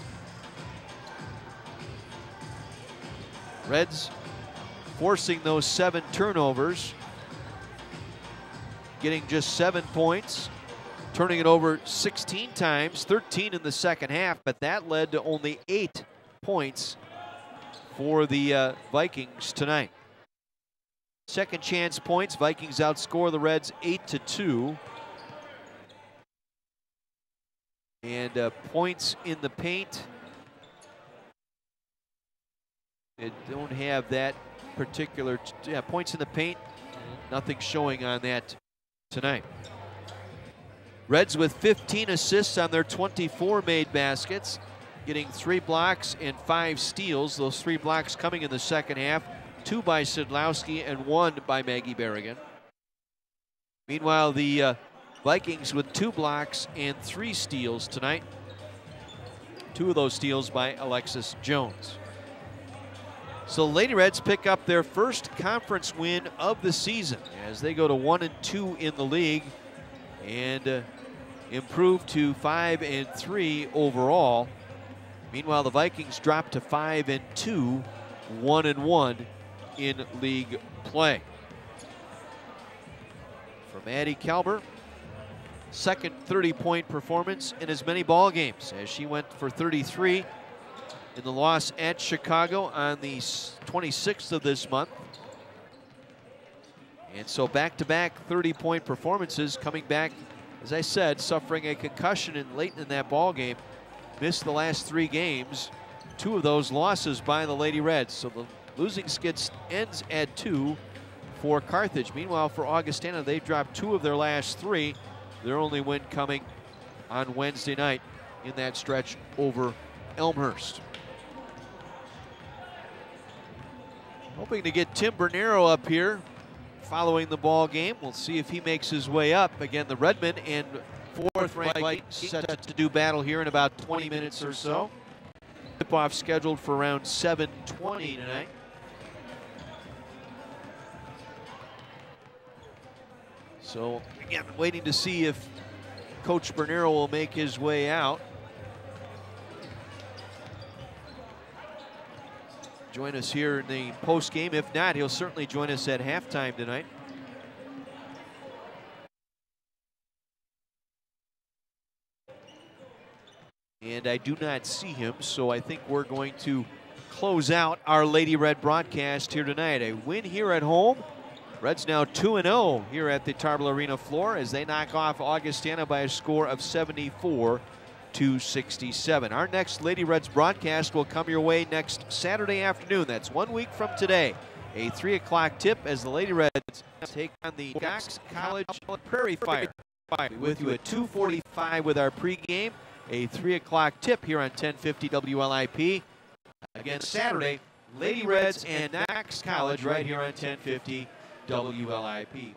Reds forcing those 7 turnovers, getting just 7 points, turning it over 16 times, 13 in the second half, but that led to only 8 points for the Vikings tonight. Second chance points, Vikings outscore the Reds 8-2. And points in the paint, they don't have that particular, points in the paint, nothing showing on that tonight. Reds with 15 assists on their 24 made baskets, getting 3 blocks and 5 steals. Those 3 blocks coming in the second half, 2 by Sidlowski and 1 by Maggie Berrigan. Meanwhile, the Vikings with 2 blocks and 3 steals tonight. 2 of those steals by Alexis Jones. So the Lady Reds pick up their first conference win of the season as they go to 1-2 in the league and improve to 5-3 overall. Meanwhile, the Vikings drop to 5-2, 1-1 in league play. From Addie Kalber, second 30-point performance in as many ball games as she went for 33 in the loss at Chicago on the 26th of this month. And so back-to-back 30-point performances, coming back, as I said, suffering a concussion late in that ball game. Missed the last 3 games, 2 of those losses by the Lady Reds. So the losing skid ends at 2 for Carthage. Meanwhile, for Augustana, they've dropped 2 of their last 3. Their only win coming on Wednesday night in that stretch over Elmhurst. Hoping to get Tim Bernero up here following the ball game. We'll see if he makes his way up. Again, the Redmen and 4th-ranked Vikings set to do battle here in about 20 minutes or so. Tip-off scheduled for around 7:20 tonight. So, again, waiting to see if Coach Bernero will make his way out. Join us here in the post game. If not, he'll certainly join us at halftime tonight. And I do not see him, so I think we're going to close out our Lady Red broadcast here tonight. A win here at home. Reds now 2-0 here at the Tarble Arena floor as they knock off Augustana by a score of 74-67. Our next Lady Reds broadcast will come your way next Saturday afternoon. That's 1 week from today. A 3 o'clock tip as the Lady Reds take on the Cox College Prairie Fire. We'll be with you at 2:45 with our pregame. A 3 o'clock tip here on 1050 WLIP. Again, Saturday, Lady Reds and Knox College right here on 1050 WLIP.